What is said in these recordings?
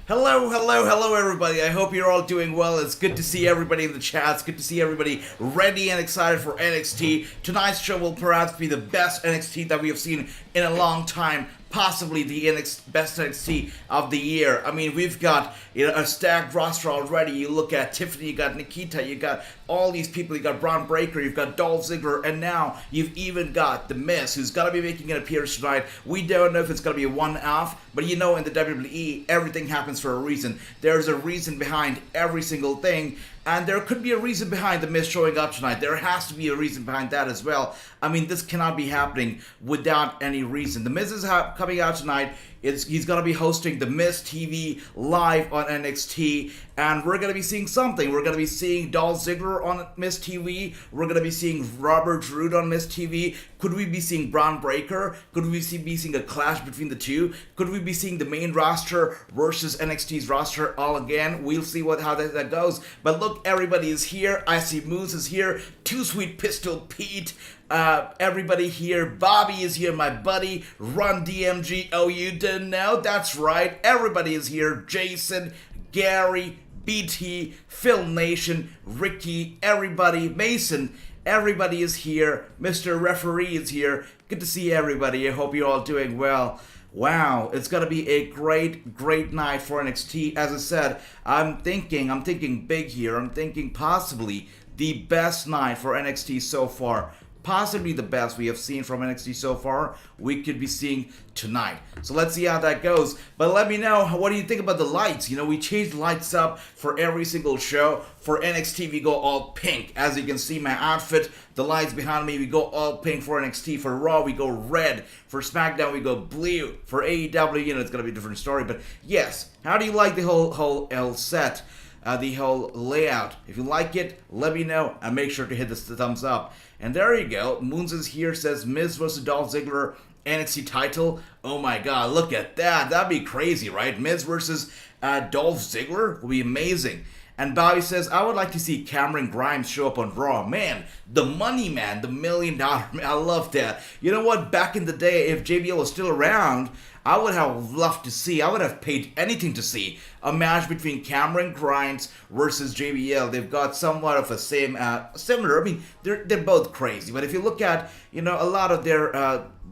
Hello, everybody. I hope you're all doing well. It's good to see everybody in the chat. It's good to see everybody ready and excited for NXT. Tonight's show will perhaps be the best NXT that we have seen in a long time. Possibly the best NXT of the year. I mean, we've got a stacked roster already. You look at Tiffany, you got Nikita, you got all these people. You got Braun Breaker, you've got Dolph Ziggler, and now you've even got The Miz, who's going to be making an appearance tonight. We don't know if it's going to be a one-off, but in the WWE, everything happens for a reason. There's a reason behind every single thing. And there could be a reason behind The Miz showing up tonight. There has to be a reason behind that as well. I mean, this cannot be happening without any reason. The Miz is coming out tonight. He's going to be hosting the MizTV live on NXT. And we're going to be seeing something. We're going to be seeing Dolph Ziggler on MizTV. We're going to be seeing Robert Roode on MizTV. Could we be seeing Braun Breaker? Could we be seeing a clash between the two? Could we be seeing the main roster versus NXT's roster all again? We'll see how that goes. But look, everybody is here. I see Moose is here. Too Sweet Pistol Pete. Everybody here. Bobby is here, my buddy. Run DMG. Oh, you didn't know? That's right. Everybody is here. Jason, Gary, BT, Phil Nation, Ricky, everybody, Mason, everybody is here. Mr. Referee is here. Good to see everybody. I hope you're all doing well. Wow, it's gonna be a great night for NXT. As I said, I'm thinking big here. I'm thinking possibly the best night for NXT so far. Possibly the best we have seen from NXT so far. We could be seeing tonight. So let's see how that goes. But let me know, what do you think about the lights? We changed the lights up for every single show. For NXT, we go all pink. As you can see, my outfit, the lights behind me, we go all pink for NXT. For Raw, we go red. For SmackDown, we go blue. For AEW, it's going to be a different story. But yes, how do you like the whole set? The whole layout? If you like it, let me know and make sure to hit the thumbs up. And there you go. Moons is here, says Miz vs. Dolph Ziggler NXT title. Oh my god, look at that. That'd be crazy, right? Miz versus Dolph Ziggler would be amazing. And Bobby says, I would like to see Cameron Grimes show up on Raw. Man, the money man, the $1 million man. I love that. You know what? Back in the day, if JBL was still around, I would have loved to see, I would have paid anything to see a match between Cameron Grimes versus JBL. They've got somewhat of a similar, I mean, they're both crazy. But if you look at, a lot of their,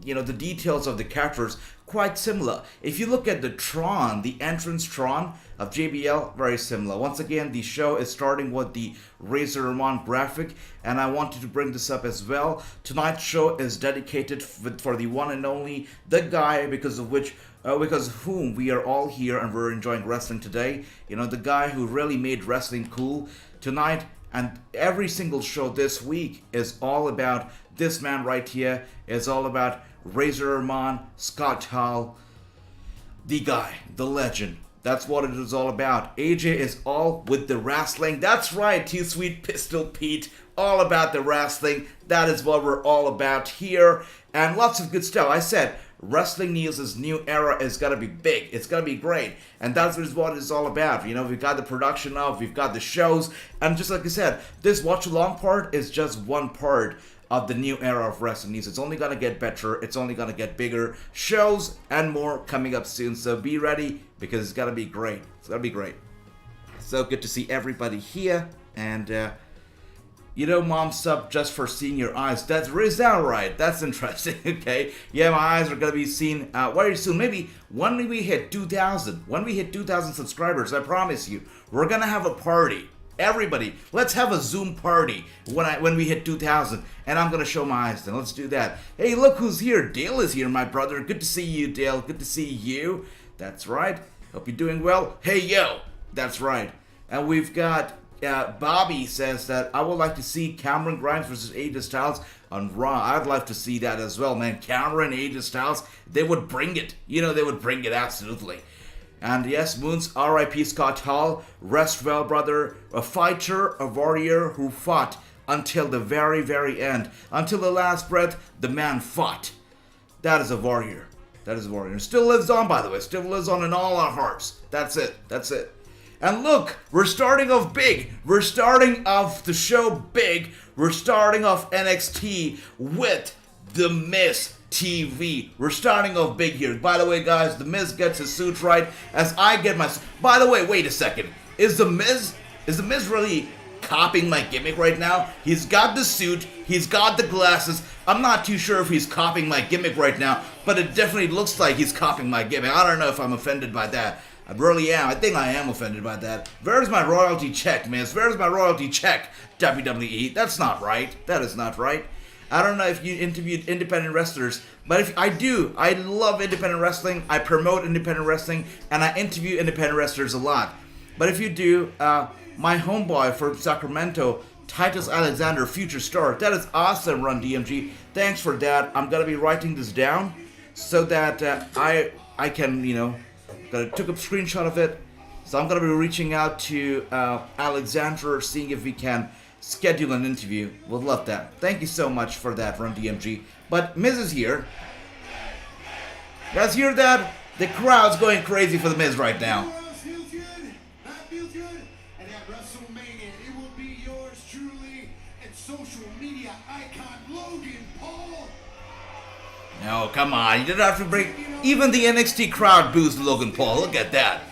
the details of the characters, quite similar. If you look at the entrance Tron of JBL, very similar. Once again, the show is starting with the Razor Ramon graphic, and I wanted to bring this up as well. Tonight's show is dedicated for the one and only, the guy because of whom we are all here and we're enjoying wrestling today. The guy who really made wrestling cool. Tonight and every single show this week is all about this man right here. It's all about Razor Ramon, Scott Hall, the guy, the legend. That's what it is all about. AJ is all with the wrestling. That's right, Too Sweet Pistol Pete. All about the wrestling. That is what we're all about here. And lots of good stuff. I said, Wrasslinews' new era is going to be big. It's going to be great. And that's what it's all about. We've got the production we've got the shows. And just like I said, this watch-along part is just one part of the new era of Wrasslinews. It's only going to get better. It's only going to get bigger. Shows and more coming up soon. So be ready because it's going to be great. It's going to be great. So good to see everybody here. And, Mom sub just for seeing your eyes. Is that right? That's interesting. Okay. Yeah, my eyes are going to be seen very soon. Maybe when we hit 2,000. When we hit 2,000 subscribers, I promise you, we're going to have a party. Everybody, let's have a Zoom party when we hit 2,000, and I'm gonna show my eyes then. Let's do that. Hey, look who's here. Dale is here, my brother. Good to see you, Dale. Good to see you. That's right. Hope you're doing well. Hey, yo. That's right. And we've got Bobby says that I would like to see Cameron Grimes versus AJ Styles on Raw. I'd love to see that as well, man. Cameron, AJ Styles, they would bring it. They would bring it absolutely. And yes, Moons, R.I.P. Scott Hall, rest well, brother, a fighter, a warrior who fought until the very, very end. Until the last breath, the man fought. That is a warrior. That is a warrior. Still lives on, by the way. Still lives on in all our hearts. That's it. That's it. And look, we're starting off big. We're starting off the show big. We're starting off NXT with The Miz. TV. We're starting off big here. By the way, guys, The Miz gets his suit right as I get my... By the way, wait a second. Is The Miz really copying my gimmick right now? He's got the suit, he's got the glasses. I'm not too sure if he's copying my gimmick right now, but it definitely looks like he's copying my gimmick. I don't know if I'm offended by that. I really am. I think I am offended by that. Where's my royalty check, Miz? Where's my royalty check, WWE? That's not right. That is not right. I don't know if you interviewed independent wrestlers, but if I do, I love independent wrestling. I promote independent wrestling, and I interview independent wrestlers a lot. But if you do, my homeboy from Sacramento, Titus Alexander, future star. That is awesome, Run DMG. Thanks for that. I'm gonna be writing this down so that I can, took a screenshot of it. So I'm gonna be reaching out to Alexander, seeing if we can schedule an interview. Would love that. Thank you so much for that, Run DMG. But Miz is here. You guys hear that? The crowd's going crazy for the Miz right now. No, come on. You didn't have to bring... Even the NXT crowd boos Logan Paul. Look at that.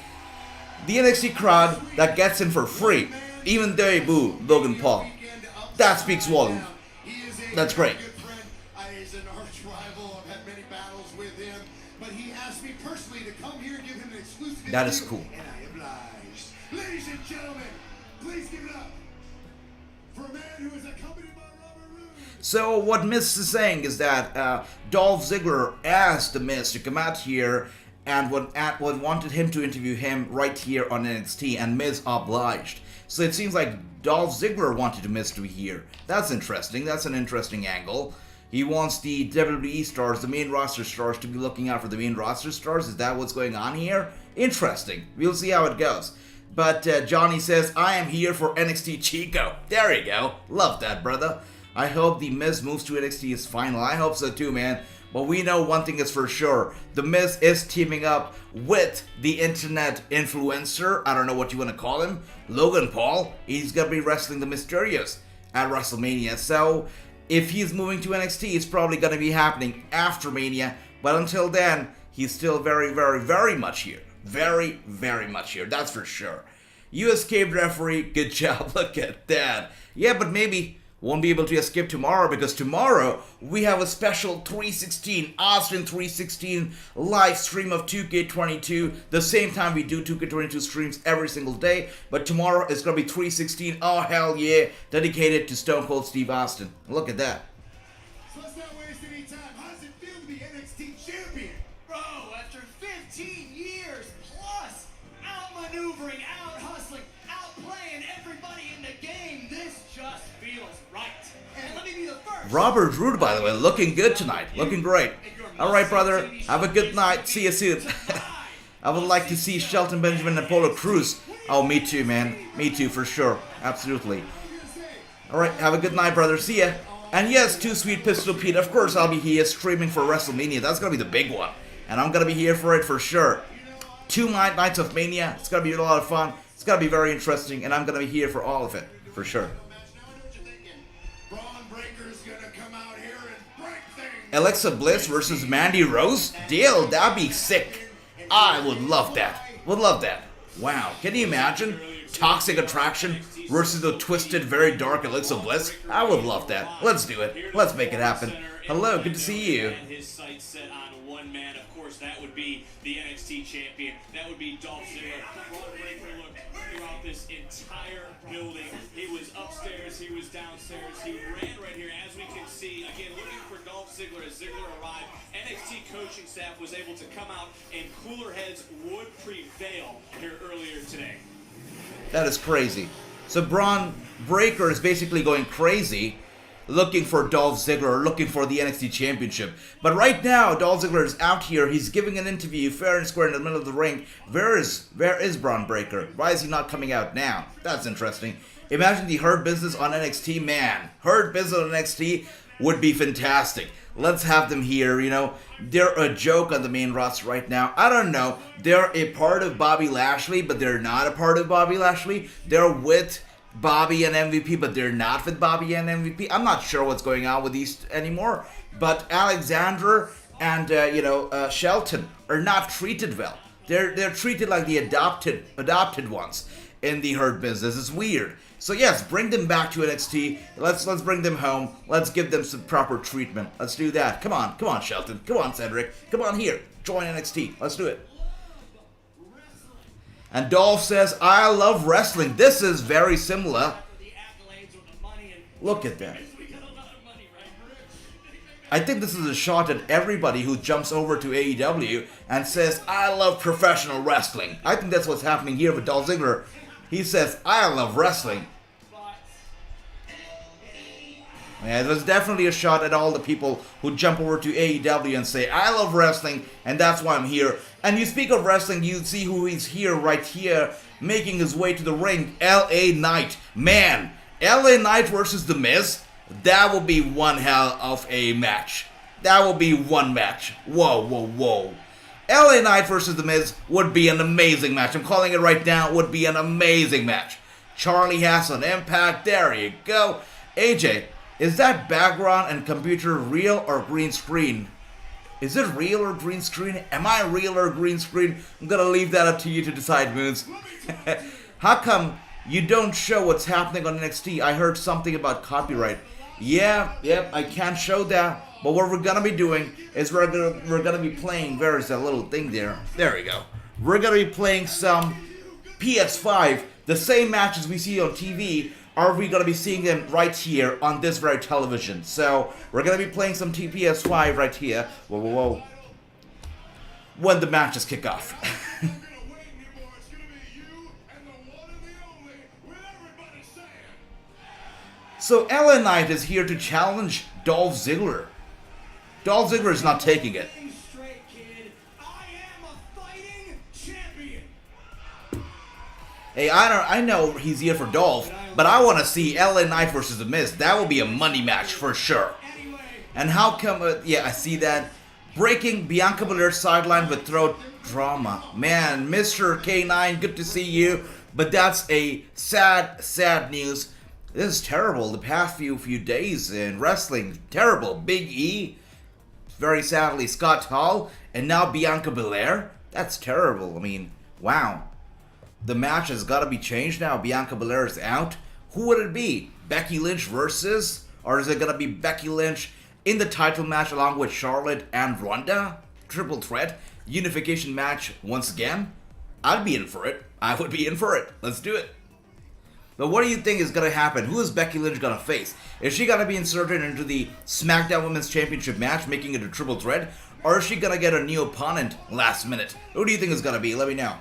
The NXT crowd that gets in for free, even they boo Logan Paul. That speaks volumes. That's great. That is cool. Ladies and gentlemen, please give it up for a man who is accompanied by Robert Roode. So what Miz is saying is that Dolph Ziggler asked the Miz to come out here and wanted him to interview him right here on NXT, and Miz obliged. So it seems like Dolph Ziggler wanted Miz to be here. That's interesting. That's an interesting angle. He wants the WWE stars, the main roster stars, to be looking out for the main roster stars. Is that what's going on here? Interesting. We'll see how it goes. But Johnny says, I am here for NXT Chico. There you go. Love that, brother. I hope the Miz moves to NXT is final. I hope so too, man. But we know one thing is for sure. The Miz is teaming up with the internet influencer. I don't know what you want to call him. Logan Paul. He's going to be wrestling the Mysterios at WrestleMania. So if he's moving to NXT, it's probably going to be happening after Mania. But until then, he's still very, very, very much here. Very, very much here. That's for sure. You escaped, referee. Good job. Look at that. Yeah, but maybe won't be able to escape tomorrow, because tomorrow we have a special 316, Austin 316 live stream of 2K22. The same time we do 2K22 streams every single day. But tomorrow it's going to be 316. Oh, hell yeah. Dedicated to Stone Cold Steve Austin. Look at that. So let's not waste any time. How does it feel to be NXT champion? Bro, after 15 years plus, out-maneuvering, out-hustling, out-playing everybody in the game, this just feels right. And let me be the first. Robert Roode, by the way, looking good tonight. Looking great. Alright, brother. Have a good night. See you soon. I would like to see Shelton Benjamin and Apollo Crews. Oh, me too, man. Me too, for sure. Absolutely. Alright, have a good night, brother. See ya. And yes, Too Sweet Pistol Pete. Of course, I'll be here streaming for WrestleMania. That's going to be the big one. And I'm going to be here for it for sure. 2 nights of Mania. It's going to be a lot of fun. It's going to be very interesting. And I'm going to be here for all of it. For sure. Alexa Bliss versus Mandy Rose? Deal, that'd be sick. I would love that. Would love that. Wow, can you imagine? Toxic Attraction versus the twisted, very dark Alexa Bliss? I would love that. Let's do it. Let's make it happen. Hello, good to see you. His sights set on one man, of course, that would be the NXT champion. That would be Dolph Ziggler. Braun Breaker looked throughout this entire building. He was upstairs, he was downstairs, he ran right here, as we can see. Again, looking for Dolph Ziggler as Ziggler arrived. NXT coaching staff was able to come out and cooler heads would prevail here earlier today. That is crazy. So Braun Breaker is basically going crazy, looking for Dolph Ziggler, looking for the NXT Championship. But right now, Dolph Ziggler is out here. He's giving an interview fair and square in the middle of the ring. Where is Braun Breaker? Why is he not coming out now? That's interesting. Imagine the Hurt Business on NXT. Man, Hurt Business on NXT would be fantastic. Let's have them here, They're a joke on the main roster right now. I don't know. They're a part of Bobby Lashley, but they're not a part of Bobby Lashley. They're with Bobby and MVP, but they're not with Bobby and MVP. I'm not sure what's going on with these anymore. but Alexander and Shelton are not treated well. They're treated like the adopted ones in the Hurt Business. It's weird. So yes, bring them back to NXT. Let's bring them home. Let's give them some proper treatment. Let's do that. Come on, Shelton. Come on, Cedric. Come on here. Join NXT. Let's do it. And Dolph says, I love wrestling. This is very similar. Look at that. I think this is a shot at everybody who jumps over to AEW and says, I love professional wrestling. I think that's what's happening here with Dolph Ziggler. He says, I love wrestling. Yeah, there's definitely a shot at all the people who jump over to AEW and say, I love wrestling, and that's why I'm here. And you speak of wrestling, you see who is here, right here, making his way to the ring, LA Knight. Man, LA Knight versus The Miz, that will be one hell of a match. That will be one match. Whoa, whoa, whoa. LA Knight versus The Miz would be an amazing match. I'm calling it right now. It would be an amazing match. Charlie has an Impact. There you go. AJ, is that background and computer real or green screen? Is it real or green screen? Am I real or green screen? I'm gonna leave that up to you to decide, Moons. How come you don't show what's happening on NXT? I heard something about copyright. Yep, I can't show that. But what we're gonna be doing is we're gonna be playing. Where is that little thing there? There we go. We're gonna be playing some PS5. The same matches we see on TV. Are we gonna be seeing them right here on this very television? So we're gonna be playing some PS5 right here. Whoa, whoa, whoa. When the matches kick off. So LA Knight is here to challenge Dolph Ziggler. Dolph Ziggler is not taking it. Hey, I know he's here for Dolph, but I want to see LA Knight versus The Miz. That will be a money match for sure. And how come, yeah, I see that. Breaking Bianca Belair's sideline with throat drama. Man, Mr. K9, good to see you. But that's a sad news. This is terrible. The past few days in wrestling, terrible. Big E, very sadly Scott Hall, and now Bianca Belair. That's terrible. I mean, wow. The match has got to be changed now. Bianca Belair is out. Who would it be? Becky Lynch versus? Or is it going to be Becky Lynch in the title match along with Charlotte and Ronda? Triple threat. Unification match once again? I'd be in for it. I would be in for it. Let's do it. But what do you think is going to happen? Who is Becky Lynch going to face? Is she going to be inserted into the SmackDown Women's Championship match, making it a triple threat? Or is she going to get a new opponent last minute? Who do you think is going to be? Let me know.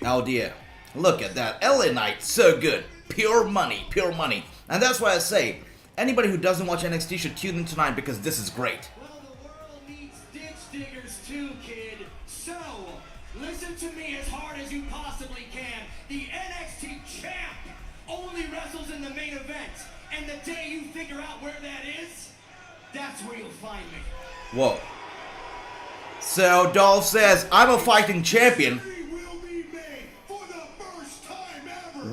Oh dear. Look at that. LA Knight, so good. Pure money, pure money. And that's why I say, anybody who doesn't watch NXT should tune in tonight because this is great. Well, the world needs ditch diggers too, kid. So, listen to me as hard as you possibly can. The NXT champ only wrestles in the main event. And the day you figure out where that is, that's where you'll find me. Whoa. So, Dolph says, I'm a fighting champion.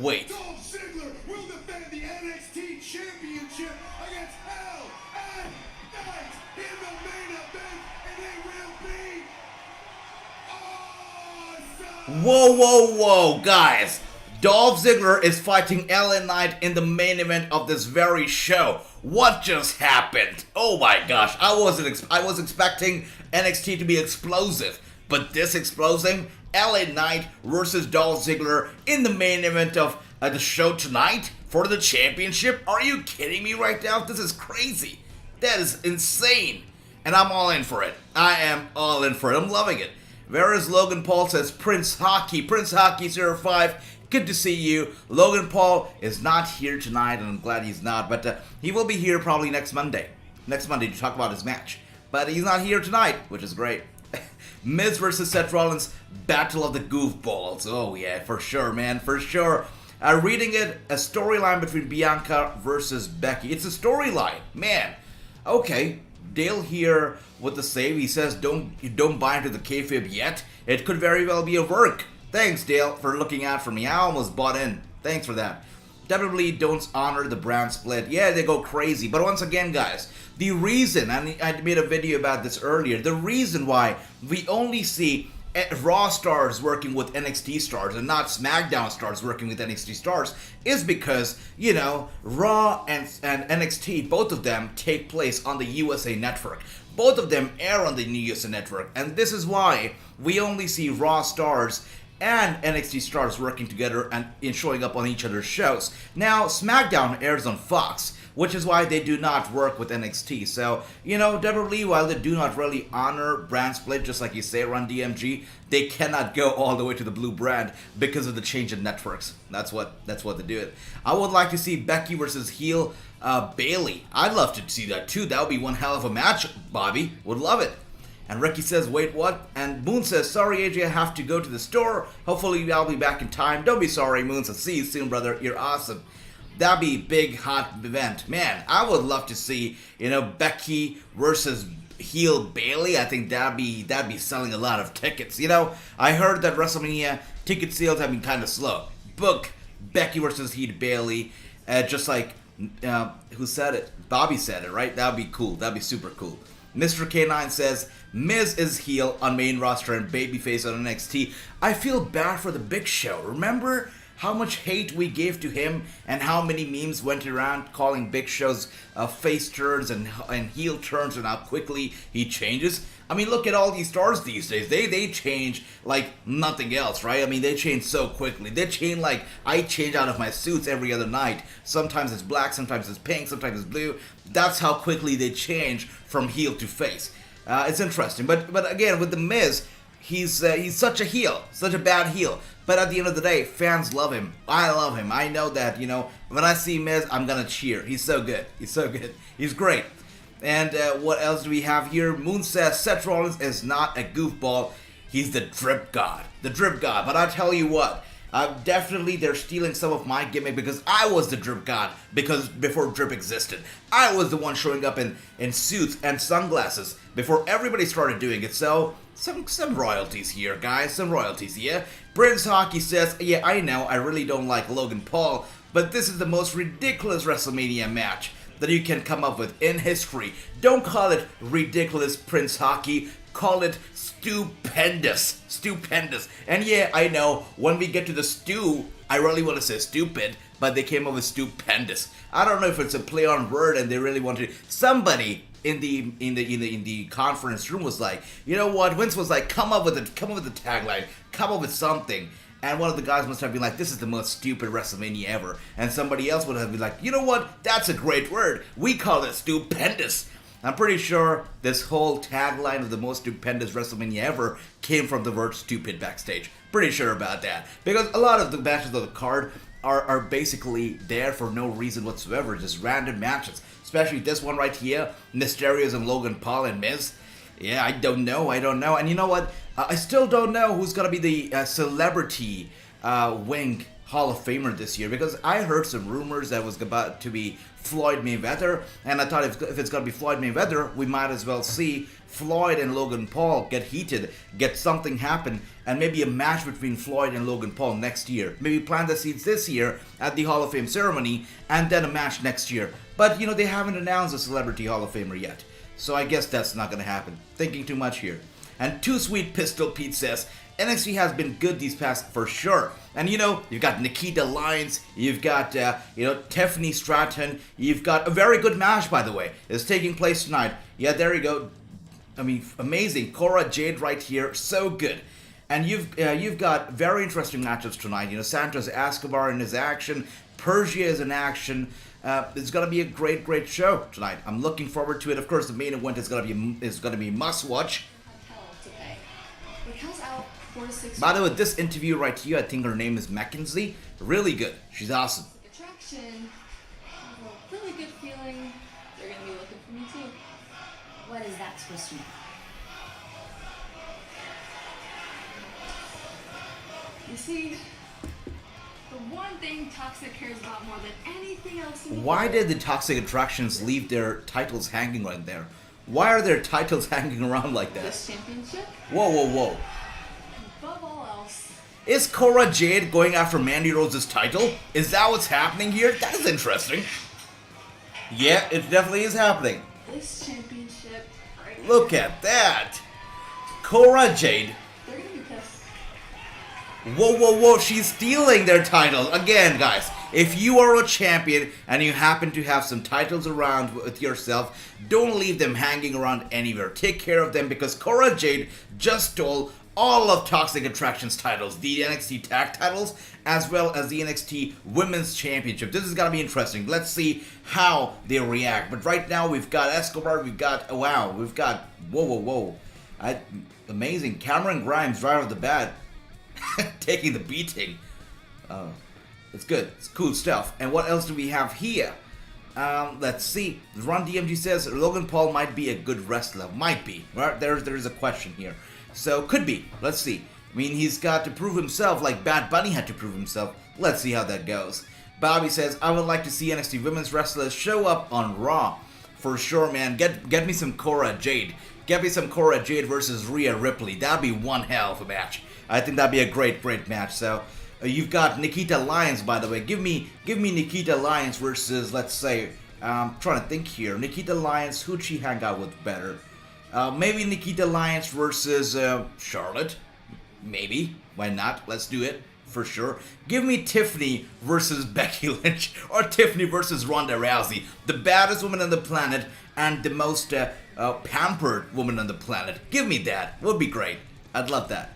Wait. Dolph Ziggler will defend the NXT Championship against LA Knight in the main event, and it will be awesome. Whoa, guys. Dolph Ziggler is fighting LA Knight in the main event of this very show. What just happened? Oh my gosh, I was expecting NXT to be explosive, but this explosive, LA Knight versus Dolph Ziggler in the main event of the show tonight for the championship? Are you kidding me right now? This is crazy. That is insane. And I'm all in for it. I am all in for it. I'm loving it. Whereas Logan Paul says, Prince Hockey 05, good to see you. Logan Paul is not here tonight, and I'm glad he's not, but he will be here probably next Monday to talk about his match. But he's not here tonight, which is great. Miz versus Seth Rollins, Battle of the Goofballs. Oh yeah, for sure, man, for sure. Reading it, a storyline between Bianca versus Becky. It's a storyline, man. Okay, Dale here with the save. He says, don't buy into the kayfabe yet. It could very well be a work. Thanks, Dale, for looking out for me. I almost bought in. Thanks for that. WWE don't honor the brand split. Yeah, they go crazy. But once again, guys, the reason, and I made a video about this earlier, the reason why we only see Raw stars working with NXT stars and not SmackDown stars working with NXT stars is because, you know, Raw and NXT, both of them take place on the USA Network. Both of them air on the USA Network. And this is why we only see Raw stars and NXT stars working together and showing up on each other's shows. Now, SmackDown airs on Fox, which is why they do not work with NXT. So, you know, WWE, while they do not really honor brand split, just like you say around DMG, they cannot go all the way to the blue brand because of the change in networks. That's what they do. I would like to see Becky versus heel Bailey. I'd love to see that too. That would be one hell of a match, Bobby. Would love it. And Ricky says, wait, what? And Moon says, sorry, AJ, I have to go to the store. Hopefully, I'll be back in time. Don't be sorry, Moon says, see you soon, brother. You're awesome. That'd be a big, hot event. Man, I would love to see, you know, Becky versus heel Bailey. I think that'd be selling a lot of tickets. You know, I heard that WrestleMania ticket sales have been kind of slow. Book Becky versus heel Bailey, just like, who said it? Bobby said it, right? That'd be cool. That'd be super cool. Mr. K9 says, Miz is heel on main roster and babyface on NXT. I feel bad for the Big Show. Remember how much hate we gave to him and how many memes went around calling Big Show's face turns and heel turns and how quickly he changes? I mean, look at all these stars these days. They change like nothing else, right? I mean, they change so quickly. They change like I change out of my suits every other night. Sometimes it's black, sometimes it's pink, sometimes it's blue. That's how quickly they change from heel to face. It's interesting. But again, with The Miz, he's such a heel, such a bad heel. But at the end of the day, fans love him. I love him. I know that, you know, when I see Miz, I'm going to cheer. He's so good. He's so good. He's great. And what else do we have here? Moon says Seth Rollins is not a goofball. He's the drip god. The drip god. But I tell you what, definitely they're stealing some of my gimmick because I was the drip god because before drip existed. I was the one showing up in suits and sunglasses before everybody started doing it. So some royalties here, guys. Some royalties, yeah. Prince Hockey says, yeah, I know, I really don't like Logan Paul, but this is the most ridiculous WrestleMania match that you can come up with in history. Don't call it ridiculous, Prince Hockey. Call it stupendous. Stupendous. And yeah, I know, when we get to the stew, I really want to say stupid, but they came up with stupendous. I don't know if it's a play on word and they really wanted somebody in the conference room was like, you know what? Vince was like, come up with the tagline, come up with something. And one of the guys must have been like, this is the most stupid WrestleMania ever. And somebody else would have been like, you know what? That's a great word. We call it stupendous. I'm pretty sure this whole tagline of the most stupendous WrestleMania ever came from the word stupid backstage. Pretty sure about that. Because a lot of the matches of the card are basically there for no reason whatsoever. Just random matches. Especially this one right here. Mysterious and Logan Paul and Miz. Yeah, I don't know. And you know what? I still don't know who's going to be the celebrity wing Hall of Famer this year. Because I heard some rumors that was about to be Floyd Mayweather. And I thought if it's going to be Floyd Mayweather, we might as well see Floyd and Logan Paul get heated, get something happen, and maybe a match between Floyd and Logan Paul next year. Maybe plant the seeds this year at the Hall of Fame ceremony, and then a match next year. But, you know, they haven't announced a celebrity Hall of Famer yet. So I guess that's not going to happen. Thinking too much here. And Too Sweet Pistol Pete says, NXT has been good these past for sure. And you know, you've got Nikita Lyons, you've got, Tiffany Stratton, you've got a very good match, by the way. It's taking place tonight. Yeah, there you go. I mean, amazing. Cora Jade right here, so good. And you've got very interesting matchups tonight. You know, Santos Escobar in his action, Persia is in action. It's gonna be a great show tonight. I'm looking forward to it. Of course, the main event is gonna be must watch. By the way, this interview right here, I think her name is Mackenzie. Really good. She's awesome. Attraction. I have a really good feeling they're gonna be looking for me too. What is that supposed to mean? You see, the one thing Toxic cares about more than anything else in the Why world. did the Toxic Attractions leave their titles hanging right there? Why are their titles hanging around like that? This championship, Whoa. above all else, Is Cora Jade going after Mandy Rose's title? Is that what's happening here? That is interesting. Yeah, it definitely is happening. This championship. Right. Look at that. Cora Jade. They're gonna be pissed. Whoa, whoa, whoa. She's stealing their titles. Again, guys, if you are a champion and you happen to have some titles around with yourself, don't leave them hanging around anywhere. Take care of them because Cora Jade just stole all of Toxic Attraction's titles, the NXT tag titles, as well as the NXT Women's Championship. This is gonna be interesting. Let's see how they react. But right now, we've got Escobar, we've got, wow, we've got, whoa, whoa, whoa. Amazing. Cameron Grimes right off the bat, taking the beating. It's good. It's cool stuff. And what else do we have here? Let's see. Ron DMG says Logan Paul might be a good wrestler. Might be. Right? There's a question here. So, could be. Let's see. I mean, he's got to prove himself like Bad Bunny had to prove himself. Let's see how that goes. Bobby says, I would like to see NXT women's wrestlers show up on Raw. For sure, man. Get me some Cora Jade. Get me some Cora Jade versus Rhea Ripley. That'd be one hell of a match. I think that'd be a great, great match. So, you've got Nikita Lyons, by the way. Give me Nikita Lyons versus, let's say, I'm trying to think here. Nikita Lyons, who'd she hang out with better? Maybe Nikita Lyons versus Charlotte. Maybe. Why not? Let's do it. For sure. Give me Tiffany versus Becky Lynch. Or Tiffany versus Ronda Rousey. The baddest woman on the planet and the most pampered woman on the planet. Give me that. Would be great. I'd love that.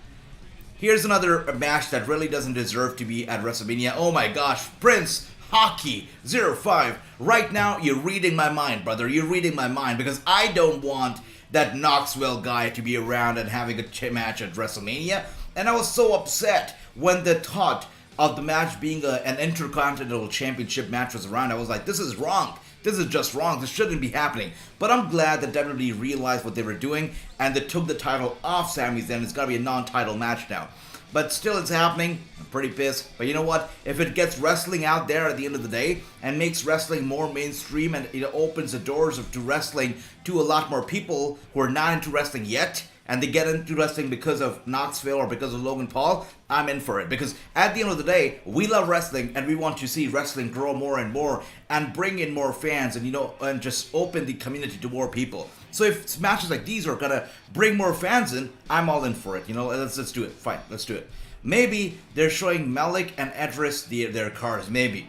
Here's another match that really doesn't deserve to be at WrestleMania. Oh my gosh. Prince Hockey 05. Right now, you're reading my mind, brother. You're reading my mind because I don't want that Knoxville guy to be around and having a match at WrestleMania. And I was so upset when the thought of the match being an Intercontinental Championship match was around. I was like, this is wrong. This is just wrong. This shouldn't be happening. But I'm glad that WWE realized what they were doing and they took the title off Sami Zayn. It's got to be a non-title match now. But still, it's happening. I'm pretty pissed. But you know what? If it gets wrestling out there at the end of the day and makes wrestling more mainstream and it opens the doors to wrestling to a lot more people who are not into wrestling yet, and they get into wrestling because of Knoxville or because of Logan Paul, I'm in for it. Because at the end of the day, we love wrestling and we want to see wrestling grow more and more and bring in more fans and, and just open the community to more people. So if matches like these are gonna bring more fans in, I'm all in for it. Let's do it. Fine, let's do it. Maybe they're showing Malik and Edris their cars. Maybe.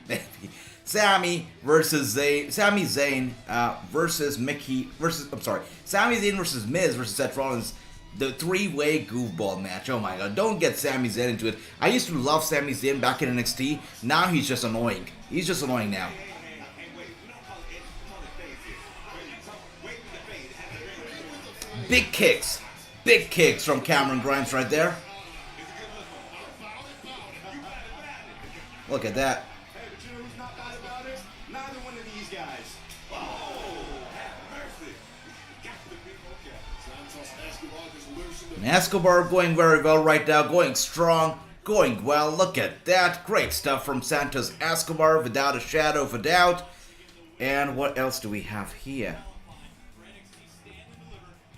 Sami Zayn versus Mickey Sami Zayn versus Miz versus Seth Rollins. The three-way goofball match. Oh my god, don't get Sami Zayn into it. I used to love Sami Zayn back in NXT. Now he's just annoying. He's just annoying now. Big kicks from Cameron Grimes right there. Look at that. And Escobar going very well right now, going strong, going well. Look at that. Great stuff from Santos Escobar without a shadow of a doubt. And what else do we have here?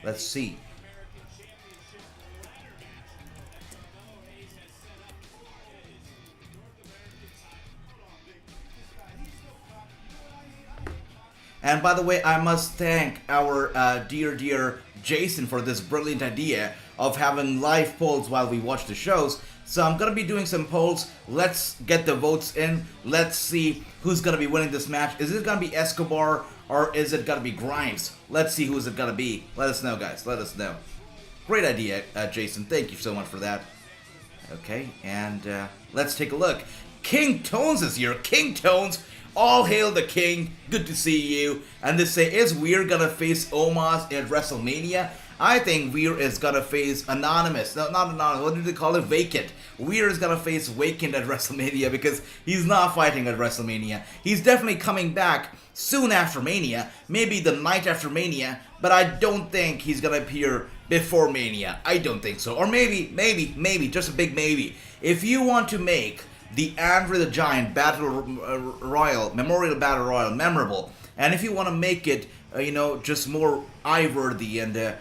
Let's see. And by the way, I must thank our dear Jason for this brilliant idea of having live polls while we watch the shows. So I'm going to be doing some polls. Let's get the votes in. Let's see who's going to be winning this match. Is it going to be Escobar or is it going to be Grimes? Let's see who's it going to be. Let us know, guys. Let us know. Great idea, Jason. Thank you so much for that. Okay, and let's take a look. King Tones is here. King Tones. All hail the king. Good to see you. And they say, is Weir gonna face Omos at WrestleMania? I think Weir is gonna face Anonymous. No, not Anonymous. What do they call it? Vacant. Weir is gonna face Vacant at WrestleMania because he's not fighting at WrestleMania. He's definitely coming back soon after Mania. Maybe the night after Mania. But I don't think he's gonna appear before Mania. I don't think so. Or maybe, just a big maybe. If you want to make the Andre the Giant Battle Royal, Memorial Battle Royal memorable, and if you want to make it, just more eye-worthy and,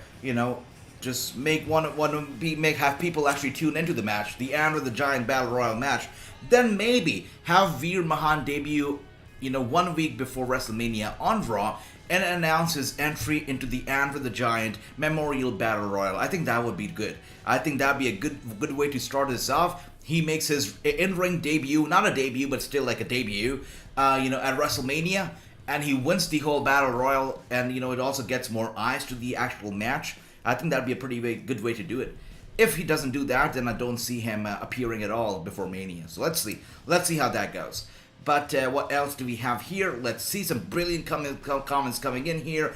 just have people actually tune into the match, the Andre the Giant Battle Royal match, then maybe have Veer Mahan debut, 1 week before WrestleMania on Raw and announce his entry into the Andre the Giant Memorial Battle Royal. I think that would be good. I think that'd be a good way to start this off. He makes his in-ring debut, not a debut, but still like a debut, at WrestleMania, and he wins the whole Battle Royal, and, it also gets more eyes to the actual match. I think that'd be a pretty good way to do it. If he doesn't do that, then I don't see him appearing at all before Mania. So let's see how that goes. But what else do we have here? Let's see some brilliant comments coming in here.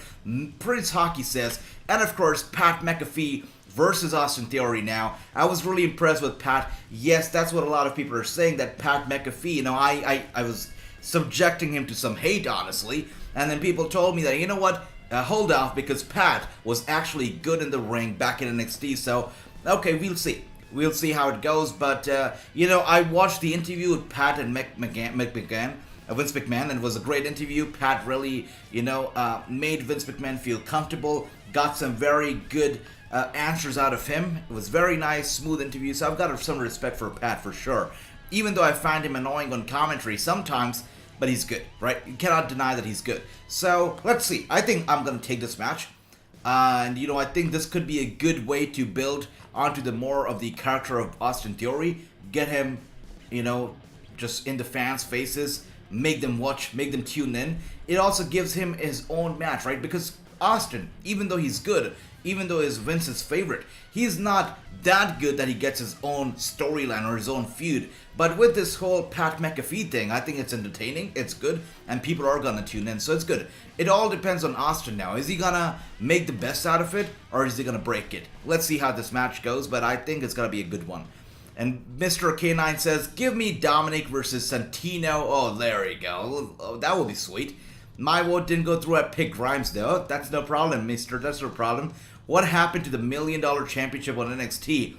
Prince Hockey says, and of course, Pat McAfee versus Austin Theory now. I was really impressed with Pat. Yes, that's what a lot of people are saying, that Pat McAfee, I was subjecting him to some hate, honestly. And then people told me that, you know what, hold off, because Pat was actually good in the ring back in NXT. So, okay, we'll see. We'll see how it goes. But, I watched the interview with Pat and Vince McMahon, and it was a great interview. Pat really, made Vince McMahon feel comfortable, got some very good answers out of him. It was very nice, smooth interview, so I've got some respect for Pat for sure. Even though I find him annoying on commentary sometimes, but he's good, right? You cannot deny that he's good. So, let's see. I think I'm going to take this match. And, I think this could be a good way to build onto the more of the character of Austin Theory. Get him, just in the fans' faces. Make them watch, make them tune in. It also gives him his own match, right? Because Austin, even though he's good, even though he's Vince's favorite, he's not that good that he gets his own storyline or his own feud. But with this whole Pat McAfee thing, I think it's entertaining, it's good, and people are gonna tune in, so it's good. It all depends on Austin now. Is he gonna make the best out of it, or is he gonna break it? Let's see how this match goes, but I think it's gonna be a good one. And Mr. K9 says, give me Dominic versus Santino. Oh, there you go. Oh, that would be sweet. My vote didn't go through at Pick Grimes, though. That's no problem, mister. That's no problem. What happened to the $1 million championship on NXT?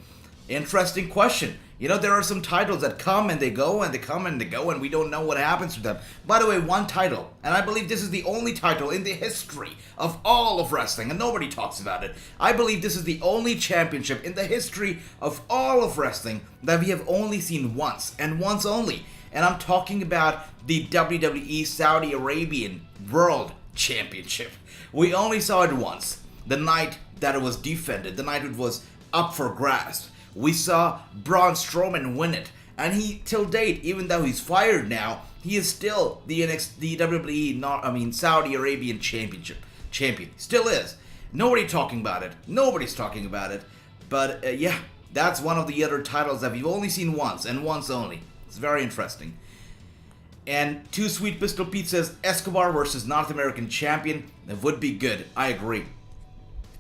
Interesting question. There are some titles that come and they go and they come and they go, and we don't know what happens to them. By the way, one title, and I believe this is the only title in the history of all of wrestling, and nobody talks about it. I believe this is the only championship in the history of all of wrestling that we have only seen once, and once only. And I'm talking about the WWE Saudi Arabian World Championship. We only saw it once, the night that it was defended, the night it was up for grabs. We saw Braun Strowman win it, and he, till date, even though he's fired now, he is still the WWE Saudi Arabian champion. Still is. Nobody's talking about it. But yeah, that's one of the other titles that we've only seen once, and once only. It's very interesting. And Too Sweet Pistol Pete says Escobar versus North American champion. That would be good. I agree.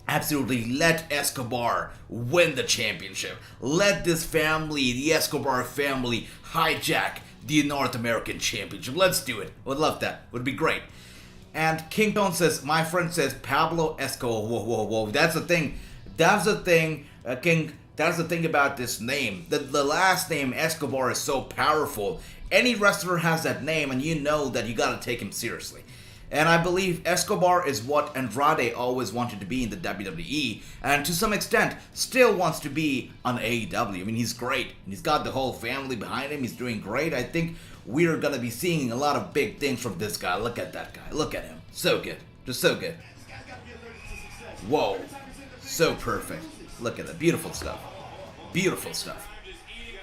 Absolutely, let Escobar win the championship. Let this family, the Escobar family, hijack the North American Championship. Let's do it. Would love that. Would be great. And King Tone says, my friend says Pablo Escobar. Whoa. That's the thing. King. That's the thing about this name. The last name Escobar is so powerful. Any wrestler has that name, and you know that you gotta take him seriously. And I believe Escobar is what Andrade always wanted to be in the WWE, and to some extent, still wants to be on AEW. I mean, he's great. He's got the whole family behind him. He's doing great. I think we're going to be seeing a lot of big things from this guy. Look at that guy. Look at him. So good. Just so good. Whoa. So perfect. Look at that. Beautiful stuff. Beautiful stuff.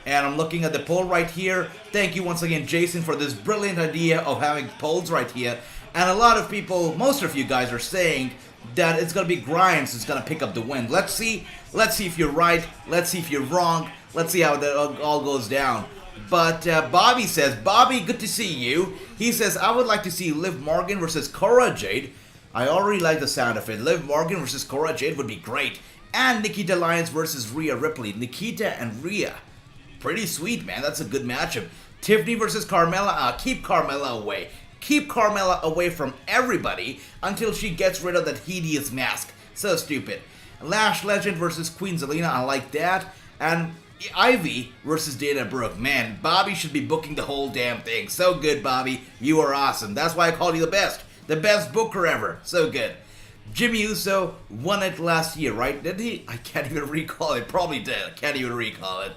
And I'm looking at the poll right here. Thank you once again, Jason, for this brilliant idea of having polls right here. And a lot of people, most of you guys are saying that it's going to be Grimes who's going to pick up the win. Let's see if you're right. Let's see if you're wrong. Let's see how that all goes down. But Bobby says, Bobby, good to see you. He says, I would like to see Liv Morgan versus Cora Jade. I already like the sound of it. Liv Morgan versus Cora Jade would be great. And Nikita Lyons versus Rhea Ripley. Nikita and Rhea. Pretty sweet, man. That's a good matchup. Tiffany versus Carmella. Keep Carmella away. Keep Carmella away from everybody until she gets rid of that hideous mask. So stupid. Lash Legend versus Queen Zelina. I like that. And Ivy versus Dana Brooke. Man, Bobby should be booking the whole damn thing. So good, Bobby. You are awesome. That's why I call you the best. The best booker ever. So good. Jimmy Uso won it last year, right? Did he? I can't even recall it. Probably did. I can't even recall it.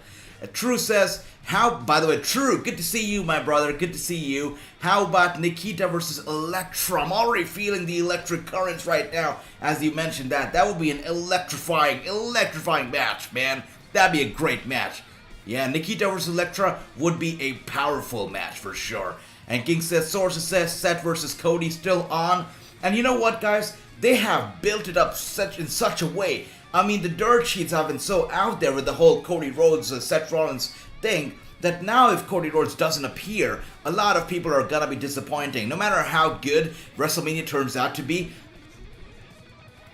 True says, by the way, True, good to see you, my brother. Good to see you. How about Nikita versus Elektra? I'm already feeling the electric currents right now, as you mentioned that. That would be an electrifying match, man. That'd be a great match. Yeah, Nikita versus Elektra would be a powerful match for sure. And King says, sources says, Seth versus Cody still on. And you know what, guys? They have built it up in such a way. I mean, the dirt sheets have been so out there with the whole Cody Rhodes, Seth Rollins thing, that now if Cody Rhodes doesn't appear, a lot of people are gonna be disappointing. No matter how good WrestleMania turns out to be,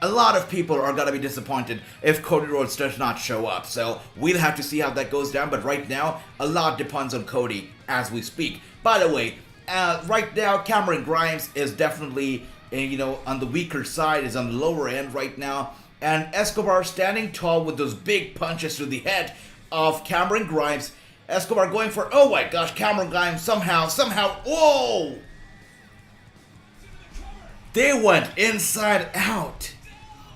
a lot of people are gonna be disappointed if Cody Rhodes does not show up. So we'll have to see how that goes down. But right now, a lot depends on Cody as we speak. By the way, right now, Cameron Grimes is definitely, on the weaker side, is on the lower end right now. And Escobar standing tall with those big punches to the head of Cameron Grimes. Escobar going for, oh my gosh, Cameron Grimes somehow, whoa! They went inside out.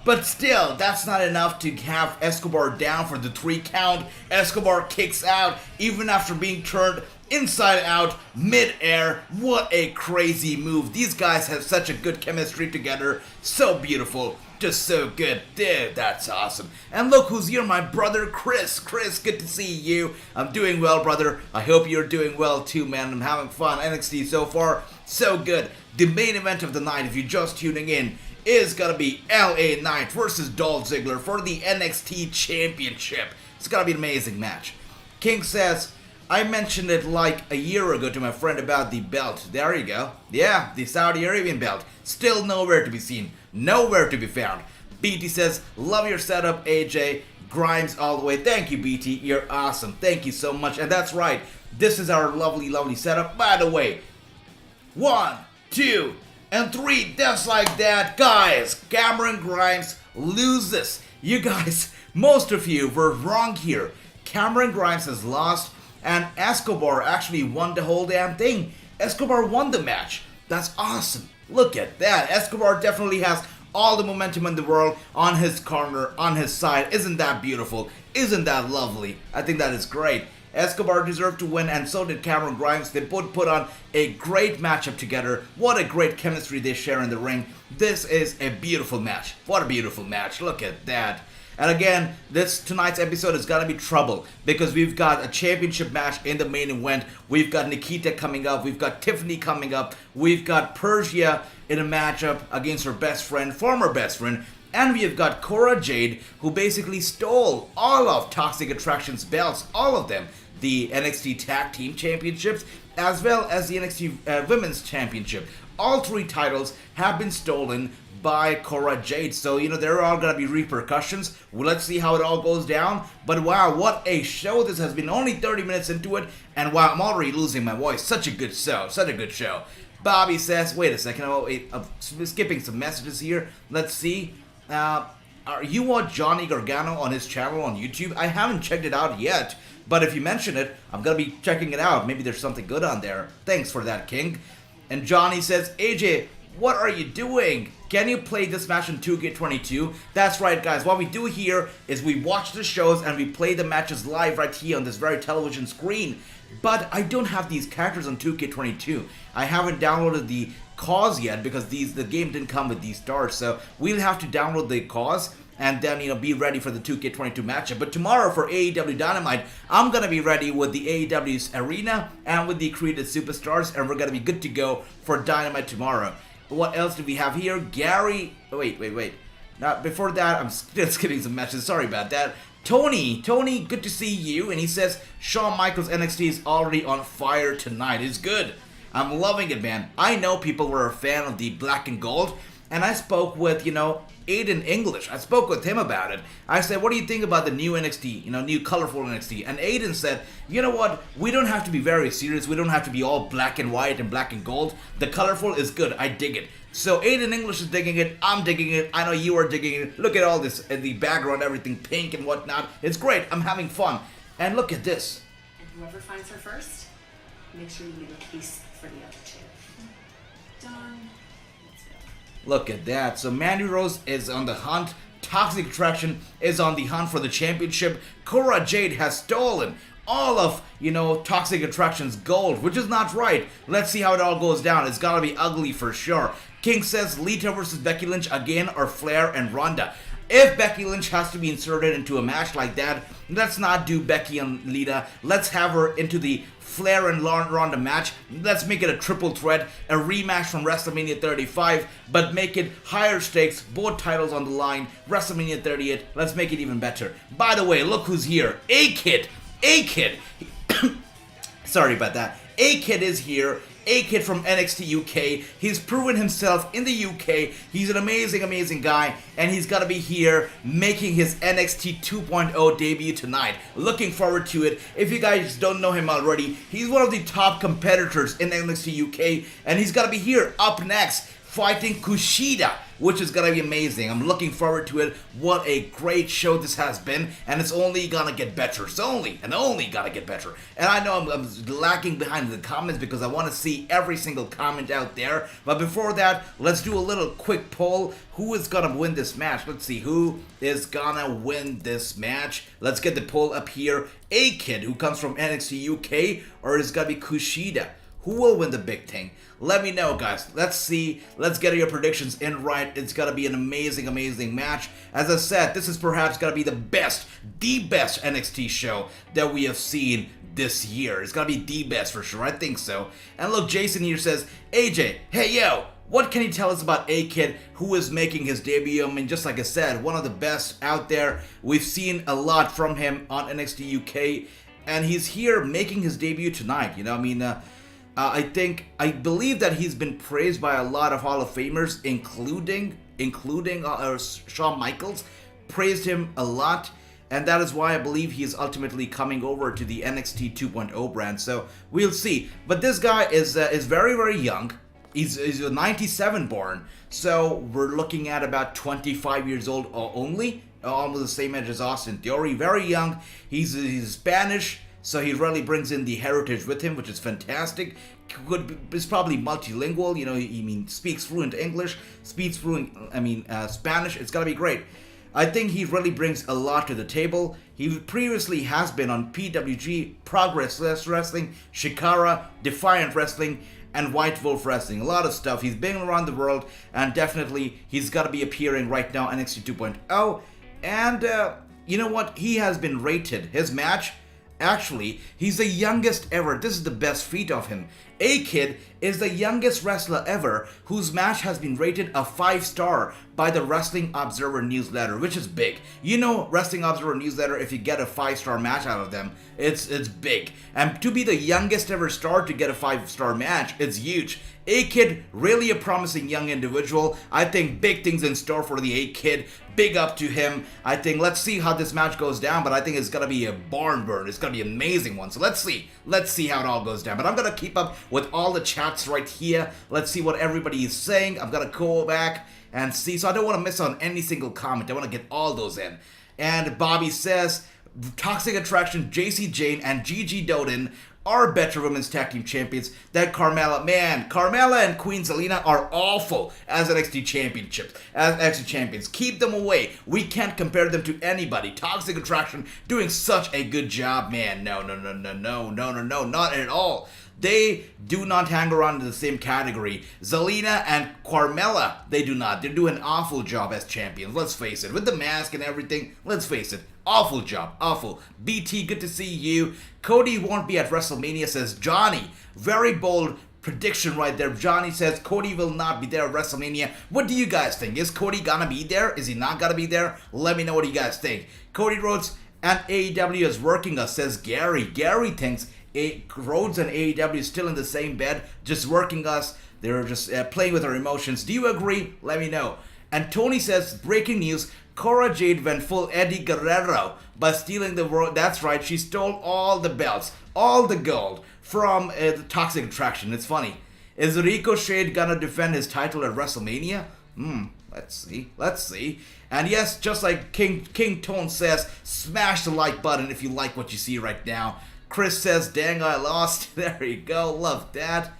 But still, that's not enough to have Escobar down for the 3 count. Escobar kicks out even after being turned inside out, mid-air. What a crazy move. These guys have such a good chemistry together. So beautiful. Just so good. Dude, that's awesome. And look who's here, my brother Chris. Chris, good to see you. I'm doing well, brother. I hope you're doing well too, man. I'm having fun. NXT so far, so good. The main event of the night, if you're just tuning in, is gonna be LA Knight versus Dolph Ziggler for the NXT Championship. It's gonna be an amazing match. King says, I mentioned it like a year ago to my friend about the belt. There you go. Yeah, the Saudi Arabian belt. Still nowhere to be seen. Nowhere to be found. BT says, love your setup, AJ. Grimes all the way. Thank you, BT. You're awesome. Thank you so much. And that's right. This is our lovely, lovely setup. By the way, 1, 2, and 3. Just like that. Guys, Cameron Grimes loses. You guys, most of you were wrong here. Cameron Grimes has lost. And Escobar actually won the whole damn thing. Escobar won the match. That's awesome. Look at that. Escobar definitely has all the momentum in the world on his corner, on his side. Isn't that beautiful? Isn't that lovely? I think that is great. Escobar deserved to win, and so did Cameron Grimes. They both put on a great matchup together. What a great chemistry they share in the ring. This is a beautiful match. What a beautiful match. Look at that. And again, tonight's episode is gonna be trouble because we've got a championship match in the main event. We've got Nikita coming up. We've got Tiffany coming up. We've got Persia in a matchup against her best friend, former best friend. And we've got Cora Jade, who basically stole all of Toxic Attraction's belts, all of them. The NXT Tag Team Championships, as well as the NXT Women's Championship. All 3 titles have been stolen by Cora Jade. So, there are all going to be repercussions. Well, let's see how it all goes down. But wow, what a show this has been. Only 30 minutes into it. And wow, I'm already losing my voice. Such a good show. Such a good show. Bobby says, wait a second. I'm skipping some messages here. Let's see. You watch Johnny Gargano on his channel on YouTube? I haven't checked it out yet. But if you mention it, I'm going to be checking it out. Maybe there's something good on there. Thanks for that, King. And Johnny says, AJ, what are you doing? Can you play this match in 2K22? That's right, guys. What we do here is we watch the shows and we play the matches live right here on this very television screen. But I don't have these characters on 2K22. I haven't downloaded the cause yet because the game didn't come with these stars. So we'll have to download the cause and then, be ready for the 2K22 matchup. But tomorrow for AEW Dynamite, I'm going to be ready with the AEW's Arena and with the Created Superstars, and we're going to be good to go for Dynamite tomorrow. What else do we have here? Gary, wait. Now, before that, I'm still skipping some matches. Sorry about that. Tony, good to see you. And he says, Shawn Michaels NXT is already on fire tonight. It's good. I'm loving it, man. I know people were a fan of the black and gold. And I spoke with, Aiden English. I spoke with him about it. I said, what do you think about the new NXT, new colorful NXT? And Aiden said, you know what? We don't have to be very serious. We don't have to be all black and white and black and gold. The colorful is good. I dig it. So Aiden English is digging it. I'm digging it. I know you are digging it. Look at all this, the background, everything pink and whatnot. It's great. I'm having fun. And look at this. And whoever finds her first, make sure you leave a piece for the other 2. Done. Look at that. So Mandy Rose is on the hunt. Toxic Attraction is on the hunt for the championship. Cora Jade has stolen all of, Toxic Attraction's gold, which is not right. Let's see how it all goes down. It's gotta be ugly for sure. King says Lita versus Becky Lynch again, or Flair and Ronda. If Becky Lynch has to be inserted into a match like that, let's not do Becky and Lita. Let's have her into the Flair and Ronda match. Let's make it a triple threat, a rematch from WrestleMania 35, but make it higher stakes, both titles on the line. WrestleMania 38, let's make it even better. By the way, look who's here. A-Kid. A-Kid. Sorry about that. A-Kid is here. A-Kid from NXT UK. He's proven himself in the UK. He's an amazing, amazing guy. And he's going to be here making his NXT 2.0 debut tonight. Looking forward to it. If you guys don't know him already, he's one of the top competitors in NXT UK. And he's going to be here up next fighting Kushida, which is gonna be amazing. I'm looking forward to it. What a great show this has been, and it's only gonna get better. It's only gonna get better. And I know I'm lacking behind the comments because I want to see every single comment out there. But before that, let's do a little quick poll. Who is gonna win this match? Let's see who is gonna win this match. Let's get the poll up here. A-Kid, who comes from NXT UK, or is it gonna be Kushida? Who will win the big thing? Let me know, guys. Let's see. Let's get your predictions in right. It's going to be an amazing, amazing match. As I said, this is perhaps going to be the best NXT show that we have seen this year. It's going to be the best for sure. I think so. And look, Jason here says, AJ, hey, yo, what can you tell us about A-Kid, who is making his debut? I mean, just like I said, one of the best out there. We've seen a lot from him on NXT UK, and he's here making his debut tonight. I believe that he's been praised by a lot of Hall of Famers, including Shawn Michaels, praised him a lot, and that is why I believe he is ultimately coming over to the NXT 2.0 brand. So we'll see. But this guy is very, very young. He's a 97 born, so we're looking at about 25 years old only, almost the same age as Austin Theory. Very young. He's Spanish. So he really brings in the heritage with him, which is fantastic. Is probably multilingual, he speaks fluent English, speaks fluent, Spanish. It's gonna be great. I think he really brings a lot to the table. He previously has been on PWG, Progress Wrestling, Shikara, Defiant Wrestling, and White Wolf Wrestling. A lot of stuff. He's been around the world, and definitely he's gotta be appearing right now on NXT 2.0. And you know what? He has been rated. His match, actually, he's the youngest ever. This is the best feat of him. A-Kid is the youngest wrestler ever whose match has been rated a 5-star by the Wrestling Observer newsletter, which is big. Wrestling Observer newsletter, if you get a 5-star match out of them, it's big. And to be the youngest ever star to get a 5-star match, it's huge. A-Kid, really a promising young individual. I think big things in store for the A-Kid. Big up to him. I think, let's see how this match goes down, but I think it's gonna be a barn burn. It's gonna be an amazing one. So let's see how it all goes down. But I'm gonna keep up with all the chats right here. Let's see what everybody is saying. I'm gonna go back and see. So I don't want to miss on any single comment. I want to get all those in. And Bobby says, Toxic Attraction, JC Jane, and Gigi Doden are better women's tag team champions than Carmella. Man, Carmella and Queen Zelina are awful as NXT champions. Keep them away. We can't compare them to anybody. Toxic Attraction doing such a good job, man. No, not at all. They do not hang around in the same category. Zelina and Carmella, they do not. They do an awful job as champions. Let's face it. With the mask and everything, let's face it. Awful job. Awful. BT, good to see you. Cody won't be at WrestleMania, says Johnny. Very bold prediction right there. Johnny says Cody will not be there at WrestleMania. What do you guys think? Is Cody gonna be there? Is he not gonna be there? Let me know what you guys think. Cody Rhodes and AEW is working us, says Gary. Gary thinks Rhodes and AEW is still in the same bed, just working us. They're just playing with our emotions. Do you agree? Let me know. And Tony says, breaking news, Cora Jade went full Eddie Guerrero by stealing the world. That's right, she stole all the belts, all the gold from the Toxic Attraction. It's funny. Is Ricochet gonna defend his title at WrestleMania? Let's see. And yes, just like King Tone says, smash the like button if you like what you see right now. Chris says, dang, I lost. There you go. Love that.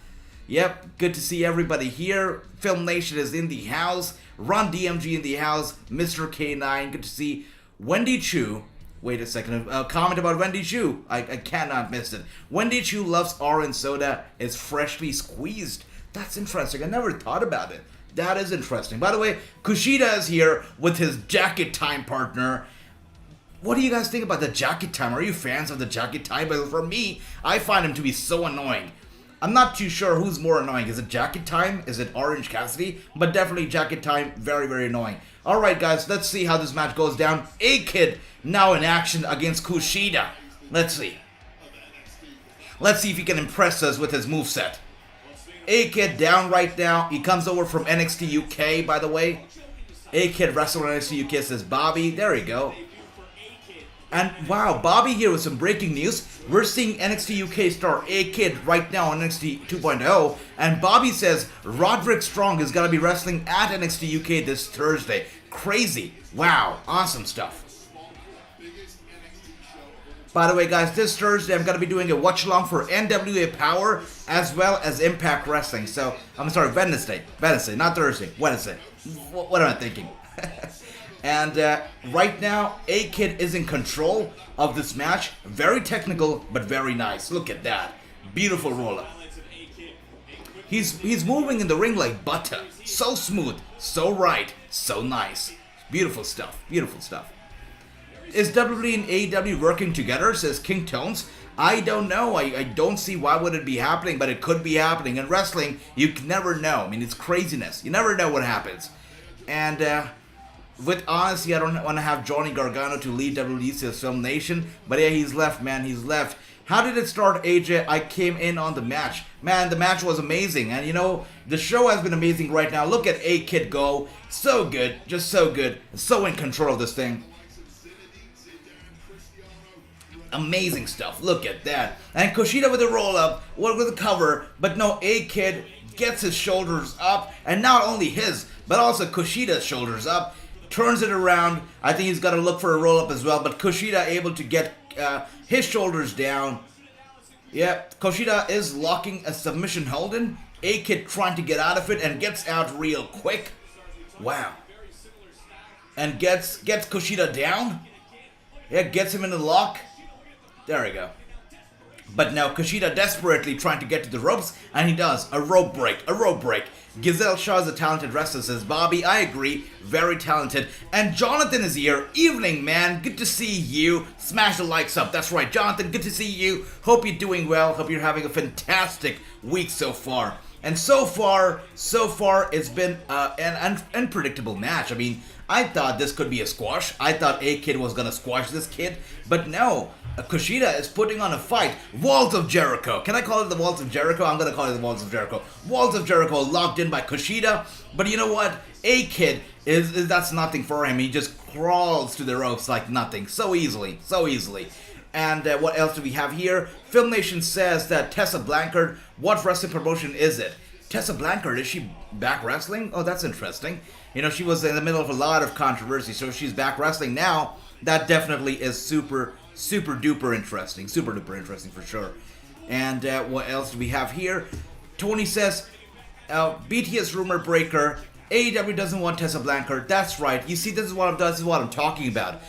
Yep, good to see everybody here. Film Nation is in the house. Ron DMG in the house. Mr. K9, good to see. Wendy Chu. Wait a second, comment about Wendy Chu. I cannot miss it. Wendy Chu loves orange soda, is freshly squeezed. That's interesting. I never thought about it. That is interesting. By the way, Kushida is here with his Jacket Time partner. What do you guys think about the Jacket Time? Are you fans of the Jacket Time? But for me, I find him to be so annoying. I'm not too sure who's more annoying. Is it Jacket Time? Is it Orange Cassidy? But definitely Jacket Time. Very, very annoying. Alright guys, let's see how this match goes down. A-Kid now in action against Kushida. Let's see. Let's see if he can impress us with his moveset. A-Kid down right now. He comes over from NXT UK, by the way. A-Kid wrestler on NXT UK says Bobby. There we go. And wow, Bobby here with some breaking news. We're seeing NXT UK star A-Kid right now on NXT 2.0. And Bobby says Roderick Strong is going to be wrestling at NXT UK this Thursday. Crazy. Wow, awesome stuff. By the way, guys, this Thursday I'm going to be doing a watch-along for NWA Power as well as Impact Wrestling. So, I'm sorry, Wednesday, not Thursday, Wednesday. What am I thinking? And right now, A-Kid is in control of this match. Very technical, but very nice. Look at that. Beautiful roll-up. He's moving in the ring like butter. So smooth, so right, so nice. Beautiful stuff, beautiful stuff. Is WWE and AEW working together, says King Tones. I don't know. I don't see why would it be happening, but it could be happening. In wrestling, you can never know. I mean, it's craziness. You never know what happens. And with honesty, I don't want to have Johnny Gargano to lead WWE's Film Nation, but yeah, he's left, man. He's left. How did it start, AJ? I came in on the match. Man, the match was amazing. And you know, the show has been amazing right now. Look at A-Kid go. So good. Just so good. So in control of this thing. Amazing stuff. Look at that. And Kushida with the roll-up, with the cover. But no, A-Kid gets his shoulders up. And not only his, but also Kushida's shoulders up. Turns it around. I think he's got to look for a roll-up as well. But Kushida able to get his shoulders down. Yeah, Kushida is locking a submission hold in. A-Kid trying to get out of it and gets out real quick. Wow. And gets Kushida down. Yeah, gets him in the lock. There we go. But now Kushida desperately trying to get to the ropes, and he does. A rope break. Giselle Shaw is a talented wrestler, says Bobby. I agree. Very talented. And Jonathan is here. Evening, man. Good to see you. Smash the likes up. That's right, Jonathan. Good to see you. Hope you're doing well. Hope you're having a fantastic week so far. And so far, it's been an unpredictable match. I mean, I thought this could be a squash. I thought A-Kid was going to squash this kid. But no. Kushida is putting on a fight. Walls of Jericho. Can I call it the Walls of Jericho? I'm going to call it the Walls of Jericho. Walls of Jericho locked in by Kushida. But you know what? A-Kid, that's nothing for him. He just crawls to the ropes like nothing. So easily. And what else do we have here? Film Nation says that Tessa Blanchard, what wrestling promotion is it? Tessa Blanchard, is she back wrestling? Oh, that's interesting. You know, she was in the middle of a lot of controversy, so she's back wrestling now. That definitely is super duper interesting. Super duper interesting for sure. And what else do we have here? Tony says, BTS rumor breaker. AEW doesn't want Tessa Blanchard. That's right. You see, this is what I'm talking about.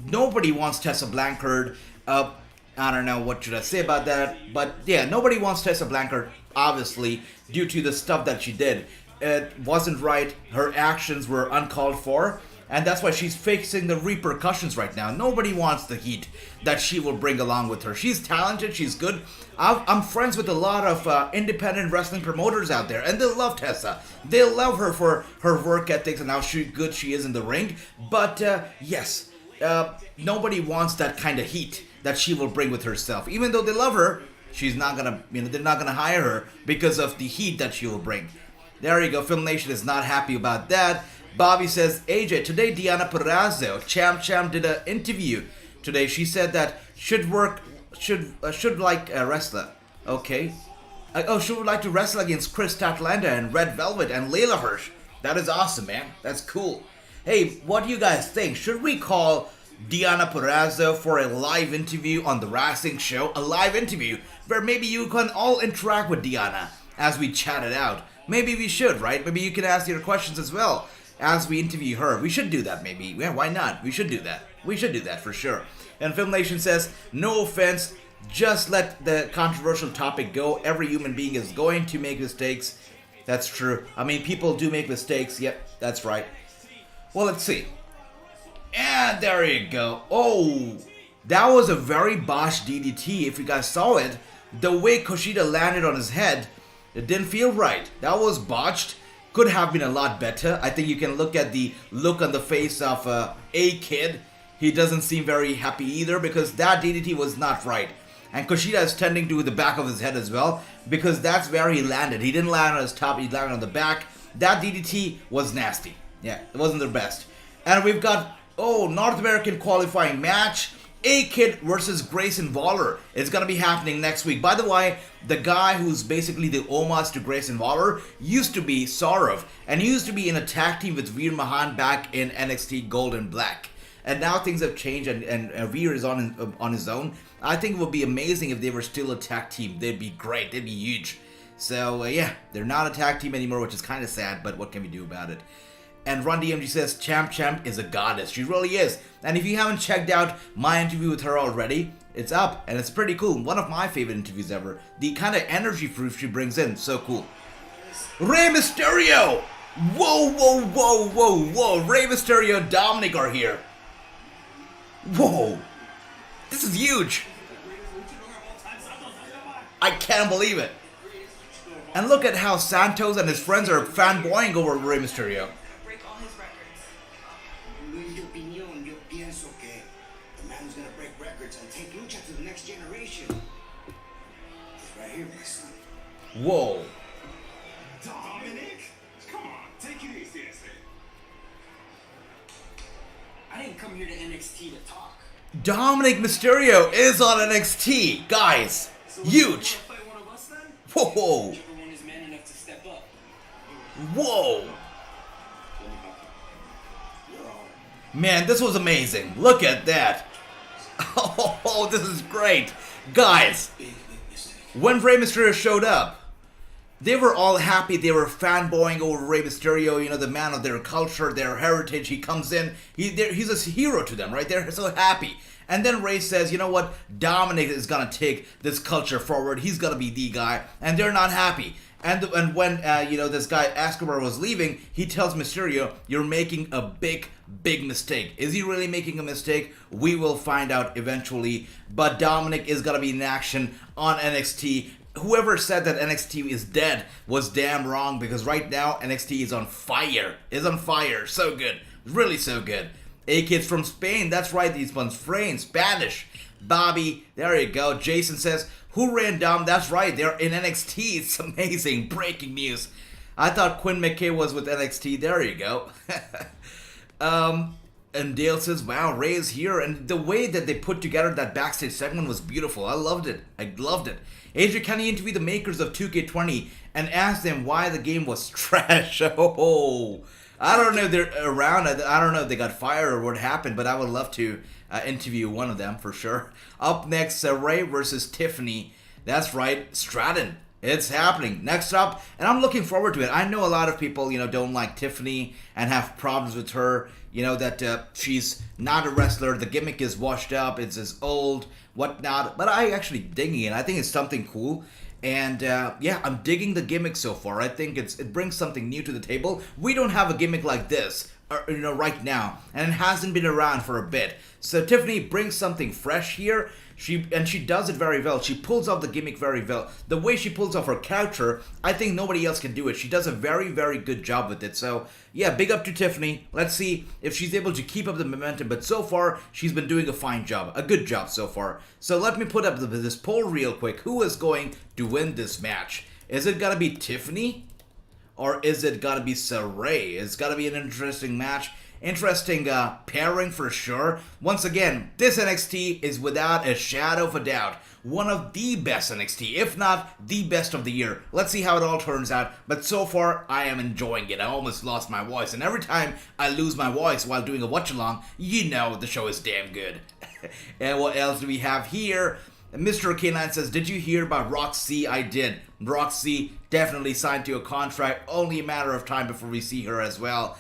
Nobody wants Tessa Blanchard. I don't know what should I say about that. But yeah, nobody wants Tessa Blanchard, obviously, due to the stuff that she did. It wasn't right. Her actions were uncalled for. And that's why she's facing the repercussions right now. Nobody wants the heat that she will bring along with her. She's talented. She's good. I'm friends with a lot of independent wrestling promoters out there. And they love Tessa. They love her for her work ethics and how good she is in the ring. But yes, nobody wants that kind of heat that she will bring with herself. Even though they love her, she's not going to, they're not going to hire her because of the heat that she will bring. There you go. Film Nation is not happy about that. Bobby says, AJ, today Deonna Purrazzo, Cham did an interview today. She said that should like a wrestler. Okay. She would like to wrestle against Chris Statlander and Red Velvet and Layla Hirsch. That is awesome, man. That's cool. Hey, what do you guys think? Should we call Deonna Purrazzo for a live interview on the Wrassing show? A live interview where maybe you can all interact with Deonna. as we chat it out. Maybe we should, right? Maybe you can ask your questions as well as we interview her. We should do that, maybe. Yeah, why not? We should do that. We should do that for sure. And Film Nation says, no offense, just let the controversial topic go. Every human being is going to make mistakes. That's true. I mean, people do make mistakes. Yep, that's right. Well, let's see. And there you go. Oh, that was a very botched DDT. If you guys saw it, the way Kushida landed on his head, it didn't feel right. That was botched. Could have been a lot better. I think you can look at the look on the face of A-Kid. He doesn't seem very happy either because that DDT was not right. And Kushida is tending to the back of his head as well because that's where he landed. He didn't land on his top, he landed on the back. That DDT was nasty. Yeah, it wasn't the best. And we've got, North American qualifying match. A-Kid versus Grayson Waller. It's going to be happening next week. By the way, the guy who's basically the homage to Grayson Waller used to be Saurav. And he used to be in a tag team with Veer Mahan back in NXT Gold and Black. And now things have changed and Veer is on his own. I think it would be amazing if they were still a tag team. They'd be great. They'd be huge. So, yeah, they're not a tag team anymore, which is kind of sad, but what can we do about it? And Run DMG says, Champ is a goddess. She really is. And if you haven't checked out my interview with her already, it's up. And it's pretty cool. One of my favorite interviews ever. The kind of energy proof she brings in. So cool. Rey Mysterio! Whoa. Rey Mysterio and Dominic are here. Whoa. This is huge. I can't believe it. And look at how Santos and his friends are fanboying over Rey Mysterio. Whoa. Dominic? Come on, take it easy. I didn't come here to NXT to talk. Dominic Mysterio is on NXT, guys. Huge. Fight one of us then? Whoa. Whichever one is man enough to step up. Whoa. Man, this was amazing. Look at that. Oh, this is great. Guys, when Rey Mysterio showed up, they were all happy. They were fanboying over Rey Mysterio, you know, the man of their culture, their heritage. He comes in. He's a hero to them, right? They're so happy. And then Rey says, you know what? Dominic is going to take this culture forward. He's going to be the guy. And they're not happy. And when, this guy Escobar was leaving, he tells Mysterio, you're making a big mistake. Is he really making a mistake? We will find out eventually. But Dominic is going to be in action on NXT. Whoever said that NXT is dead was damn wrong because right now NXT is on fire. It's on fire. So good. Really so good. A-Kid's from Spain. That's right. He's from Spain. Spanish. Bobby. There you go. Jason says, who ran Dom? That's right. They're in NXT. It's amazing. Breaking news. I thought Quinn McKay was with NXT. There you go. And Dale says, wow, Ray is here. And the way that they put together that backstage segment was beautiful. I loved it. Adrian, can you interview the makers of 2K20 and ask them why the game was trash? Oh, I don't know if they're around. I don't know if they got fired or what happened, but I would love to interview one of them for sure. Up next, Ray versus Tiffany. That's right, Stratton. It's happening. Next up, and I'm looking forward to it. I know a lot of people, don't like Tiffany and have problems with her. That she's not a wrestler. The gimmick is washed up. It's as old, whatnot. But I actually digging it. I think it's something cool. And I'm digging the gimmick so far. I think it brings something new to the table. We don't have a gimmick like this, right now, and it hasn't been around for a bit. So Tiffany brings something fresh here. She does it very well. She pulls off the gimmick very well. The way she pulls off her character, I think nobody else can do it. She does a very, very good job with it. So, yeah, big up to Tiffany. Let's see if she's able to keep up the momentum. But so far, she's been doing a fine job. A good job so far. So let me put up this poll real quick. Who is going to win this match? Is it going to be Tiffany? Or is it going to be Saray? It's going to be an interesting match. Interesting pairing for sure. Once again, this NXT is without a shadow of a doubt one of the best NXT, if not the best of the year. Let's see how it all turns out. But so far, I am enjoying it. I almost lost my voice. And every time I lose my voice while doing a watch-along, the show is damn good. And what else do we have here? And Mr. K9 says, did you hear about Roxy? I did. Roxy definitely signed to a contract. Only a matter of time before we see her as well.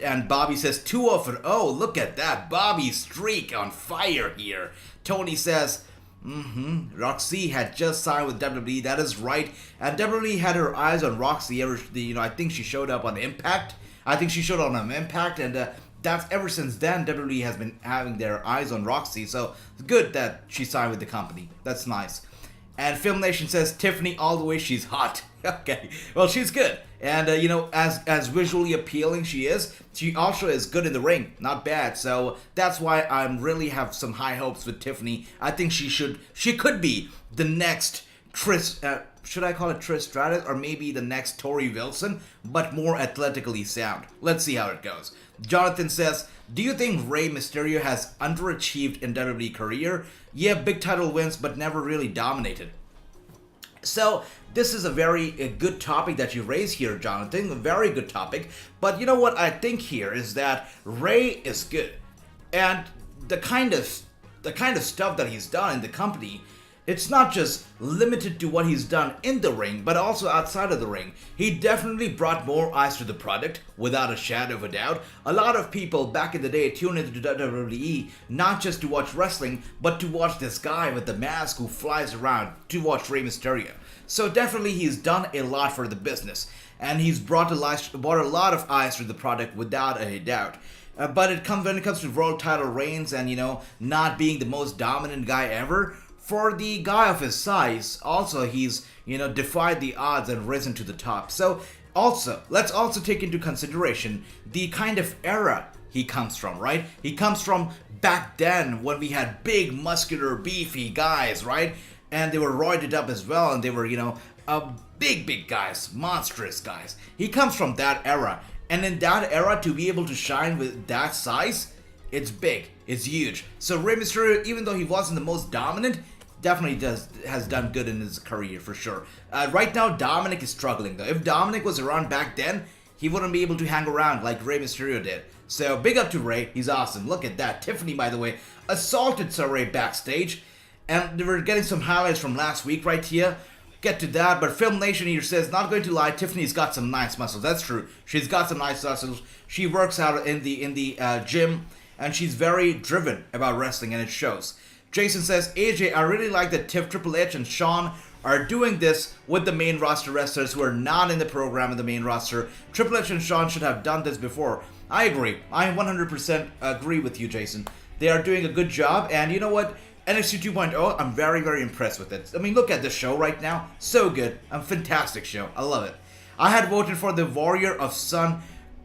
And Bobby says, too often. Oh, look at that. Bobby's streak on fire here. Tony says, Roxy had just signed with WWE. That is right. And WWE had her eyes on Roxy. I think she showed up on Impact. And that's ever since then, WWE has been having their eyes on Roxy. So it's good that she signed with the company. That's nice. And Film Nation says, Tiffany all the way, she's hot. Okay, well, she's good. And, as visually appealing she also is good in the ring. Not bad. So that's why I really have some high hopes with Tiffany. I think she could be the next should I call it Trish Stratus, or maybe the next Tori Wilson, but more athletically sound. Let's see how it goes. Jonathan says, do you think Rey Mysterio has underachieved in WWE career? Yeah, big title wins, but never really dominated. So, this is a very good topic that you raise here, Jonathan. A very good topic. But you know what I think here is that Rey is good. And the kind of stuff that he's done in the company, it's not just limited to what he's done in the ring, but also outside of the ring. He definitely brought more eyes to the product, without a shadow of a doubt. A lot of people back in the day tuned into WWE not just to watch wrestling, but to watch this guy with the mask who flies around, to watch Rey Mysterio. So definitely he's done a lot for the business, and he's brought a lot of eyes to the product without a doubt. But when it comes to world title reigns and, not being the most dominant guy ever, for the guy of his size, also he's, defied the odds and risen to the top. So let's also take into consideration the kind of era he comes from, right? He comes from back then when we had big, muscular, beefy guys, right? And they were roided up as well, and they were, big guys, monstrous guys. He comes from that era. And in that era, to be able to shine with that size, it's big, it's huge. So Rey Mysterio, even though he wasn't the most dominant, definitely has done good in his career for sure. Right now, Dominic is struggling though. If Dominic was around back then, he wouldn't be able to hang around like Rey Mysterio did. So big up to Rey, he's awesome. Look at that. Tiffany, by the way, assaulted Saray backstage, and we're getting some highlights from last week right here. Get to that, but Film Nation here says, not going to lie, Tiffany's got some nice muscles. That's true. She's got some nice muscles. She works out in the gym, and she's very driven about wrestling, and it shows. Jason says, AJ, I really like that Triple H and Shawn are doing this with the main roster wrestlers who are not in the program in the main roster. Triple H and Shawn should have done this before. I agree. I 100% agree with you, Jason. They are doing a good job, and you know what? NXT 2.0, I'm very, very impressed with it. I mean, look at the show right now. So good. A fantastic show. I love it. I had voted for the Warrior of Sun.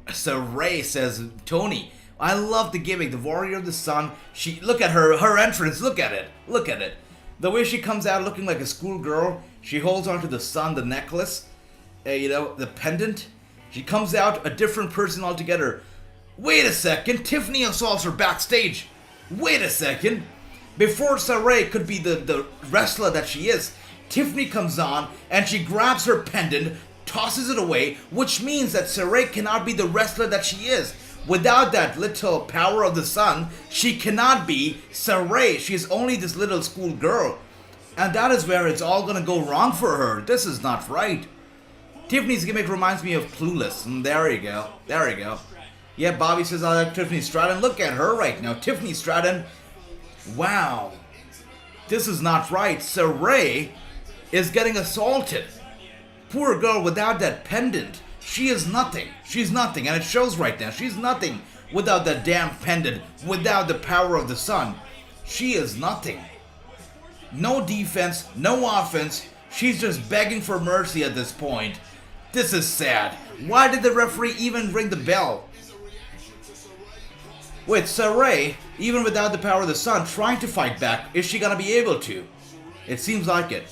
Saray, says Tony. I love the gimmick, the Warrior of the Sun. Look at her entrance. Look at it. Look at it. The way she comes out looking like a schoolgirl. She holds onto the sun, the necklace, the pendant. She comes out a different person altogether. Wait a second. Tiffany assaults her backstage. Wait a second. Before Saray could be the wrestler that she is, Tiffany comes on and she grabs her pendant, tosses it away, which means that Saray cannot be the wrestler that she is. Without that little power of the sun, she cannot be Saray. She's only this little school girl. And that is where it's all gonna go wrong for her. This is not right. Tiffany's gimmick reminds me of Clueless. There you go. There you go. Yeah, Bobby says I like Tiffany Stratton. Look at her right now. Tiffany Stratton. Wow. This is not right. Saray is getting assaulted. Poor girl without that pendant. She is nothing. She's nothing. And it shows right now. She's nothing without that damn pendant. Without the power of the sun. She is nothing. No defense. No offense. She's just begging for mercy at this point. This is sad. Why did the referee even ring the bell? Wait, Saray, even without the power of the sun, trying to fight back, is she gonna be able to? It seems like it.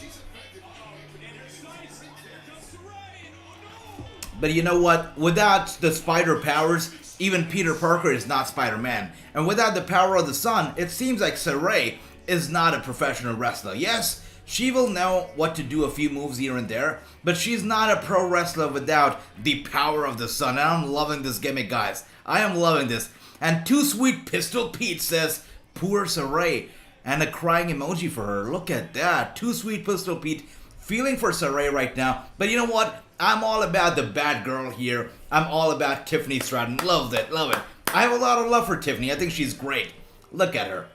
But you know what? Without the spider powers, even Peter Parker is not Spider-Man. And without the power of the sun, it seems like Saray is not a professional wrestler. Yes, she will know what to do a few moves here and there, but she's not a pro wrestler without the power of the sun. And I'm loving this gimmick, guys. I am loving this. And Too Sweet Pistol Pete says, poor Saray. And a crying emoji for her. Look at that. Too sweet, Pistol Pete. Feeling for Saray right now. But you know what? I'm all about the bad girl here. I'm all about Tiffany Stratton. Love it. Love it. I have a lot of love for Tiffany. I think she's great. Look at her.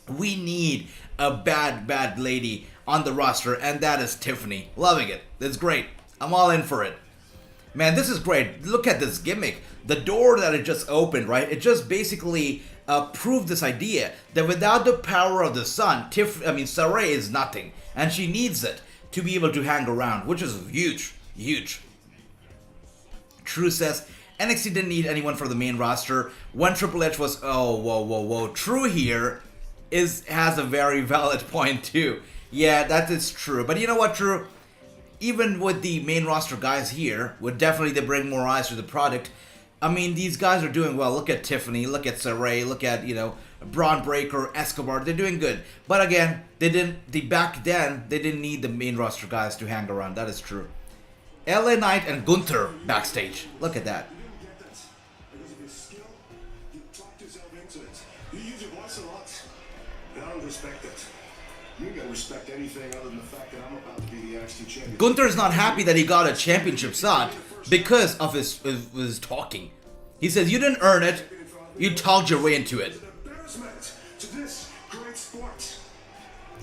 We need a bad lady on the roster, and that is Tiffany. Loving it. It's great. I'm all in for it. Man, this is great. Look at this gimmick. The door that it just opened, right? It just basically proved this idea that without the power of the sun, Saray is nothing. And she needs it to be able to hang around, which is huge. Huge. True says, NXT didn't need anyone for the main roster. When Triple H was, whoa. True here has a very valid point too. Yeah, that is true. But you know what, True? Even with the main roster guys here, would definitely they bring more eyes to the product. I mean, these guys are doing well. Look at Tiffany, look at Saray, look at, Braun Breaker, Escobar. They're doing good. But again, back then, they didn't need the main roster guys to hang around. That is true. LA Knight and Gunther backstage. Look at that. You get that. Because of your skill, you talked yourself into it. You use your voice a lot. And I don't respect it. You ain't gotta respect anything other than the fact that I'm about to be the NXT champion. Gunther's not happy that he got a championship shot because of his talking. He says, you didn't earn it, you talked your way into it. It's an embarrassment to this great sport.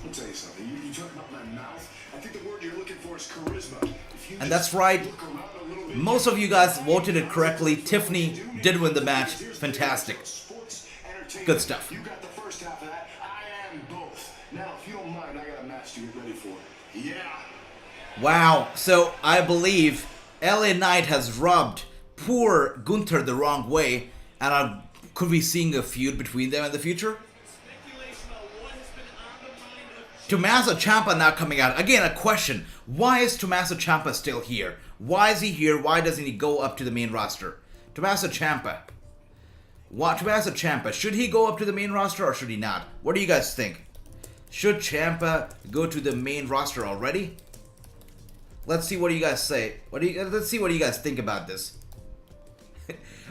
I'll tell you something. You talk about my mouth. I think the word you're looking for is charisma. If you And just that's right. look around a little bit, Most of you guys voted it correctly. Tiffany did win the match. Fantastic. Sports entertainment. Good stuff. You got the first half of that. I am both. Now, if you don't mind, I got a match to get ready for. Yeah. Wow. So I believe LA Knight has rubbed poor Gunther the wrong way. And could we seeing a feud between them in the future? Speculation on what has been on the mind of Tommaso Ciampa now coming out. Again, a question. Why is Tommaso Ciampa still here? Why is he here? Why doesn't he go up to the main roster? Tommaso Ciampa. Tommaso Ciampa. Should he go up to the main roster or should he not? What do you guys think? Should Ciampa go to the main roster already? Let's see what you guys say. Let's see what you guys think about this.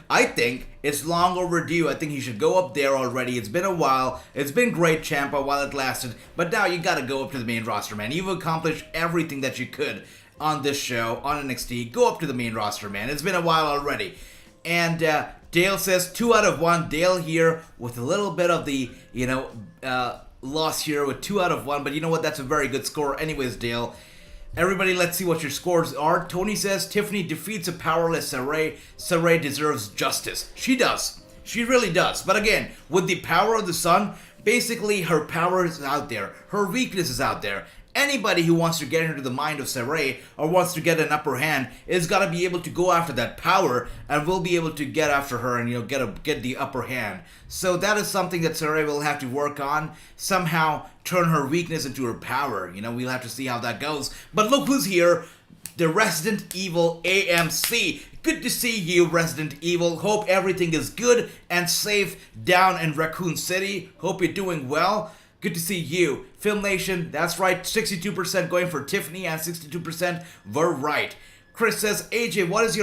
I think it's long overdue. I think he should go up there already. It's been a while. It's been great, Ciampa, while it lasted. But now you gotta go up to the main roster, man. You've accomplished everything that you could on this show, on NXT. Go up to the main roster, man. It's been a while already. And Dale says 2 out of 1. Dale here with a little bit of the, loss here with 2 out of 1. But you know what? That's a very good score. Anyways, Dale. Everybody, let's see what your scores are. Tony says Tiffany defeats a powerless Saray. Saray deserves justice. She does. She really does. But again, with the power of the sun, basically her power is out there. Her weakness is out there. Anybody who wants to get into the mind of Saray or wants to get an upper hand is got to be able to go after that power and will be able to get after her and get the upper hand. So that is something that Saray will have to work on. Somehow turn her weakness into her power. We'll have to see how that goes. But look who's here. The Resident Evil AMC. Good to see you, Resident Evil. Hope everything is good and safe down in Raccoon City. Hope you're doing well. Good to see you. Film Nation, that's right, 62% going for Tiffany and 62% were right. Chris says, AJ, what is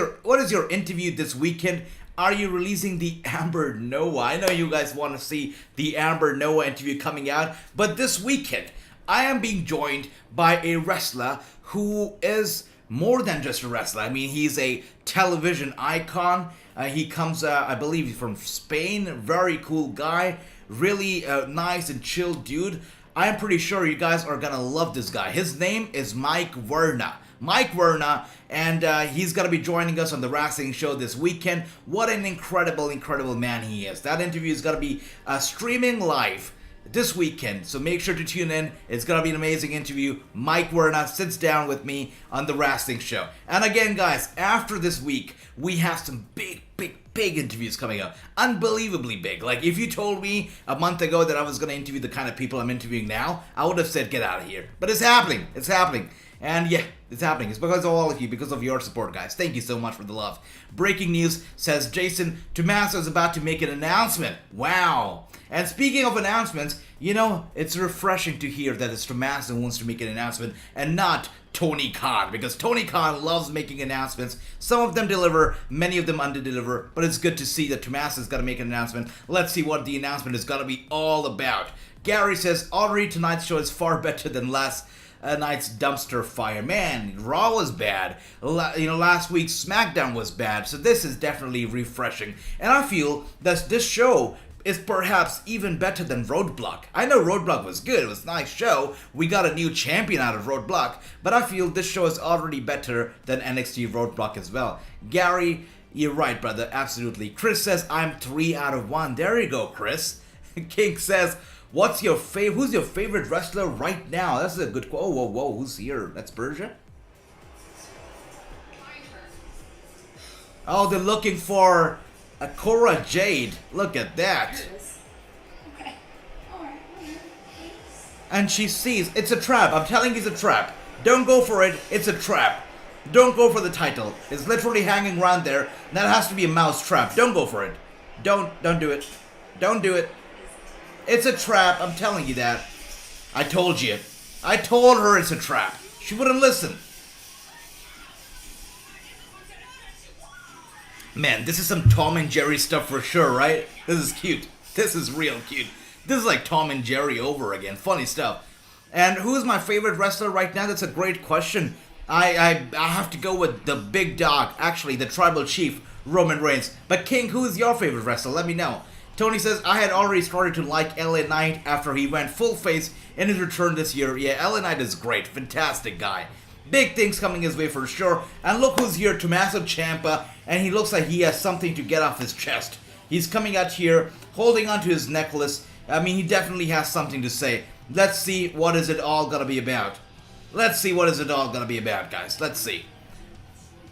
your interview this weekend? Are you releasing the Amber Noah? I know you guys want to see the Amber Noah interview coming out, but this weekend, I am being joined by a wrestler who is more than just a wrestler. I mean, he's a television icon. He comes, I believe, from Spain. Very cool guy. Really nice and chill dude. I'm pretty sure you guys are gonna love this guy. His name is Mike Werner. Mike Werner, and he's gonna be joining us on the Wrasslinews show this weekend. What an incredible man he is. That interview is gonna be streaming live this weekend, so make sure to tune in. It's gonna be an amazing interview. Mike Werner sits down with me on the Wrasslinews show. And again, guys, after this week, we have some big interviews coming up. Unbelievably big. Like, if you told me a month ago that I was gonna interview the kind of people I'm interviewing now, I would have said, get out of here. But it's happening. It's happening. And yeah, it's happening. It's because of all of you, because of your support, guys. Thank you so much for the love. Breaking news says Jason Tommaso is about to make an announcement. Wow. And speaking of announcements, You know, it's refreshing to hear that it's Tommaso who wants to make an announcement and not Tony Khan, because Tony Khan loves making announcements. Some of them deliver, many of them under-deliver, but it's good to see that Tommaso's got to make an announcement. Let's see what the announcement is going to be all about. Gary says, already tonight's show is far better than last night's dumpster fire. Man, Raw was bad. Last week's SmackDown was bad, so this is definitely refreshing. And I feel that this show is perhaps even better than Roadblock. I know Roadblock was good, it was a nice show, we got a new champion out of Roadblock, but I feel this show is already better than NXT Roadblock as well. Gary, you're right, brother, absolutely. Chris says, I'm 3 out of 1. There you go, Chris. King says, who's your favorite wrestler right now? That's a good quote. Oh, whoa, who's here? That's Persia? Oh, they're looking for a Cora Jade. Look at that. Okay. Alright. And she sees it's a trap. I'm telling you, it's a trap. Don't go for it. It's a trap. Don't go for the title. It's literally hanging around there. That has to be a mouse trap. Don't go for it. Don't do it. Don't do it. It's a trap. I'm telling you that. I told you. I told her it's a trap. She wouldn't listen. Man, this is some Tom and Jerry stuff for sure, right? This is cute. This is real cute. This is like Tom and Jerry over again. Funny stuff. And who's my favorite wrestler right now? That's a great question. I have to go with the big dog. Actually, the tribal chief, Roman Reigns. But King, who is your favorite wrestler? Let me know. Tony says, I had already started to like LA Knight after he went full face in his return this year. Yeah, LA Knight is great. Fantastic guy. Big things coming his way for sure. And look who's here, Tommaso Ciampa. And he looks like he has something to get off his chest. He's coming out here, holding onto his necklace. I mean, he definitely has something to say. Let's see what is it all gonna be about. Let's see what is it all gonna be about, guys. Let's see.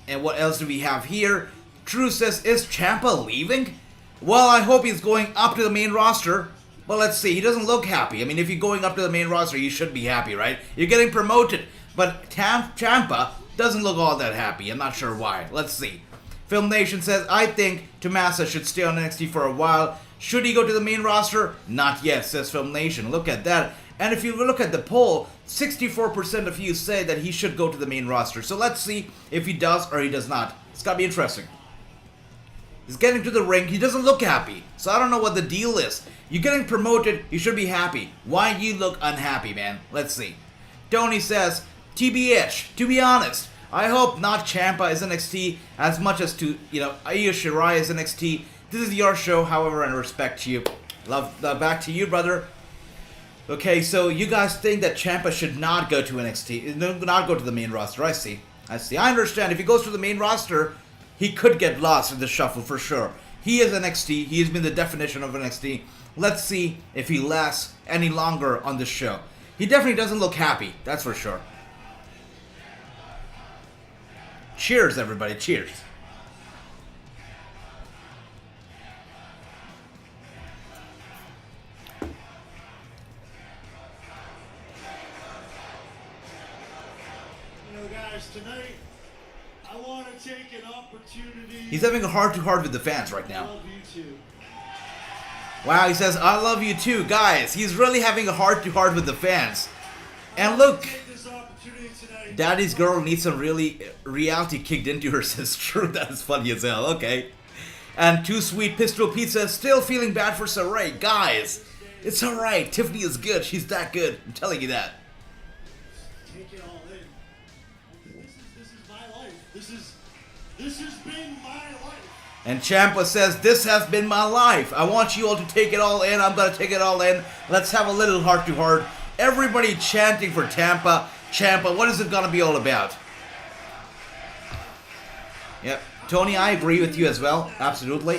And what else do we have here? Drew says, is Ciampa leaving? Well, I hope he's going up to the main roster. Well, let's see. He doesn't look happy. I mean, if you're going up to the main roster, you should be happy, right? You're getting promoted. But Ciampa doesn't look all that happy. I'm not sure why. Let's see. Film Nation says, I think Tommaso should stay on NXT for a while. Should he go to the main roster? Not yet, says Film Nation. Look at that. And if you look at the poll, 64% of you say that he should go to the main roster. So let's see if he does or he does not. It's gotta be interesting. He's getting to the ring. He doesn't look happy. So I don't know what the deal is. You're getting promoted. You should be happy. Why do you look unhappy, man? Let's see. Tony says, TBH, to be honest, I hope not Ciampa is NXT as much as to, Io Shirai is NXT. This is your show, however, and respect to you. Love back to you, brother. Okay, so you guys think that Ciampa should not go to NXT, not go to the main roster. I see. I understand. If he goes to the main roster, he could get lost in the shuffle for sure. He is NXT. He has been the definition of NXT. Let's see if he lasts any longer on this show. He definitely doesn't look happy. That's for sure. Cheers, everybody. Cheers. Guys, tonight I want to take an opportunity. He's having a heart-to-heart with the fans right now. I love you too. Wow, he says, I love you too. Guys, he's really having a heart-to-heart with the fans. And look, Daddy's girl needs some reality kicked into her, says True. That is funny as hell. Okay. And Too Sweet Pistol Pizza still feeling bad for Saray. Guys, it's alright. Tiffany is good. She's that good. I'm telling you that. Take it all in. This is my life. This has been my life. And Ciampa says, this has been my life. I want you all to take it all in. I'm going to take it all in. Let's have a little heart-to-heart. Everybody chanting for Ciampa. Ciampa, what is it going to be all about? Yep. Tony, I agree with you as well. Absolutely.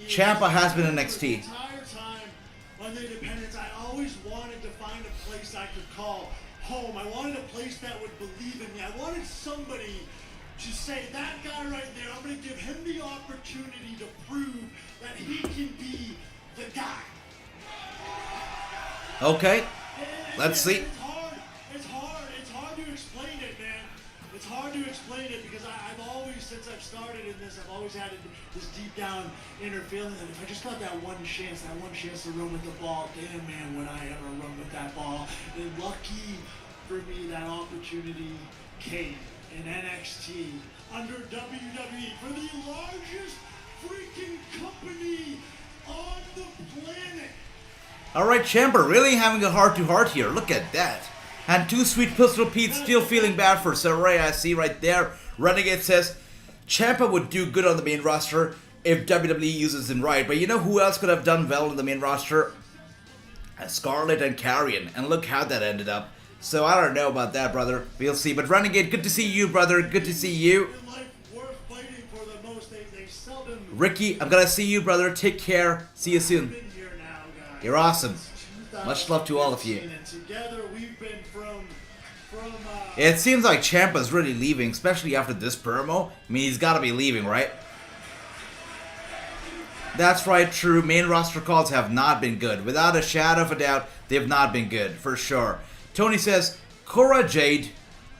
Ciampa has been in NXT. The entire time on the independents, I always wanted to find a place I could call home. I wanted a place that would believe in me. I wanted somebody to say, that guy right there, I'm going to give him the opportunity to prove that he can be the guy. Okay. Let's see. It's hard to explain it, man. It's hard to explain it because I've always, since I've started in this this. I've always had this deep down inner feeling that if I just got that one chance to run with the ball, damn man, would I ever run with that ball. And lucky for me, that opportunity came in NXT under WWE for the largest freaking company on the planet. Alright, Ciampa really having a heart-to-heart here. Look at that. And Too Sweet Pistol Pete still feeling bad for Saray, I see right there. Renegade says, Ciampa would do good on the main roster if WWE uses him right. But you know who else could have done well on the main roster? Scarlett and Carrion. And look how that ended up. So I don't know about that, brother. We'll see. But Renegade, good to see you, brother. Good to see you. Ricky, I'm gonna see you, brother. Take care. See you soon. You're awesome. Much love to all of you. It seems like Ciampa's really leaving, especially after this promo. I mean, he's gotta be leaving, right? That's right, true. Main roster calls have not been good. Without a shadow of a doubt, they have not been good, for sure. Tony says, Cora Jade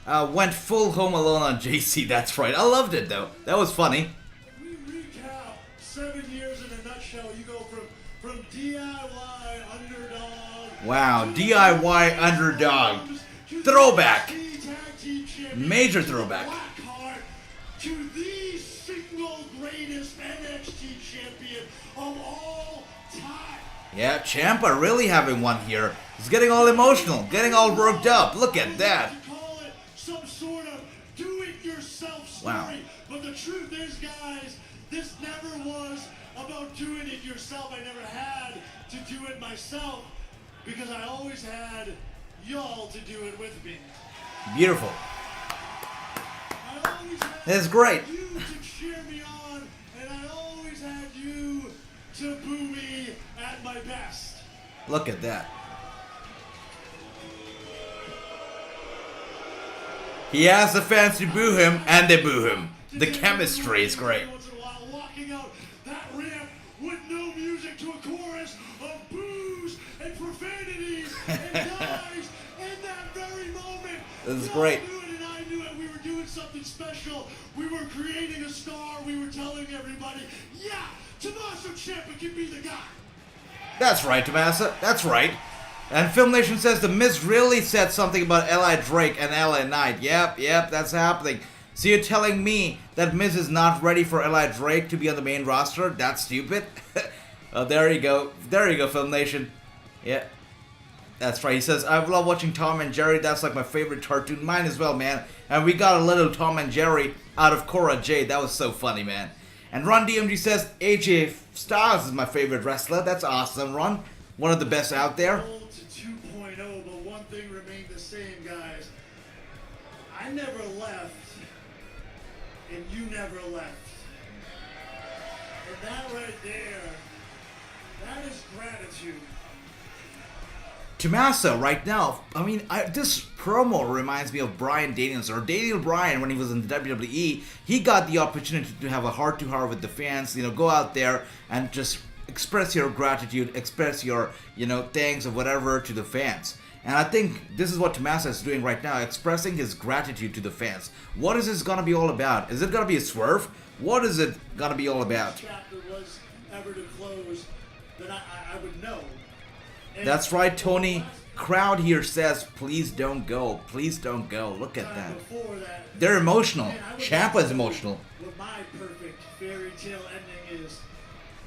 went full Home Alone on JC. That's right. I loved it, though. That was funny. We recap 7 years in a nutshell. You go from DIY underdog. Wow, DIY underdog. Throwback. Major throwback. To the single greatest NXT champion of all time. Yeah, Ciampa really having one here. He's getting all emotional, getting all worked up. Look at that. Call it some sort of do-it-yourself story. Wow. But the truth is, guys, this never was about doing it yourself. I never had to do it myself because I always had y'all to do it with me. Beautiful. I always had That's great. you to cheer me on, and I always had you to boo me at my best. Look at that. He has the fans to boo him, and they boo him. The chemistry is great. Once in a while, walking out that ramp with no music to a chorus of boos and profanities, and guys, in that very moment, This is y'all great. knew it and I knew it. We were doing something special. We were creating a star. We were telling everybody, yeah, Tommaso Ciampa can be the guy. That's right, Tomasa. That's right. And Film Nation says the Miz really said something about L.I. Drake and L.A. Knight. Yep, that's happening. So you're telling me that Miz is not ready for L.I. Drake to be on the main roster? That's stupid. Oh, there you go. There you go, Film Nation. Yeah. That's right. He says, I love watching Tom and Jerry. That's like my favorite cartoon. Mine as well, man. And we got a little Tom and Jerry out of Cora Jade. That was so funny, man. And Ron DMG says, AJ Styles is my favorite wrestler. That's awesome, Ron. One of the best out there. Old to 2.0, but one thing remained the same, guys. I never left, and you never left. And that right there, that is gratitude. Tommaso right now, I mean, this promo reminds me of Bryan Danielson, or Daniel Bryan when he was in the WWE. He got the opportunity to have a heart-to-heart with the fans, you know, go out there and just express your gratitude, express your, you know, thanks or whatever to the fans. And I think this is what Tommaso is doing right now, expressing his gratitude to the fans. What is this going to be all about? Is it going to be a swerve? What is it going to be all about? Chapter was ever to close, then I would know. And That's right, Tony. Crowd here says, please don't go. Please don't go. Look at that. before that, They're emotional. man, I would Ciampa's know emotional. What my perfect fairy tale ending is.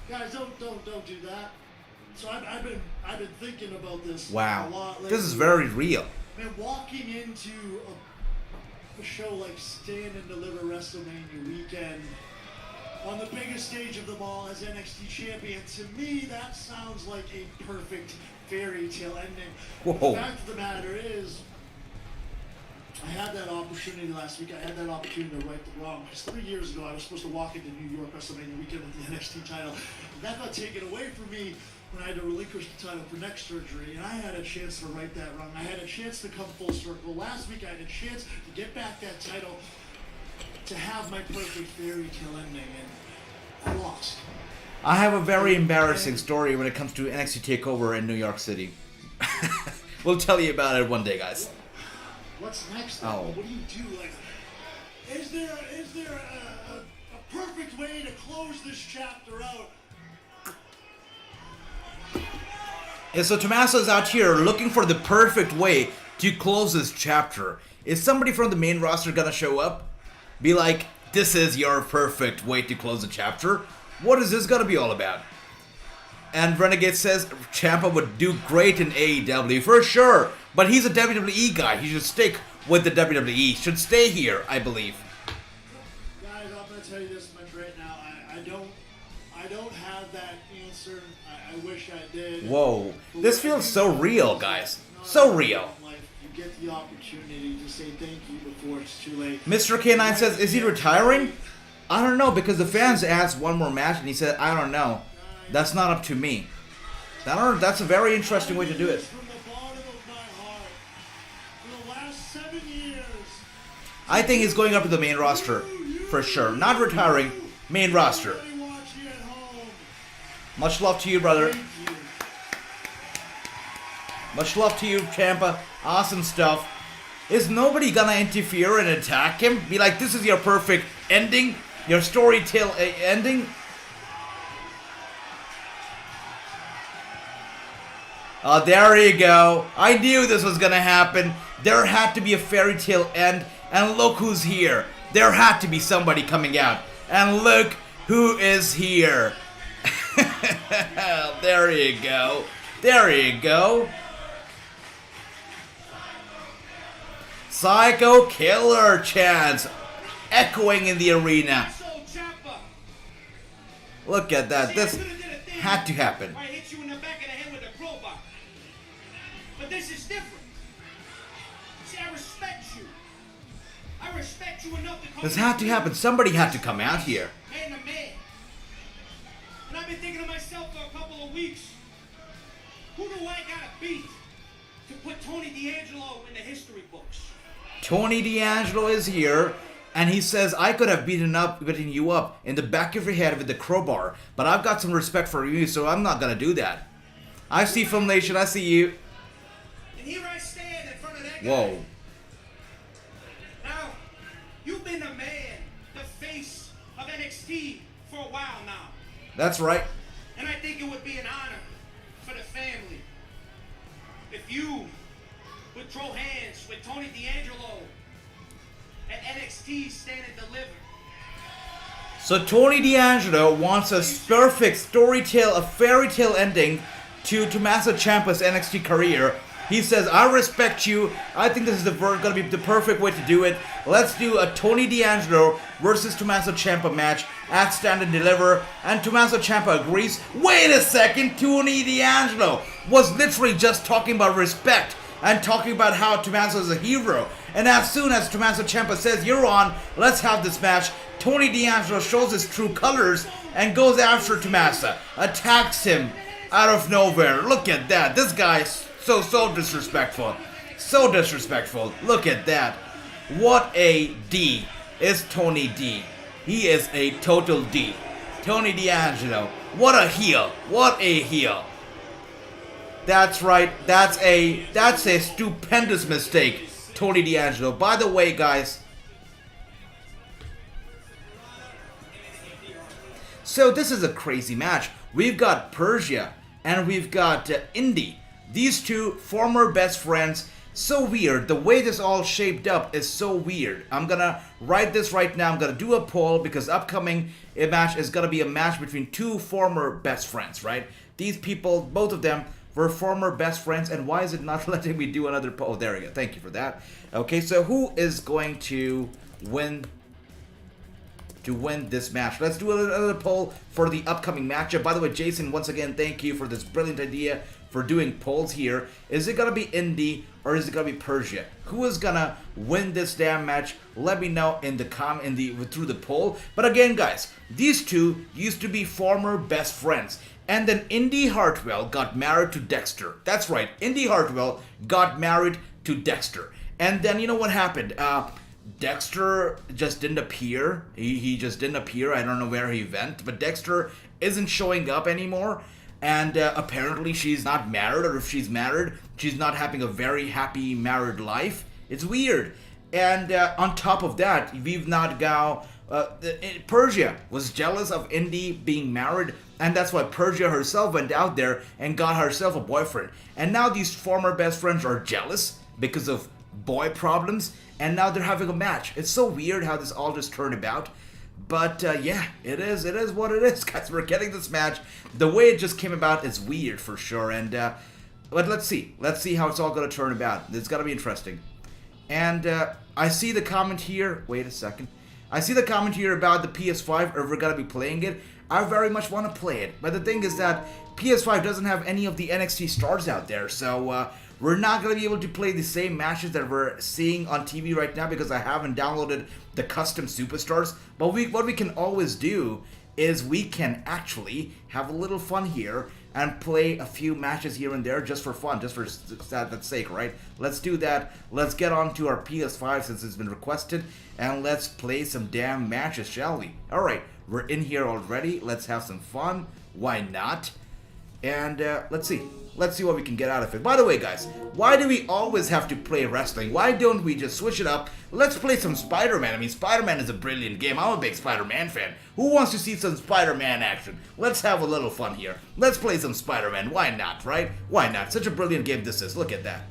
Guys, don't do that. So I've been thinking about this a Wow. lot lately. This is very real. Man, walking into a show like Stand and Deliver WrestleMania weekend on the biggest stage of them all as NXT champion, to me that sounds like a perfect fairy tale ending. Whoa. The fact of the matter is, I had that opportunity last week. I had that opportunity to right the wrong. Because 3 years ago, I was supposed to walk into New York WrestleMania weekend with the NXT title. And that got taken away from me when I had to relinquish the title for neck surgery. And I had a chance to right that wrong. I had a chance to come full circle. Last week, I had a chance to get back that title, to have my perfect fairy tale ending. And I lost. I have a very embarrassing story when it comes to NXT TakeOver in New York City. We'll tell you about it one day, guys. What's next? Then? Oh. What do you do? Like, is there a perfect way to close this chapter out. And so Tommaso's out here looking for the perfect way to close this chapter. Is somebody from the main roster gonna show up? Be like, this is your perfect way to close a chapter? What is this gonna be all about? And Renegade says Ciampa would do great in AEW, for sure. But he's a WWE guy. He should stick with the WWE. Should stay here, I believe. Guys, I'm gonna tell you this much right now. I don't have that answer. I wish I did. Whoa. This feels so real, guys. So real. You get the opportunity to say thank you before it's too late. Mr. K9 says, is he retiring? I don't know, because the fans asked one more match, and he said, I don't know. That's not up to me. That's a very interesting way to do it. From the bottom of my heart, for the last 7 years, I think he's going up to the main roster, for sure. Not retiring, main roster. everybody watching at home, Much love to you, brother. thank you. Much love to you, Ciampa. Awesome stuff. Is nobody gonna interfere and attack him? Be like, this is your perfect ending? Your story tale ending? Oh, there you go. I knew this was gonna happen. There had to be a fairy tale end. And look who's here. There had to be somebody coming out. And look who is here. There you go. There you go. Psycho Killer chants echoing in the arena. Look at that. This had to happen. I hit you in the back of the head with a crowbar. But this is different. See, I respect you. I respect you enough to come. This had to happen. Somebody had to come out here. Man to man. And I've been thinking to myself for a couple of weeks, who do I gotta beat to put Tony D'Angelo in the history books? Tony D'Angelo is here, and he says, I could have beaten you up in the back of your head with the crowbar, but I've got some respect for you, so I'm not gonna do that. I see Film Nation, I see you. And here I stand in front of that guy. Whoa. Now, you've been the man, the face of NXT for a while now. That's right. And I think it would be an honor for the family if you would throw hands with Tony D'Angelo at NXT Stand and Deliver. So Tony D'Angelo wants a perfect story tale, a fairy tale ending to Tommaso Ciampa's NXT career. He says, I respect you. I think this is gonna be the perfect way to do it. Let's do a Tony D'Angelo versus Tommaso Ciampa match at Stand and Deliver. And Tommaso Ciampa agrees. Wait a second, Tony D'Angelo was literally just talking about respect and talking about how Tommaso is a hero. And as soon as Tommaso Ciampa says, you're on, let's have this match, Tony D'Angelo shows his true colors and goes after Tommaso, attacks him out of nowhere. Look at that. This guy is so disrespectful. So disrespectful. Look at that. What a D is Tony D. He is a total D. Tony D'Angelo. What a heel. What a heel. That's right. That's a stupendous mistake, Tony D'Angelo. By the way, guys, so this is a crazy match. We've got Persia and we've got Indy. These two former best friends. So weird. The way this all shaped up is so weird. I'm gonna write this right now. I'm gonna do a poll because upcoming match is gonna be a match between two former best friends, right? These people, both of them, were former best friends, and why is it not letting me do another poll? Oh, there we go. Thank you for that. Okay, so who is going to win this match? Let's do another poll for the upcoming matchup. By the way, Jason, once again, thank you for this brilliant idea for doing polls here. Is it gonna be Indy or is it gonna be Persia? Who is gonna win this damn match? Let me know in the through the poll. But again, guys, these two used to be former best friends. And then Indy Hartwell got married to Dexter. That's right, Indy Hartwell got married to Dexter. And then you know what happened? Dexter just didn't appear. He just didn't appear. I don't know where he went. But Dexter isn't showing up anymore. And apparently she's not married. Or if she's married, she's not having a very happy married life. It's weird. And on top of that, we've not got Persia was jealous of Indy being married, and that's why Persia herself went out there and got herself a boyfriend. And now these former best friends are jealous because of boy problems, and now they're having a match. It's so weird how this all just turned about. But yeah, it is what it is, guys. We're getting this match. The way it just came about is weird for sure. And but let's see how it's all going to turn about. It's going to be interesting. And I see the comment here. Wait a second. I see the comment here about the PS5, or we're going to be playing it. I very much want to play it. But the thing is that PS5 doesn't have any of the NXT stars out there. So we're not going to be able to play the same matches that we're seeing on TV right now because I haven't downloaded the custom superstars. But what we can always do is we can actually have a little fun here and play a few matches here and there just for fun, just for that's sake, right? Let's do that. Let's get on to our PS5 since it's been requested, and let's play some damn matches, shall we? Alright, we're in here already. Let's have some fun. Why not? And let's see what we can get out of it. By the way, guys, why do we always have to play wrestling? Why don't we just switch it up? Let's play some Spider-Man. I mean, Spider-Man is a brilliant game. I'm a big Spider-Man fan. Who wants to see some Spider-Man action? Let's have a little fun here. Let's play some Spider-Man. Why not, right? Why not? Such a brilliant game this is. Look at that.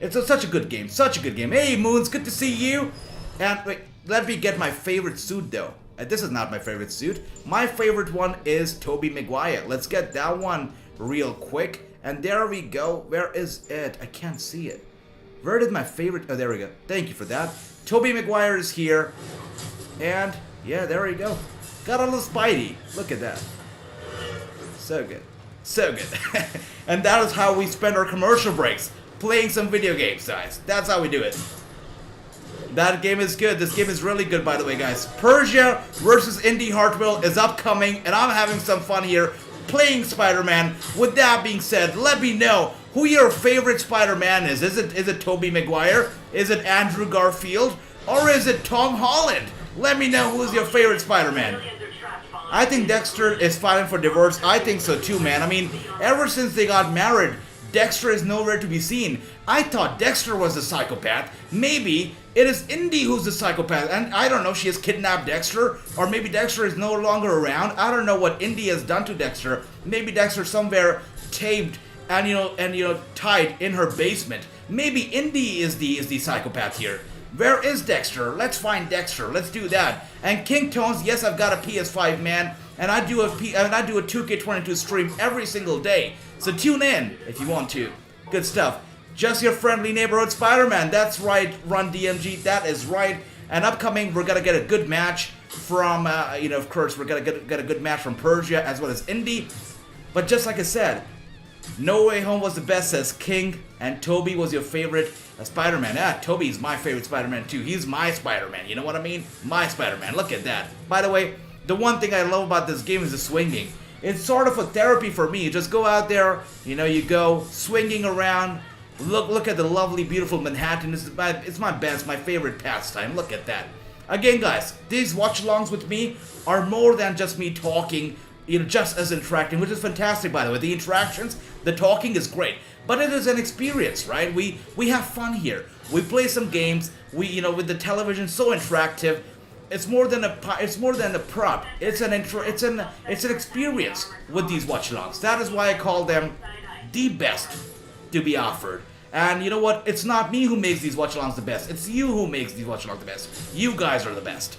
It's such a good game. Such a good game. Hey, Moons, good to see you. And wait, let me get my favorite suit, though. This is not my favorite suit. My favorite one is Tobey Maguire. Let's get that one real quick. And there we go. Where is it? I can't see it. Where did my favorite... Oh, there we go. Thank you for that. Tobey Maguire is here. And, yeah, there we go. Got a little Spidey. Look at that. So good. So good. And that is how we spend our commercial breaks. Playing some video games, guys. That's how we do it. That game is good. This game is really good, by the way, guys. Persia versus Indy Hartwell is upcoming. And I'm having some fun here playing Spider-Man. With that being said, let me know who your favorite Spider-Man is. Is it Tobey Maguire? Is it Andrew Garfield? Or is it Tom Holland? Let me know who's your favorite Spider-Man. I think Dexter is filing for divorce. I think so too, man. I mean, ever since they got married, Dexter is nowhere to be seen. I thought Dexter was the psychopath. Maybe it is Indy who's the psychopath. And I don't know, she has kidnapped Dexter. Or maybe Dexter is no longer around. I don't know what Indy has done to Dexter. Maybe Dexter somewhere taped and tied in her basement. Maybe Indy is the psychopath here. Where is Dexter? Let's find Dexter. Let's do that. And King Tones, yes, I've got a PS5, man, and I do a 2K22 stream every single day. So tune in if you want to. Good stuff. Just your friendly neighborhood Spider-Man. That's right, Run DMG. That is right. And upcoming, we're gonna get a good match from, of course, we're gonna get a good match from Persia as well as Indy. But just like I said, No Way Home was the best, says King, and Tobey was your favorite Spider-Man. Tobey's my favorite Spider-Man too. He's my Spider-Man, you know what I mean? My Spider-Man, look at that. By the way, the one thing I love about this game is the swinging. It's sort of a therapy for me. You just go out there, you go swinging around. Look at the lovely, beautiful Manhattan. It's my best, my favorite pastime. Look at that. Again, guys, these watch-alongs with me are more than just me talking, just as interacting, which is fantastic, by the way. The interactions, the talking is great. But it is an experience, right? We have fun here. We play some games. With the television so interactive, it's more than a prop. It's an experience with these watch-alongs. That is why I call them the best to be offered. And you know what? It's not me who makes these watch-alongs the best. It's you who makes these watch-alongs the best. You guys are the best.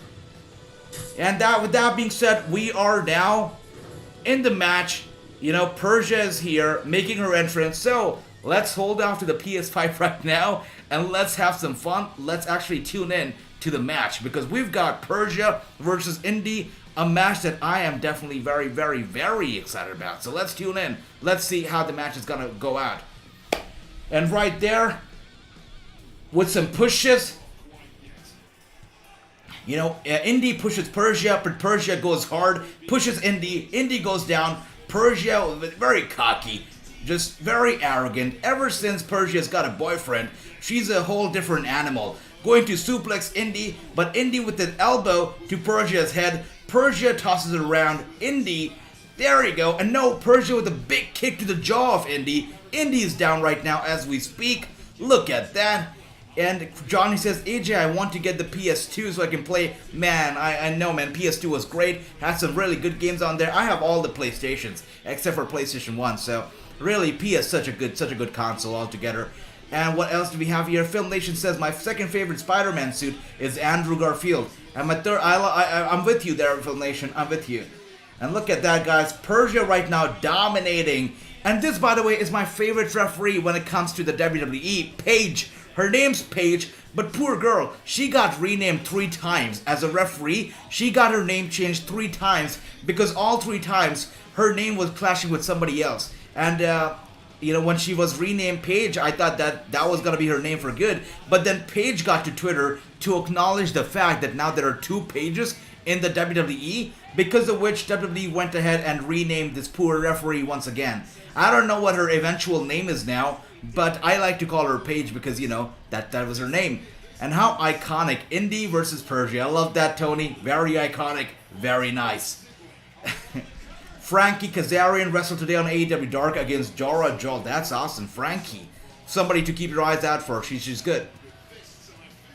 And with that being said, we are now in the match. Persia is here making her entrance. So let's hold off to the PS5 right now and let's have some fun. Let's actually tune in to the match because we've got Persia versus Indy, a match that I am definitely very, very, very excited about. So let's tune in. Let's see how the match is gonna go out. And right there, with some pushes, Indy pushes Persia, but Persia goes hard, pushes Indy, Indy goes down, Persia, very cocky, just very arrogant. Ever since Persia's got a boyfriend, she's a whole different animal. Going to suplex Indy, but Indy with an elbow to Persia's head, Persia tosses it around, Indy, there you go, and no, Persia with a big kick to the jaw of Indy. Indy is down right now as we speak. Look at that. And Johnny says, AJ, I want to get the PS2 so I can play. Man, I know, man. PS2 was great. Had some really good games on there. I have all the PlayStations except for PlayStation 1. So really, PS such a good console altogether. And what else do we have here? Film Nation says my second favorite Spider-Man suit is Andrew Garfield. And my third, I'm with you there, Film Nation. I'm with you. And look at that, guys. Persia right now dominating. And this, by the way, is my favorite referee when it comes to the WWE, Paige. Her name's Paige, but poor girl, she got renamed 3 times. As a referee, she got her name changed 3 times because all 3 times her name was clashing with somebody else. And, you know, when she was renamed Paige, I thought that was going to be her name for good. But then Paige got to Twitter to acknowledge the fact that now there are 2 Pages in the WWE, because of which WWE went ahead and renamed this poor referee once again. I don't know what her eventual name is now, but I like to call her Paige because, you know, that was her name. And how iconic. Indy versus Persia. I love that, Tony. Very iconic. Very nice. Frankie Kazarian wrestled today on AEW Dark against Jora Joel. That's awesome. Frankie. Somebody to keep your eyes out for. She's good.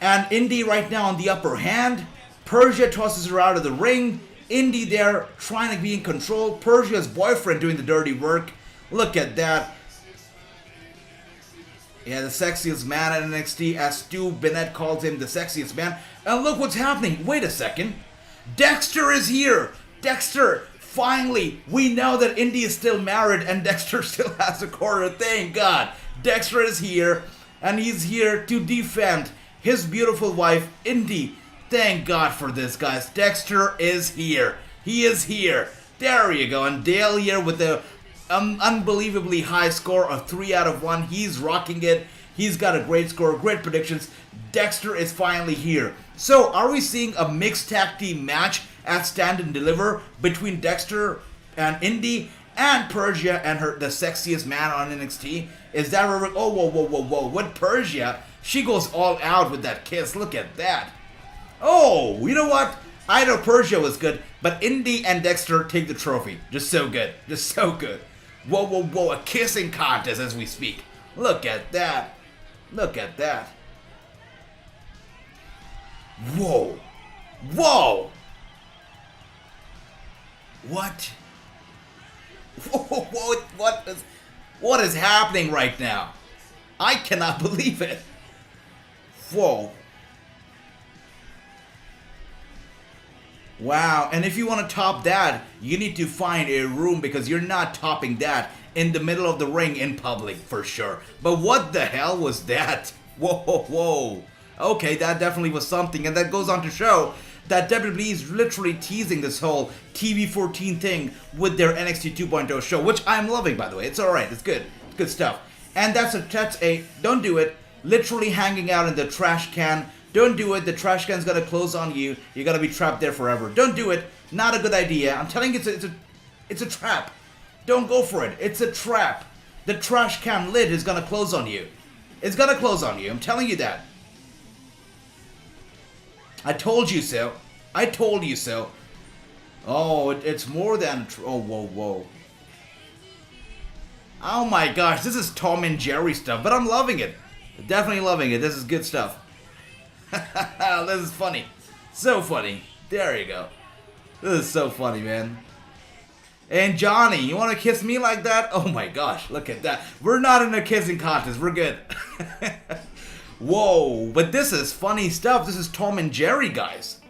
And Indy right now on the upper hand. Persia tosses her out of the ring. Indy there trying to be in control. Persia's boyfriend doing the dirty work. Look at that. Yeah, the sexiest man at NXT, as Stu Bennett calls him, the sexiest man. And look what's happening. Wait a second. Dexter is here. Dexter, finally. We know that Indy is still married and Dexter still has a quarter. Thank God. Dexter is here. And he's here to defend his beautiful wife, Indy. Thank God for this, guys. Dexter is here. He is here. There you go. And Dale here with the unbelievably high score of 3 out of 1. He's rocking it. He's got a great score, great predictions. Dexter is finally here. So, are we seeing a mixed tag team match at Stand and Deliver between Dexter and Indy and Persia and the sexiest man on NXT? Is that where oh, whoa. With Persia, she goes all out with that kiss. Look at that. Oh, you know what? I know Persia was good, but Indy and Dexter take the trophy. Just so good. Just so good. Whoa, a kissing contest as we speak. Look at that. Look at that. Whoa. What? What is happening right now? I cannot believe it. Whoa. Wow, and if you want to top that, you need to find a room because you're not topping that in the middle of the ring in public for sure. But what the hell was that? Whoa. Okay, that definitely was something, and that goes on to show that WWE is literally teasing this whole TV14 thing with their NXT 2.0 show, which I'm loving, by the way. It's alright, it's good. It's good stuff. And that's a, don't do it, literally hanging out in the trash can. Don't do it. The trash can's gonna close on you. You're gonna be trapped there forever. Don't do it. Not a good idea. I'm telling you, it's a trap. Don't go for it. It's a trap. The trash can lid is gonna close on you. It's gonna close on you. I'm telling you that. I told you so. I told you so. Oh, it's more than. Oh, whoa. Oh my gosh, this is Tom and Jerry stuff, but I'm loving it. Definitely loving it. This is good stuff. This is funny. So funny. There you go. This is so funny, man. And Johnny, you want to kiss me like that? Oh my gosh, look at that. We're not in a kissing contest. We're good. Whoa, but this is funny stuff. This is Tom and Jerry, guys.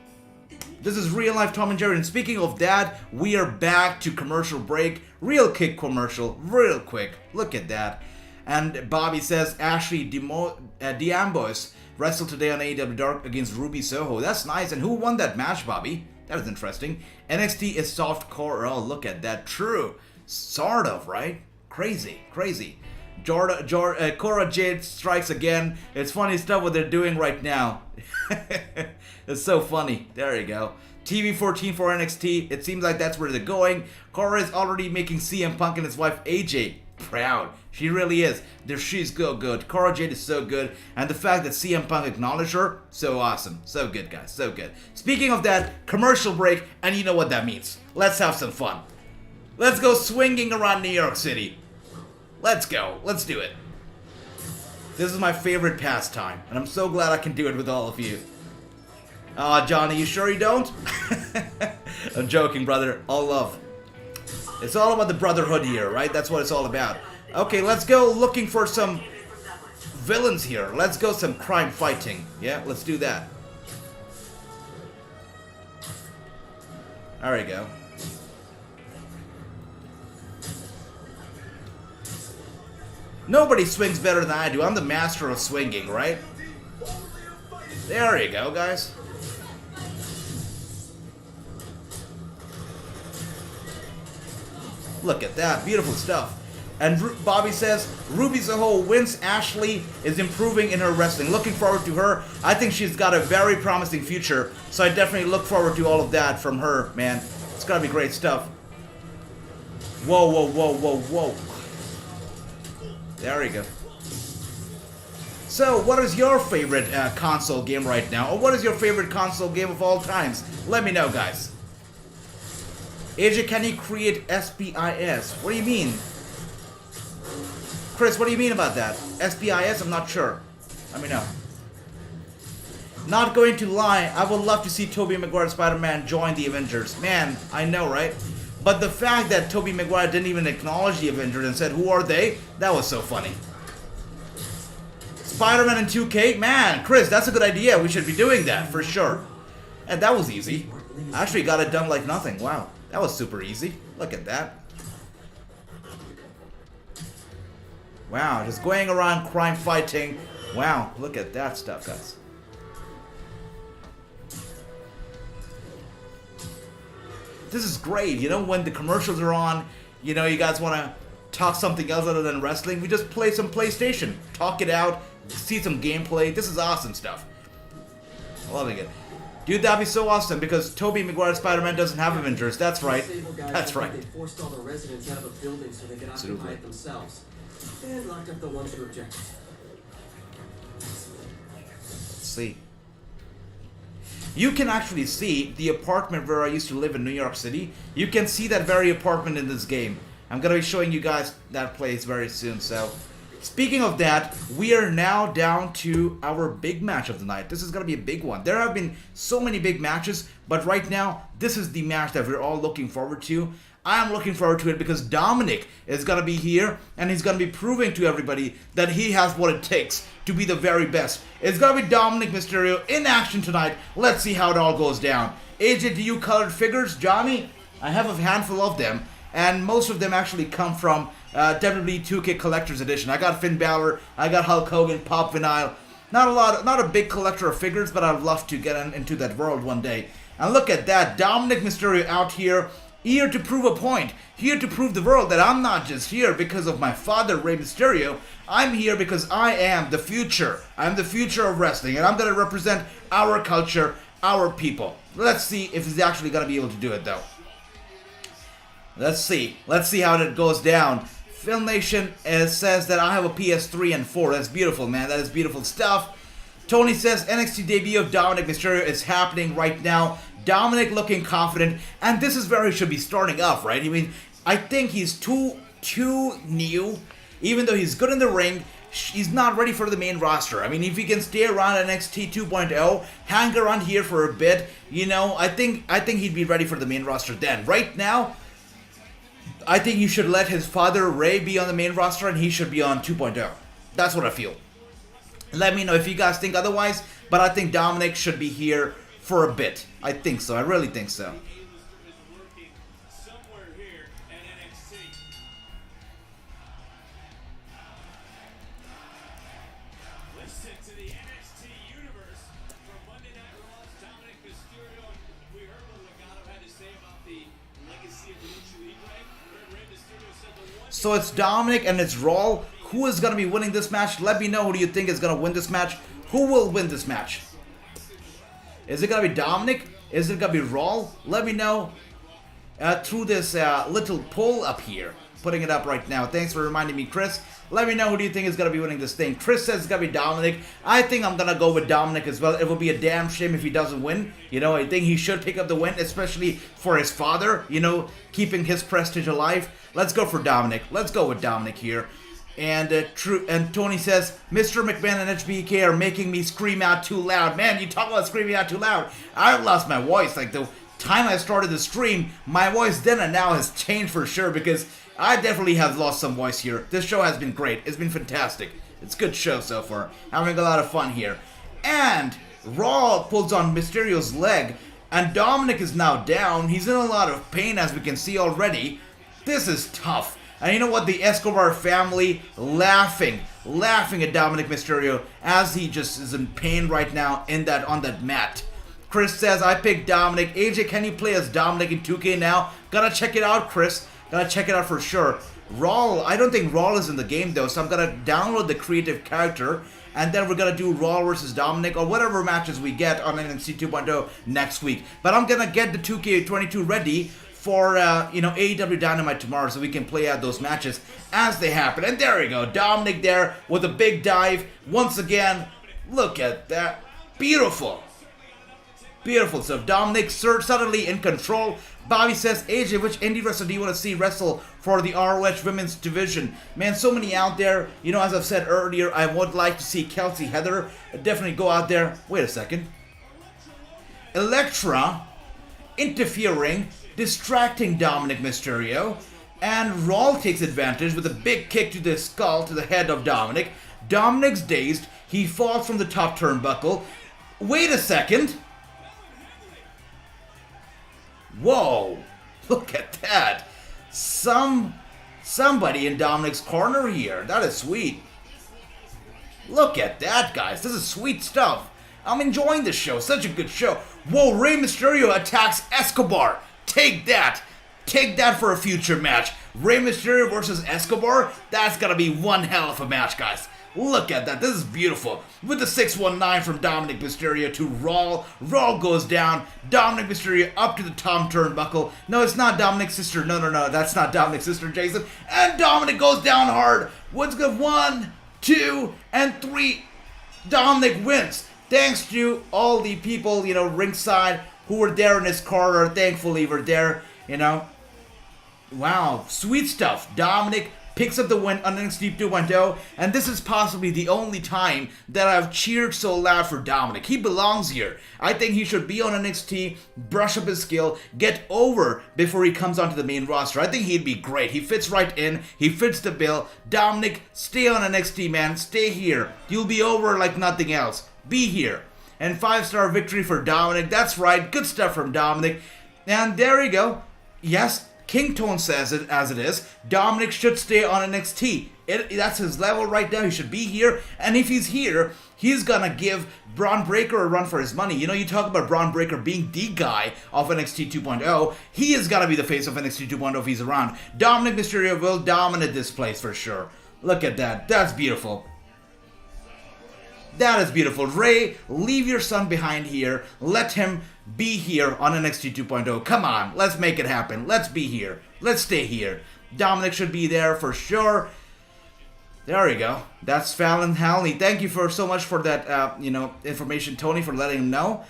This is real life Tom and Jerry. And speaking of that, we are back to commercial break. Real quick commercial. Real quick. Look at that. And Bobby says Ashley D'Ambrose wrestled today on AEW Dark against Ruby Soho. That's nice. And who won that match, Bobby? That was interesting. NXT is soft core. Oh, look at that. True. Sort of, right? Crazy. Cora Jade strikes again. It's funny stuff what they're doing right now. It's so funny. There you go. TV14 for NXT. It seems like that's where they're going. Cora is already making CM Punk and his wife AJ proud. She really is. She's so good. Cora Jade is so good. And the fact that CM Punk acknowledged her, so awesome. So good, guys. So good. Speaking of that, commercial break, and you know what that means. Let's have some fun. Let's go swinging around New York City. Let's go. Let's do it. This is my favorite pastime, and I'm so glad I can do it with all of you. Johnny, you sure you don't? I'm joking, brother. All love. It's all about the brotherhood here, right? That's what it's all about. Okay, let's go looking for some villains here. Let's go some crime fighting. Yeah, let's do that. There we go. Nobody swings better than I do. I'm the master of swinging, right? There you go, guys. Look at that. Beautiful stuff. And Bobby says, Ruby Soho wins. Ashley is improving in her wrestling. Looking forward to her. I think she's got a very promising future. So I definitely look forward to all of that from her, man. It's got to be great stuff. Whoa, whoa, whoa, whoa, whoa. There we go. So, what is your favorite console game right now? Or what is your favorite console game of all times? Let me know, guys. AJ, can you create SPIS? What do you mean? Chris, what do you mean about that? SPIS? I'm not sure. Let me know. Not going to lie, I would love to see Tobey Maguire Spider-Man join the Avengers. Man, I know, right? But the fact that Tobey Maguire didn't even acknowledge the Avengers and said, who are they? That was so funny. Spider-Man in 2K? Man, Chris, that's a good idea. We should be doing that, for sure. And that was easy. I actually got it done like nothing. Wow, that was super easy. Look at that. Wow, just going around crime fighting. Wow, look at that stuff, guys. This is great, you know, when the commercials are on, you know, you guys want to talk something else other than wrestling, we just play some PlayStation, talk it out, see some gameplay. This is awesome stuff. Loving it. Dude, that'd be so awesome, because Tobey Maguire Spider-Man doesn't have Avengers. That's right. That's right. They forced all the residents out of a building so they could occupy it themselves. And locked up the ones who objected. Let's see. You can actually see the apartment where I used to live in New York City. You can see that very apartment in this game. I'm going to be showing you guys that place very soon. So, speaking of that, we are now down to our big match of the night. This is going to be a big one. There have been so many big matches, but right now, this is the match that we're all looking forward to. I am looking forward to it because Dominic is going to be here, and he's going to be proving to everybody that he has what it takes to be the very best. It's going to be Dominic Mysterio in action tonight. Let's see how it all goes down. AJ, do you colored figures? Johnny, I have a handful of them, and most of them actually come from WWE 2K Collector's Edition. I got Finn Balor, I got Hulk Hogan, Pop Vinyl. Not a big collector of figures, but I'd love to get into that world one day. And look at that, Dominic Mysterio out here. Here to prove a point, here to prove the world that I'm not just here because of my father, Rey Mysterio. I'm here because I am the future. I'm the future of wrestling, and I'm going to represent our culture, our people. Let's see if he's actually going to be able to do it, though. Let's see. Let's see how it goes down. Film Nation says that I have a PS3 and 4. That's beautiful, man. That is beautiful stuff. Tony says NXT debut of Dominic Mysterio is happening right now. Dominic looking confident, and this is where he should be starting off, right? I mean, I think he's too new. Even though he's good in the ring, he's not ready for the main roster. I mean, if he can stay around NXT 2.0, hang around here for a bit, you know, I think he'd be ready for the main roster then. Right now, I think you should let his father, Ray, be on the main roster, and he should be on 2.0. That's what I feel. Let me know if you guys think otherwise, but I think Dominic should be here for a bit. I think so. I really think so. Listen to the NXT universe from Monday Night Raw's Dominic Mysterio. We heard what Legado had to say about the legacy of Lucha Libre. Rey Mysterio said the one. So it's Dominic and it's Raw. Who is going to be winning this match? Let me know who do you think is going to win this match. Who will win this match? Is it going to be Dominic? Is it going to be Raw? Let me know through this little poll up here. Putting it up right now. Thanks for reminding me, Chris. Let me know who do you think is going to be winning this thing. Chris says it's going to be Dominic. I think I'm going to go with Dominic as well. It will be a damn shame if he doesn't win. You know, I think he should pick up the win, especially for his father, you know, keeping his prestige alive. Let's go for Dominic. Let's go with Dominic here. And Tony says, Mr. McMahon and HBK are making me scream out too loud. Man, you talk about screaming out too loud. I've lost my voice. Like the time I started the stream, my voice then and now has changed for sure because I definitely have lost some voice here. This show has been great. It's been fantastic. It's a good show so far. Having a lot of fun here. And Raw pulls on Mysterio's leg, and Dominic is now down. He's in a lot of pain, as we can see already. This is tough. And you know what? The Escobar family laughing at Dominic Mysterio as he just is in pain right now on that mat. Chris says, I picked Dominic. AJ, can you play as Dominic in 2K now? Gotta check it out, Chris. Gotta check it out for sure. Raw, I don't think Raw is in the game though, so I'm gonna download the creative character, and then we're gonna do Raw versus Dominic or whatever matches we get on NXT 2.0 next week. But I'm gonna get the 2K22 ready for AEW Dynamite tomorrow, so we can play out those matches as they happen. And there we go, Dominic there with a big dive once again. Look at that, beautiful. Beautiful stuff. Dominic suddenly in control. Bobby says, AJ, which indie wrestler do you want to see wrestle for the ROH women's division? Man, so many out there. You know, as I've said earlier, I would like to see Kelsey Heather definitely go out there. Wait a second. Elektra interfering, distracting Dominic Mysterio. And Raw takes advantage with a big kick to the skull, to the head of Dominic. Dominic's dazed. He falls from the top turnbuckle. Wait a second. Whoa, look at that. Somebody in Dominic's corner here. That is sweet. Look at that, guys. This is sweet stuff. I'm enjoying this show. Such a good show. Whoa, Rey Mysterio attacks Escobar. Take that. Take that for a future match. Rey Mysterio versus Escobar. That's gonna be one hell of a match, guys. Look at that. This is beautiful. With the 619 from Dominic Mysterio to Raw. Raw goes down. Dominic Mysterio up to the top turnbuckle. No, it's not Dominic's sister. No. That's not Dominic's sister, Jason. And Dominic goes down hard. What's good? 1, 2, and 3. Dominic wins. Thanks to all the people, ringside who were there in his corner. Thankfully, were there, Wow. Sweet stuff. Dominic picks up the win on NXT 2.0, and this is possibly the only time that I've cheered so loud for Dominic. He belongs here. I think he should be on NXT, brush up his skill, get over before he comes onto the main roster. I think he'd be great. He fits right in. He fits the bill. Dominic, stay on NXT, man. Stay here. You'll be over like nothing else. Be here. And 5-star victory for Dominic. That's right. Good stuff from Dominic. And there you go. Yes, King Tone says it as it is. Dominic should stay on NXT. That's his level right now. He should be here. And if he's here, he's gonna give Braun Breaker a run for his money. You talk about Braun Breaker being the guy of NXT 2.0. He is gonna be the face of NXT 2.0 if he's around. Dominic Mysterio will dominate this place for sure. Look at that. That's beautiful. That is beautiful. Ray, leave your son behind here. Let him be here on NXT 2.0. Come on, let's make it happen. Let's be here. Let's stay here. Dominic should be there for sure. There we go. That's Fallon Halney. Thank you so much for that, information, Tony, for letting him know.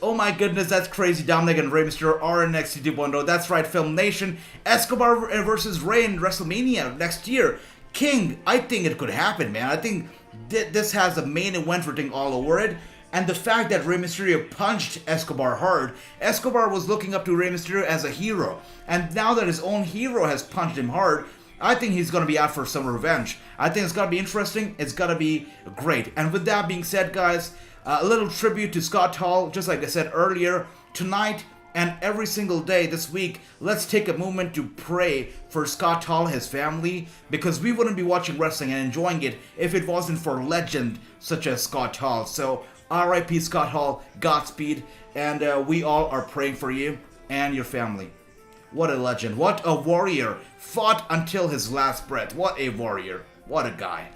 Oh my goodness, that's crazy. Dominic and Rey Mysterio are in NXT 2.0. That's right, Film Nation. Escobar versus Rey in WrestleMania next year. King, I think it could happen, man. I think this has a main event written all over it. And the fact that Rey Mysterio punched Escobar hard, Escobar was looking up to Rey Mysterio as a hero. And now that his own hero has punched him hard, I think he's going to be out for some revenge. I think it's going to be interesting. It's going to be great. And with that being said, guys, a little tribute to Scott Hall. Just like I said earlier, tonight and every single day this week, let's take a moment to pray for Scott Hall, his family, because we wouldn't be watching wrestling and enjoying it if it wasn't for a legend such as Scott Hall. So, R.I.P. Scott Hall, Godspeed, and we all are praying for you and your family. What a legend. What a warrior. Fought until his last breath. What a warrior. What a guy.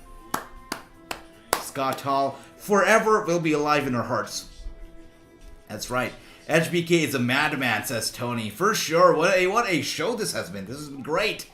Scott Hall forever will be alive in our hearts. That's right. HBK is a madman, says Tony. For sure. What a show this has been. This has been great.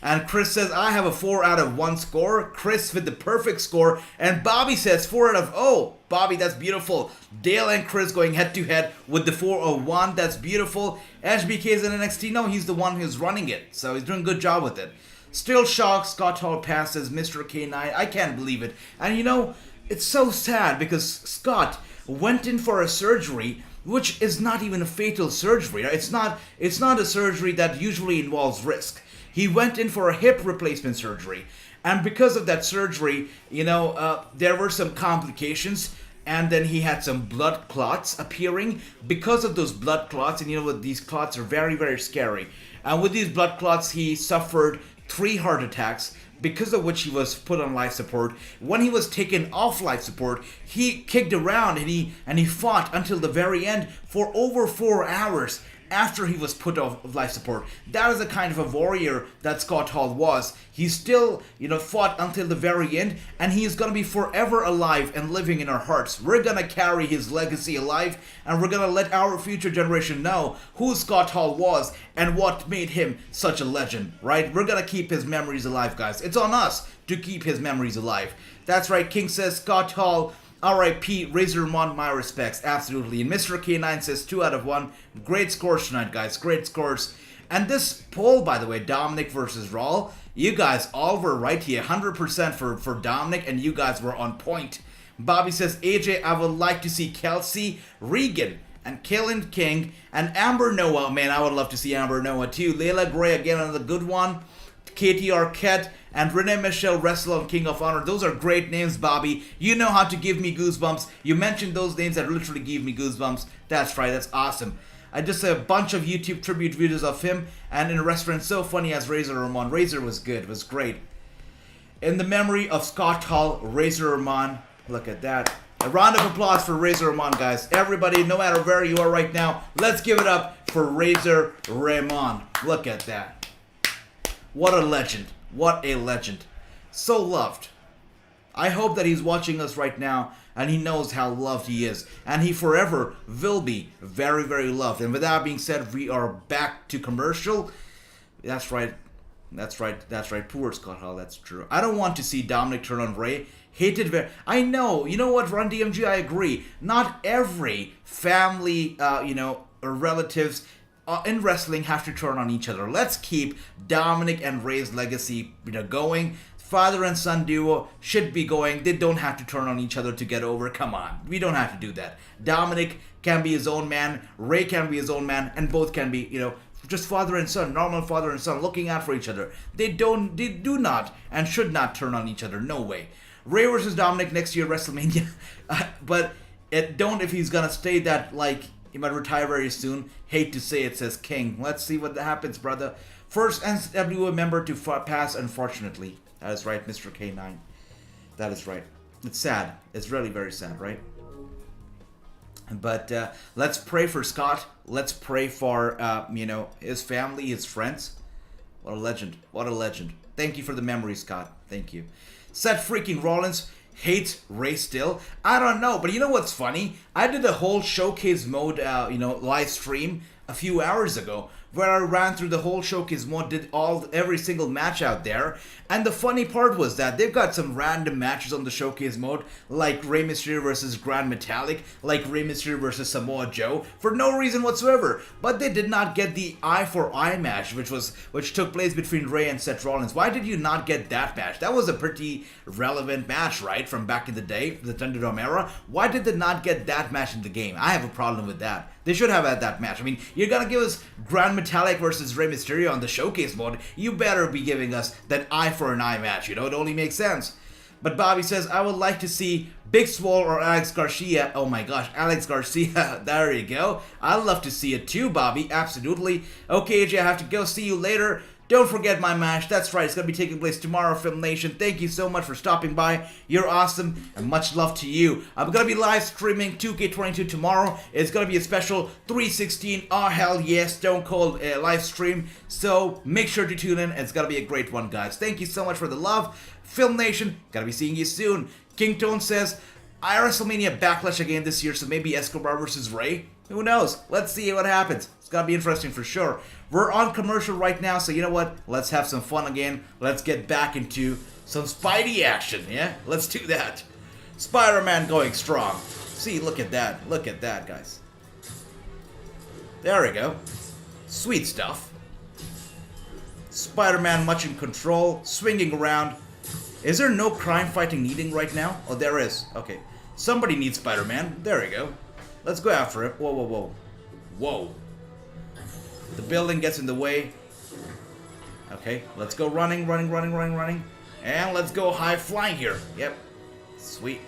And Chris says, I have a 4 out of 1 score. Chris with the perfect score. And Bobby says 4 out of... Oh, Bobby, that's beautiful. Dale and Chris going head to head with the 401. That's beautiful. HBK is in NXT. No, he's the one who's running it. So he's doing a good job with it. Still shocked Scott Hall passed as Mr. K9. I can't believe it. And you know, it's so sad because Scott went in for a surgery which is not even a fatal surgery. It's not a surgery that usually involves risk. He went in for a hip replacement surgery. And because of that surgery, you know, there were some complications. And then he had some blood clots appearing because of those blood clots. And you know what? These clots are very, very scary. And with these blood clots, he suffered 3 heart attacks, because of which he was put on life support. When he was taken off life support, he kicked around and he fought until the very end for over 4 hours after he was put off life support. That is the kind of a warrior that Scott Hall was. He still, you know, fought until the very end, and he is going to be forever alive and living in our hearts. We're going to carry his legacy alive, and we're going to let our future generation know who Scott Hall was and what made him such a legend, right? We're going to keep his memories alive, guys. It's on us to keep his memories alive. That's right, King says Scott Hall, R.I.P. Razor Ramon, my respects. Absolutely. And Mr. K9 says 2 out of 1. Great scores tonight, guys. Great scores. And this poll, by the way, Dominic versus Raw, you guys all were right here. 100% for Dominic, and you guys were on point. Bobby says, AJ, I would like to see Kelsey, Regan, and Killen King, and Amber Noah. Man, I would love to see Amber Noah too. Layla Gray, again, another good one. Katie Arquette, and Renee Michelle wrestle on King of Honor. Those are great names, Bobby. You know how to give me goosebumps. You mentioned those names that literally give me goosebumps. That's right, that's awesome. I just saw a bunch of YouTube tribute videos of him, and in a restaurant so funny as Razor Ramon. Razor was good, was great. In the memory of Scott Hall, Razor Ramon. Look at that. A round of applause for Razor Ramon, guys. Everybody, no matter where you are right now, let's give it up for Razor Ramon. Look at that. What a legend. What a legend. So loved. I hope that he's watching us right now and he knows how loved he is. And he forever will be very, very loved. And with that being said, we are back to commercial. That's right. That's right. That's right. Poor Scott Hall. That's true. I don't want to see Dominic turn on Ray. Hated very... I know. You know what, Run DMG? I agree. Not every family, or relatives... in wrestling have to turn on each other. Let's keep Dominic and Ray's legacy, going. Father and son duo should be going. They don't have to turn on each other to get over. Come on. We don't have to do that. Dominic can be his own man. Ray can be his own man. And both can be, just father and son. Normal father and son looking out for each other. They do not and should not turn on each other. No way. Ray versus Dominic next year WrestleMania. But don't if he's going to stay that, he might retire very soon. Hate to say it, says King. Let's see what happens, brother. First NWA member to pass, unfortunately. That is right, Mr. K9. That is right. It's sad. It's really very sad, right? But let's pray for Scott. Let's pray for, his family, his friends. What a legend. What a legend. Thank you for the memory, Scott. Thank you. Seth freaking Rollins hates Ray still. I don't know, but you know what's funny? I did a whole showcase mode, live stream a few hours ago, where I ran through the whole showcase mode, did every single match out there. And the funny part was that they've got some random matches on the showcase mode, like Rey Mysterio versus Grand Metallic, like Rey Mysterio versus Samoa Joe, for no reason whatsoever. But they did not get the eye for eye match, which took place between Ray and Seth Rollins. Why did you not get that match? That was a pretty relevant match, right, from back in the day, the Thunderdome era. Why did they not get that match in the game? I have a problem with that. They should have had that match. I mean, you're gonna give us Grand Metallic versus Rey Mysterio on the showcase mode. You better be giving us that eye for an eye match. It only makes sense. But Bobby says, I would like to see Big Swole or Alex Garcia. Oh my gosh, Alex Garcia. There you go. I'd love to see it too, Bobby. Absolutely. Okay, AJ, I have to go. See you later. Don't forget my match. That's right. It's going to be taking place tomorrow, Film Nation. Thank you so much for stopping by. You're awesome, and much love to you. I'm going to be live streaming 2K22 tomorrow. It's going to be a special 316. Oh, hell yes, Stone Cold live stream. So make sure to tune in. It's going to be a great one, guys. Thank you so much for the love. Film Nation, going to be seeing you soon. King Tone says, WrestleMania Backlash again this year, so maybe Escobar versus Ray. Who knows? Let's see what happens. It's going to be interesting for sure. We're on commercial right now, so you know what? Let's have some fun again. Let's get back into some Spidey action, yeah? Let's do that. Spider-Man going strong. See, look at that. Look at that, guys. There we go. Sweet stuff. Spider-Man much in control, swinging around. Is there no crime fighting needing right now? Oh, there is. Okay. Somebody needs Spider-Man. There we go. Let's go after it. Whoa, whoa, whoa. Whoa. The building gets in the way. Okay, let's go running. And let's go high flying here. Yep. Sweet.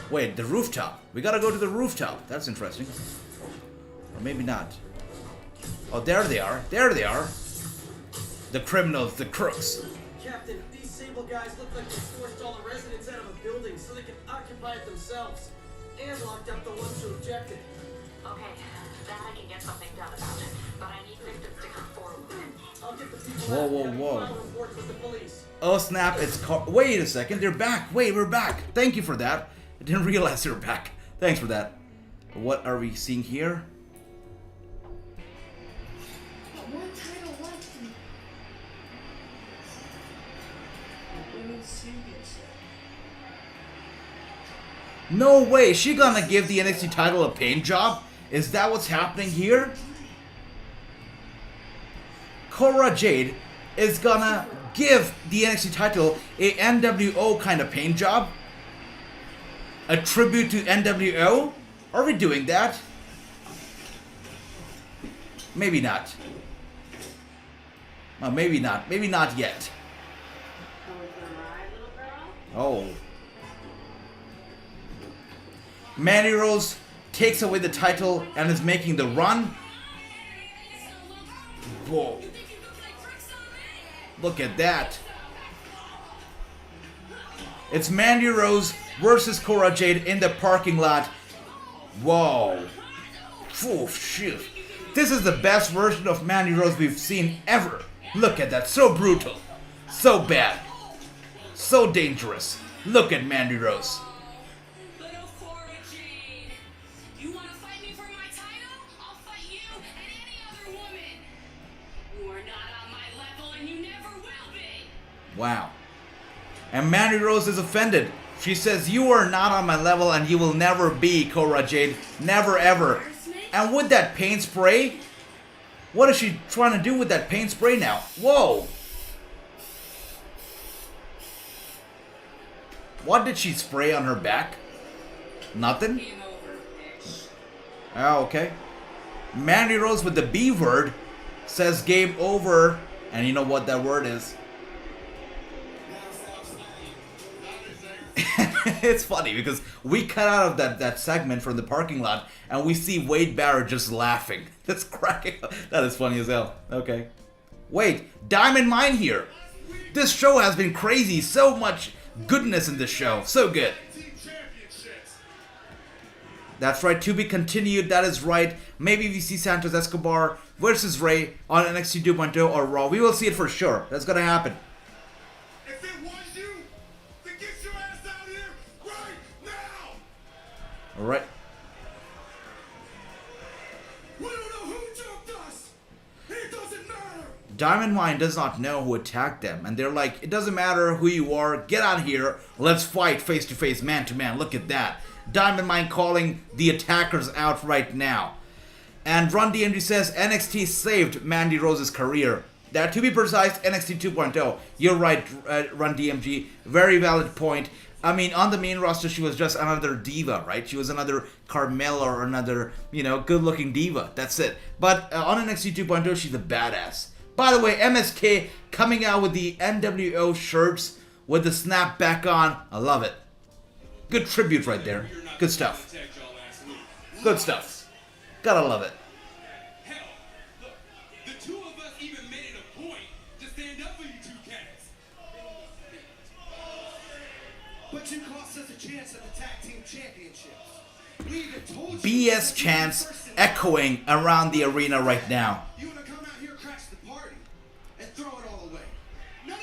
Wait, the rooftop. We gotta go to the rooftop. That's interesting. Or maybe not. Oh, there they are. There they are. The criminals, the crooks. Captain, these Sable guys look like they forced all the residents out of a building so they can occupy it themselves. And locked up the ones who objected. Okay, that I can get something done about it, but I need victims to come forward. I'll get the people Whoa, out whoa, and have whoa. file reports with the police. Oh snap, it's wait a second, they're back. Wait, we're back. Thank you for that. I didn't realize they were back. Thanks for that. What are we seeing here? One title left in Women's Championship. No way, she gonna give the NXT title a paint job? Is that what's happening here? Cora Jade is gonna give the NXT title a NWO kind of paint job? A tribute to NWO? Are we doing that? Maybe not. Well, maybe not. Maybe not yet. Oh. Mandy Rose takes away the title and is making the run. Whoa. Look at that. It's Mandy Rose versus Cora Jade in the parking lot. Whoa. Oh, shit. This is the best version of Mandy Rose we've seen ever. Look at that. So brutal. So bad. So dangerous. Look at Mandy Rose. Little Cora Jade, you want to fight me for my title? I'll fight you and any other woman. You are not on my level and you never will be. Wow. And Mandy Rose is offended. She says, you are not on my level and you will never be, Cora Jade. Never ever. And with that paint spray, what is she trying to do with that paint spray now? Whoa. What did she spray on her back? Nothing? Oh, okay. Mandy Rose with the B word says game over. And you know what that word is? It's funny because we cut out of that segment from the parking lot and we see Wade Barrett just laughing. That's cracking up. That is funny as hell. Okay. Wait, Diamond Mine here. This show has been crazy. So much goodness in this show. So good. That's right. To be continued. That is right. Maybe we see Santos Escobar versus Ray on NXT 2.0 or Raw. We will see it for sure. That's going to happen. If it was you, then get your ass out here right now! Alright. We don't know who jumped us! It doesn't matter! Diamond Mine does not know who attacked them. And they're like, it doesn't matter who you are. Get out here. Let's fight face to face, man to man. Look at that. Diamond Mine calling the attackers out right now. And Run DMG says NXT saved Mandy Rose's career. That, to be precise, NXT 2.0. You're right, Run DMG. Very valid point. I mean, on the main roster, she was just another diva, right? She was another Carmella or another, good-looking diva. That's it. But on NXT 2.0, she's a badass. By the way, MSK coming out with the NWO shirts with the snap back on. I love it. Good tribute right there. Good stuff. Good stuff. Gotta love it. Hell, look, the two of us even made it a point to stand up for you two cats. But you cost us a chance at the tag team championships. We even told you BS chants echoing around the arena right now. you want to come out here, crash the party, and throw it all away. No.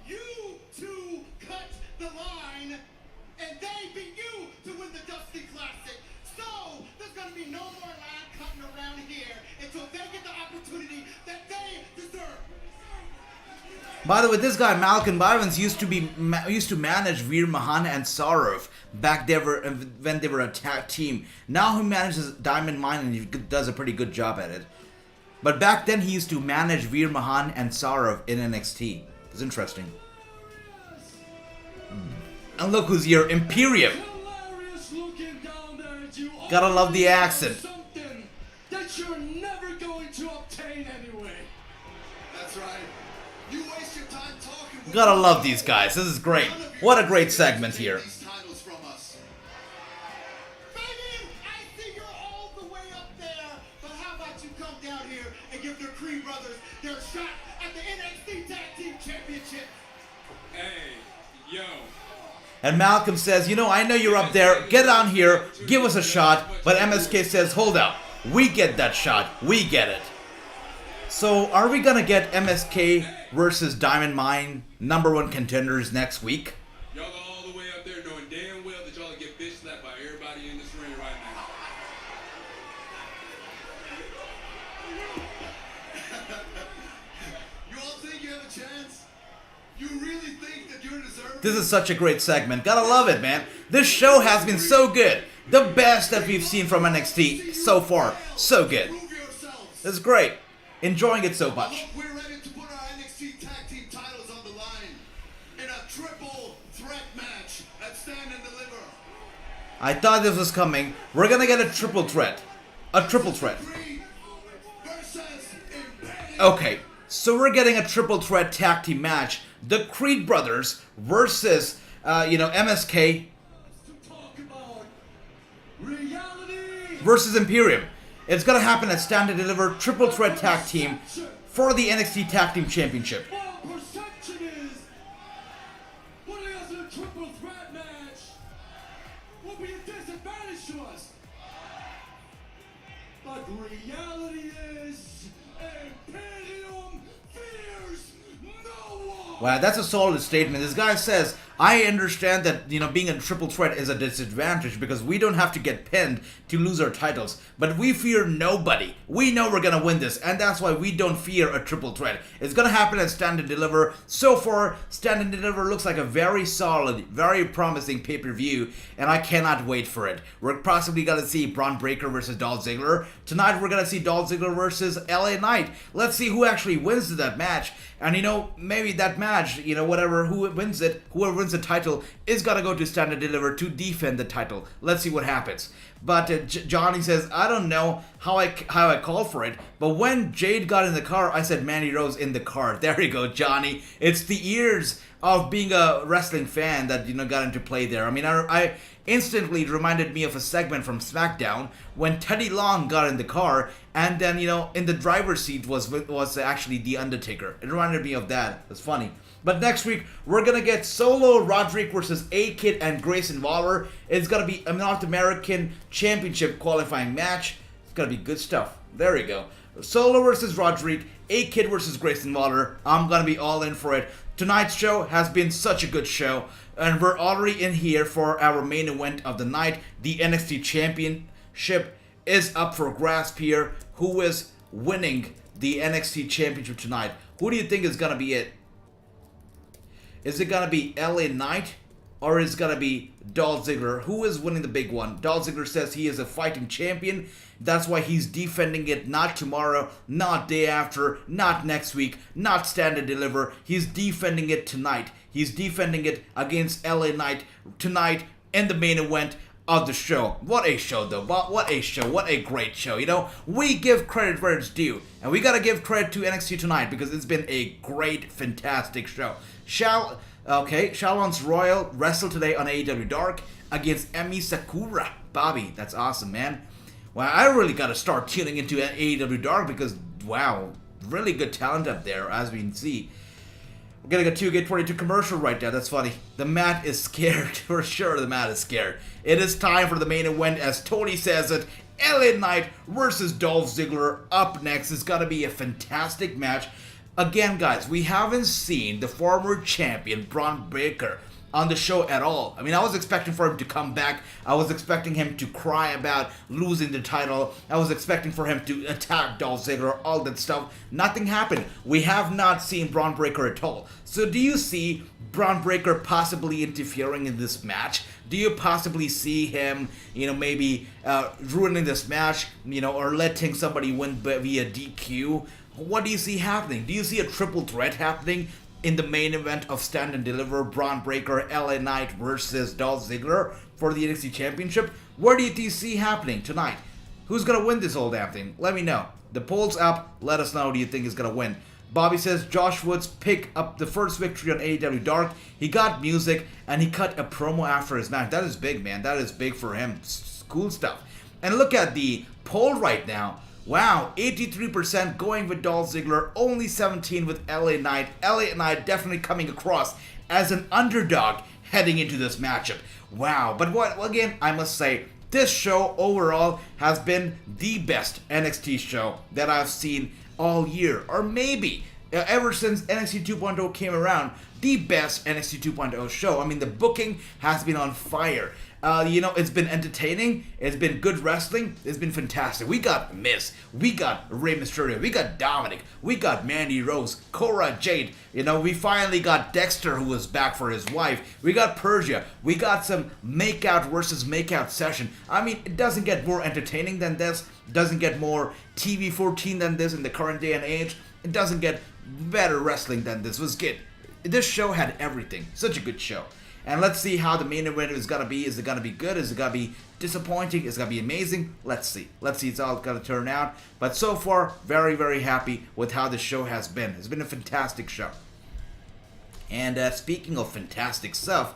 You two cut the line, and they beat you to win the Dusty Classic. So there's going to be no more line cutting around here until they get the opportunity that they deserve. By the way, this guy Malcolm Bivens used to manage Veer Mahan and Saurav back there when they were a tag team. Now he manages Diamond Mine and he does a pretty good job at it. But back then he used to manage Veer Mahan and Saurav in NXT. It's interesting. And look who's here, Imperium. Gotta love the accent. Something that you're never going to obtain anyway. That's right. You waste your time talking. Gotta love these guys. This is great. What a great segment here. These titles from us. Baby, I see you're all the way up there, but how about you come down here and give the Creed brothers their shot at the NXT Tag Team Championship? Hey, yo. And Malcolm says, you know, I know you're up there. Get down here. Give us a shot. But MSK says, hold up. We get that shot. We get it. So, are we gonna get MSK versus Diamond Mine #1 contenders next week? Y'all are all the way up there knowing damn well that y'all get bitch slapped by everybody in this ring right now. You all think you have a chance? You really think that you're deserving? This is such a great segment. Gotta love it, man. This show has been so good. The best that we've seen from NXT so far. So good. Prove yourselves. It's great. Enjoying it so much. Look, we're ready to put our NXT tag team titles on the line in a triple threat match at Stand and Deliver. I thought this was coming. We're gonna get a triple threat. A triple threat. Creed versus Imperium. Okay, so we're getting a triple threat tag team match. The Creed brothers versus, MSK To talk about reality. versus Imperium. It's gonna happen at Stand and Deliver triple threat tag team for the NXT Tag Team Championship. Our perception is putting us in a triple threat match will be a disadvantage to us. But reality is Imperium fears no one. Wow, that's a solid statement. This guy says, I understand that, being a triple threat is a disadvantage because we don't have to get pinned to lose our titles. But we fear nobody. We know we're gonna win this, and that's why we don't fear a triple threat. It's gonna happen at Stand and Deliver. So far, Stand and Deliver looks like a very solid, very promising pay-per-view, and I cannot wait for it. We're possibly gonna see Braun Breaker versus Dolph Ziggler. Tonight, we're gonna see Dolph Ziggler versus LA Knight. Let's see who actually wins that match. And maybe that match, whoever wins the title is gonna go to Stand and Deliver to defend the title. Let's see what happens. But Johnny says, I don't know how I called for it, but when Jade got in the car, I said Mandy Rose in the car. There you go, Johnny. It's the years of being a wrestling fan that got into play there. I mean, I instantly reminded me of a segment from SmackDown when Teddy Long got in the car, and then in the driver's seat was actually the Undertaker. It reminded me of that. It was funny. But next week, we're going to get Solo, Roderick versus A-Kid and Grayson Waller. It's going to be a North American Championship qualifying match. It's going to be good stuff. There you go. Solo versus Roderick, A-Kid versus Grayson Waller. I'm going to be all in for it. Tonight's show has been such a good show. And we're already in here for our main event of the night. The NXT Championship is up for grasp here. Who is winning the NXT Championship tonight? Who do you think is going to be it? Is it going to be LA Knight or is it going to be Dolph Ziggler? Who is winning the big one? Dolph Ziggler says he is a fighting champion. That's why he's defending it not tomorrow, not day after, not next week, not Stand and Deliver. He's defending it tonight. He's defending it against LA Knight tonight in the main event of the show. What a show, though. What a show. What a great show. We give credit where it's due. And we got to give credit to NXT tonight because it's been a great, fantastic show. Shalon's Royal wrestled today on AEW Dark against Emi Sakura. Bobby, that's awesome, man. Well, I really got to start tuning into AEW Dark because, wow, really good talent up there, as we can see. We're getting a 2K22 commercial right now. That's funny. The mat is scared. For sure, the mat is scared. It is time for the main event, as Tony says it. LA Knight versus Dolph Ziggler up next. It's got to be a fantastic match. Again, guys, we haven't seen the former champion, Braun Breaker, on the show at all. I mean, I was expecting for him to come back. I was expecting him to cry about losing the title. I was expecting for him to attack Dolph Ziggler, all that stuff. Nothing happened. We have not seen Braun Breaker at all. So do you see Braun Breaker possibly interfering in this match? Do you possibly see him, maybe ruining this match, or letting somebody win via DQ? What do you see happening? Do you see a triple threat happening in the main event of Stand and Deliver, Braun Breaker, LA Knight versus Dolph Ziggler for the NXT Championship? What do you see happening tonight? Who's going to win this whole damn thing? Let me know. The poll's up. Let us know who do you think is going to win. Bobby says Josh Woods pick up the first victory on AEW Dark. He got music and he cut a promo after his match. That is big, man. That is big for him. Cool stuff. And look at the poll right now. Wow, 83% going with Dolph Ziggler, only 17 with LA Knight. LA Knight definitely coming across as an underdog heading into this matchup. Wow, but again, I must say, this show overall has been the best NXT show that I've seen all year, or maybe ever since NXT 2.0 came around, the best NXT 2.0 show. I mean, the booking has been on fire. It's been entertaining. It's been good wrestling. It's been fantastic. We got Miz. We got Rey Mysterio. We got Dominic. We got Mandy Rose. Cora Jade. We finally got Dexter, who was back for his wife. We got Persia. We got some makeout versus makeout session. I mean, it doesn't get more entertaining than this. It doesn't get more TV 14 than this in the current day and age. It doesn't get better wrestling than this. It was good. This show had everything. Such a good show. And let's see how the main event is going to be. Is it going to be good? Is it going to be disappointing? Is it going to be amazing? Let's see. Let's see how it's going to turn out. But so far, very, very happy with how the show has been. It's been a fantastic show. And speaking of fantastic stuff,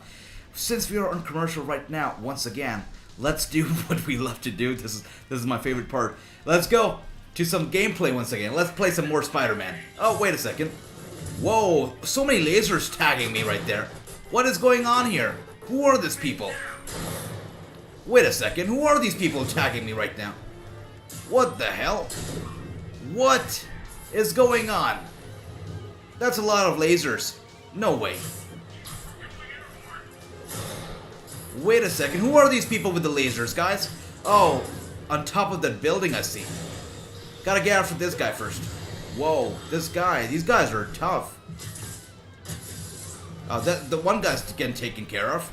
since we are on commercial right now, once again, let's do what we love to do. This is my favorite part. Let's go to some gameplay once again. Let's play some more Spider-Man. Oh, wait a second. Whoa, so many lasers tagging me right there. What is going on here? Who are these people? Wait a second, who are these people tagging me right now? What the hell? What is going on? That's a lot of lasers. No way. Wait a second, who are these people with the lasers, guys? Oh, on top of that building I see. Gotta get after this guy first. Whoa, these guys are tough. Oh, the one guy's getting taken care of.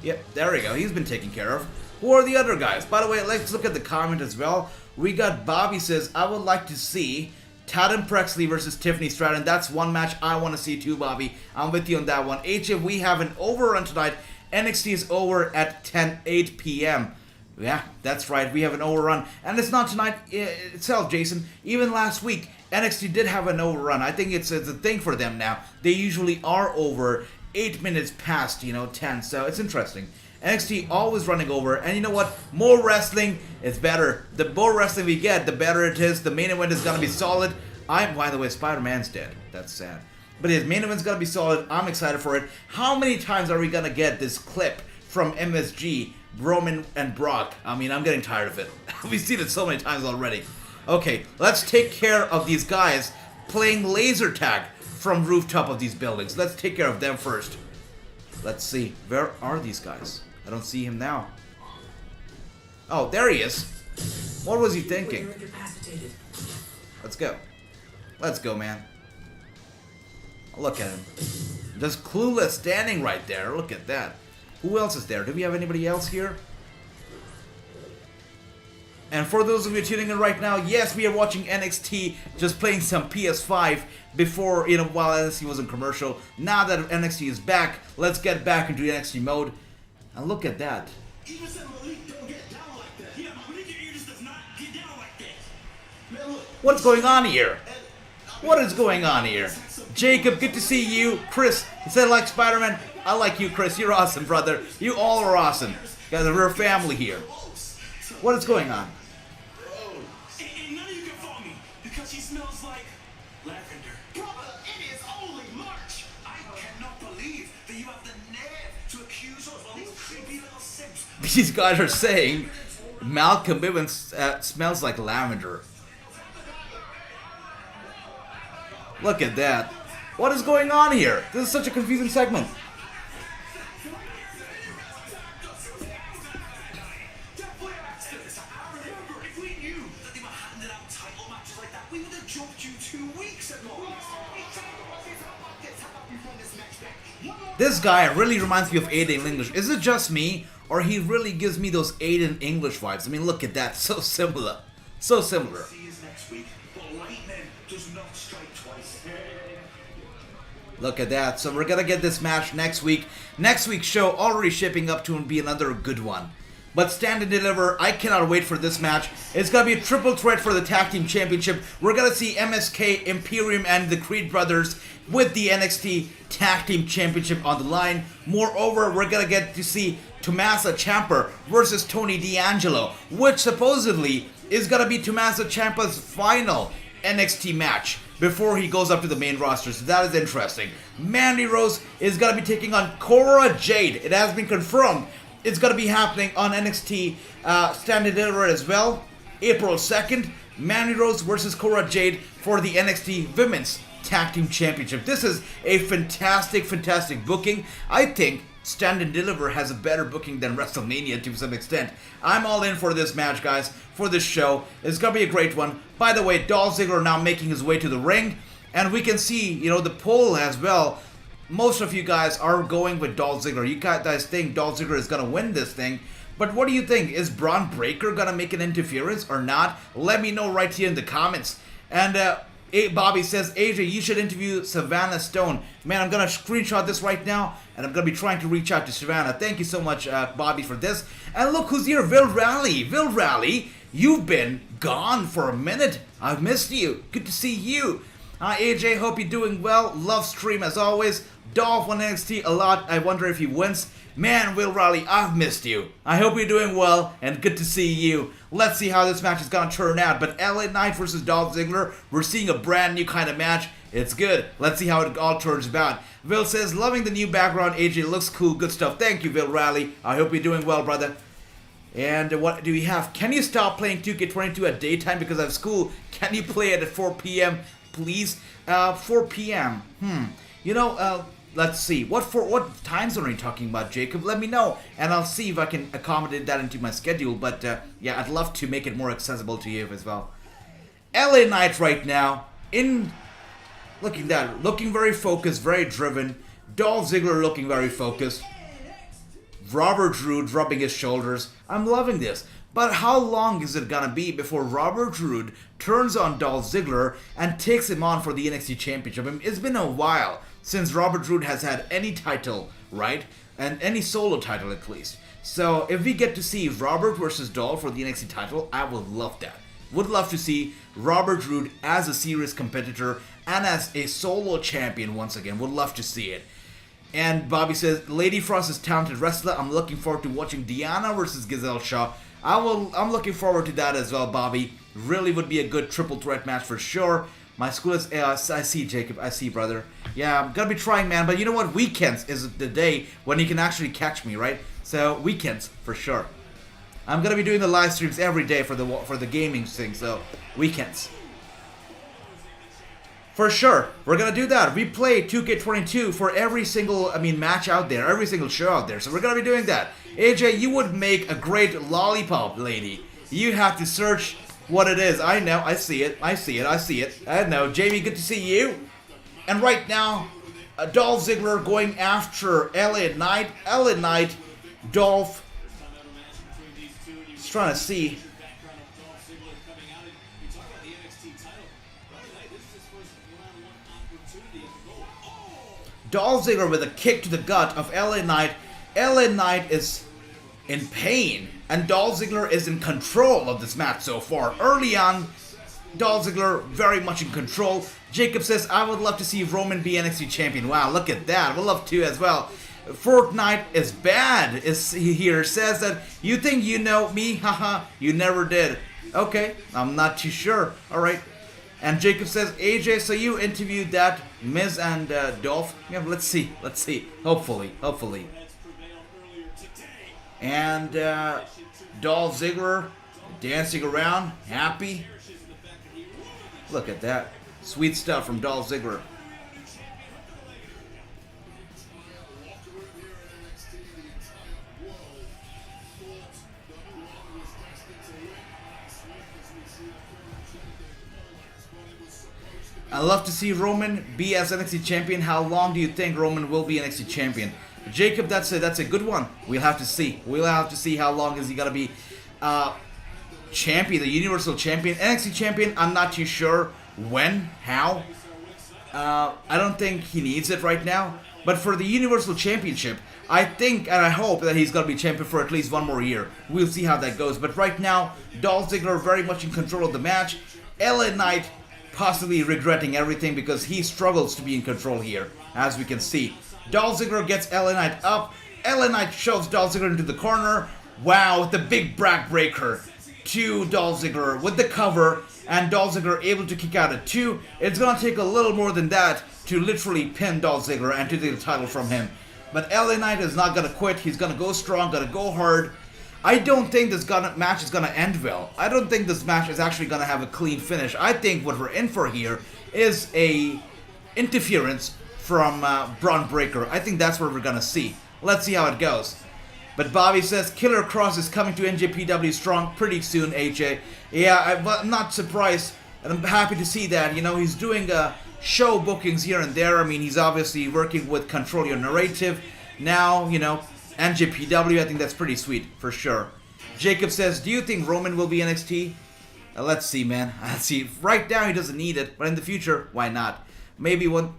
Yep, there we go. He's been taken care of. Who are the other guys? By the way, let's look at the comment as well. We got Bobby says, I would like to see Tatum Prexley versus Tiffany Stratton. That's one match I want to see too, Bobby. I'm with you on that one. HF, we have an overrun tonight. NXT is over at 8 p.m. Yeah, that's right. We have an overrun. And it's not tonight itself, Jason. Even last week, NXT did have an overrun. I think it's a thing for them now. They usually are over 8 minutes past, 10. So it's interesting. NXT always running over. And you know what? More wrestling is better. The more wrestling we get, the better it is. The main event is going to be solid. By the way, Spider-Man's dead. That's sad. But his main event's going to be solid. I'm excited for it. How many times are we going to get this clip from MSG, Roman and Brock? I mean, I'm getting tired of it. We've seen it so many times already. Okay, let's take care of these guys playing laser tag from rooftop of these buildings. Let's take care of them first. Let's see. Where are these guys? I don't see him now. Oh, there he is. What was he thinking? Let's go. Let's go, man. Look at him. Just Clueless standing right there. Look at that. Who else is there? Do we have anybody else here? And for those of you tuning in right now, yes, we are watching NXT, just playing some PS5 before, while NXT was in commercial. Now that NXT is back, let's get back into NXT mode. And look at that. Even said Malik don't get down like that. Yeah, Malik just does not get down like that. Man, look. What's going on here? What is going on here? Jacob, good to see you. Chris, he said like Spider-Man. I like you, Chris. You're awesome, brother. You all are awesome. Guys, we're a family here. What is going on? And none of you can fault me because she smells like lavender. Brother, it is only March. I cannot believe that you have the nerve to accuse us of these creepy little simps. These guys are saying Malcolm Bivens smells like lavender. Look at that. What is going on here? This is such a confusing segment. This guy really reminds me of Aiden English. Is it just me, or he really gives me those Aiden English vibes? I mean, look at that. So similar. So similar. See you next week, but lightning does not strike twice. Look at that. So we're gonna get this match next week. Next week's show already shaping up to be another good one. But Stand and Deliver, I cannot wait for this match. It's gonna be a triple threat for the Tag Team Championship. We're gonna see MSK, Imperium, and the Creed Brothers with the NXT Tag Team Championship on the line. Moreover, we're gonna get to see Tommaso Ciampa versus Tony D'Angelo, which supposedly is gonna be Tommaso Ciampa's final NXT match before he goes up to the main roster. So that is interesting. Mandy Rose is gonna be taking on Cora Jade. It has been confirmed. It's going to be happening on NXT Stand and Deliver as well. April 2nd, Mandy Rose versus Cora Jade for the NXT Women's Tag Team Championship. This is a fantastic, fantastic booking. I think Stand and Deliver has a better booking than WrestleMania to some extent. I'm all in for this match, guys, for this show. It's going to be a great one. By the way, Dolph Ziggler now making his way to the ring. And we can see, the poll as well. Most of you guys are going with Dolph Ziggler. You guys think Dolph Ziggler is going to win this thing. But what do you think? Is Braun Breaker going to make an interference or not? Let me know right here in the comments. And Bobby says, AJ, you should interview Savannah Stone. Man, I'm going to screenshot this right now. And I'm going to be trying to reach out to Savannah. Thank you so much, Bobby, for this. And look who's here. Will Raleigh. Will Raleigh, you've been gone for a minute. I've missed you. Good to see you. AJ, hope you're doing well. Love stream as always. Dolph on NXT a lot. I wonder if he wins. Man, Will Riley, I've missed you. I hope you're doing well, and good to see you. Let's see how this match is going to turn out. But LA Knight versus Dolph Ziggler, we're seeing a brand new kind of match. It's good. Let's see how it all turns about. Will says, loving the new background. AJ looks cool. Good stuff. Thank you, Will Riley. I hope you're doing well, brother. And what do we have? Can you stop playing 2K22 at daytime because I have school? Can you play it at 4 p.m., please? 4 p.m. Let's see. What time zone are you talking about, Jacob? Let me know, and I'll see if I can accommodate that into my schedule. But yeah, I'd love to make it more accessible to you as well. LA Knight right now looking very focused, very driven. Dolph Ziggler looking very focused. Robert Roode rubbing his shoulders. I'm loving this. But how long is it gonna be before Robert Roode turns on Dolph Ziggler and takes him on for the NXT Championship? I mean, it's been a while since Robert Roode has had any title, right? And any solo title at least. So if we get to see Robert versus Dolph for the NXT title, I would love that. Would love to see Robert Roode as a serious competitor and as a solo champion once again. Would love to see it. And Bobby says, Lady Frost is a talented wrestler. I'm looking forward to watching Diana versus Giselle Shaw. I'm looking forward to that as well, Bobby. Really would be a good triple threat match for sure. My school is, I see, Jacob. I see, brother. Yeah, I'm gonna be trying, man. But you know what? Weekends is the day when you can actually catch me, right? So weekends for sure. I'm gonna be doing the live streams every day for the gaming thing. So weekends. For sure, we're gonna do that. We play 2K22 for every single, match out there, every single show out there. So we're gonna be doing that. AJ, you would make a great lollipop lady. You have to search what it is. I know, I see it. I know. Jamie, good to see you. And right now, Dolph Ziggler going after LA Knight. LA Knight, Dolph. Just trying to see. Dolph Ziggler with a kick to the gut of LA Knight. LA Knight is in pain, and Dolph Ziggler is in control of this match so far. Early on, Dolph Ziggler very much in control. Jacob says, I would love to see Roman be NXT champion. Wow, look at that. Would love to as well. Fortnite is bad, he here says that, you think you know me? Haha, you never did. Okay, I'm not too sure. Alright. And Jacob says, AJ, so you interviewed that Miz and Dolph? Yeah, let's see. Hopefully. And Dolph Ziggler dancing around, happy. Look at that. Sweet stuff from Dolph Ziggler. I love to see Roman be as NXT champion. How long do you think Roman will be NXT champion? Jacob, that's a good one. We'll have to see. We'll have to see how long is he gonna be champion, the Universal Champion, NXT champion. I'm not too sure when, how. I don't think he needs it right now. But for the Universal Championship, I think and I hope that he's gonna be champion for at least one more year. We'll see how that goes. But right now, Dolph Ziggler very much in control of the match. LA Knight possibly regretting everything because he struggles to be in control here, as we can see. Dolph Ziggler gets LA Knight up. LA Knight shoves Dolph Ziggler into the corner. Wow, with the big backbreaker to Dolph Ziggler with the cover, and Dolph Ziggler able to kick out at 2. It's gonna take a little more than that to literally pin Dolph Ziggler and to take the title from him. But LA Knight is not gonna quit. He's gonna go strong, gonna go hard. I don't think this match is gonna end well. I don't think this match is actually gonna have a clean finish. I think what we're in for here is a interference from Braun Breaker. I think that's what we're gonna see. Let's see how it goes. But Bobby says Killer Cross is coming to NJPW strong pretty soon, AJ. Yeah, I'm not surprised, and I'm happy to see that. You know, he's doing show bookings here and there. I mean, he's obviously working with Control Your Narrative. Now, you know, NJPW, I think that's pretty sweet, for sure. Jacob says, do you think Roman will be NXT? Let's see, man. Let's see. Right now, he doesn't need it, but in the future, why not? Maybe one...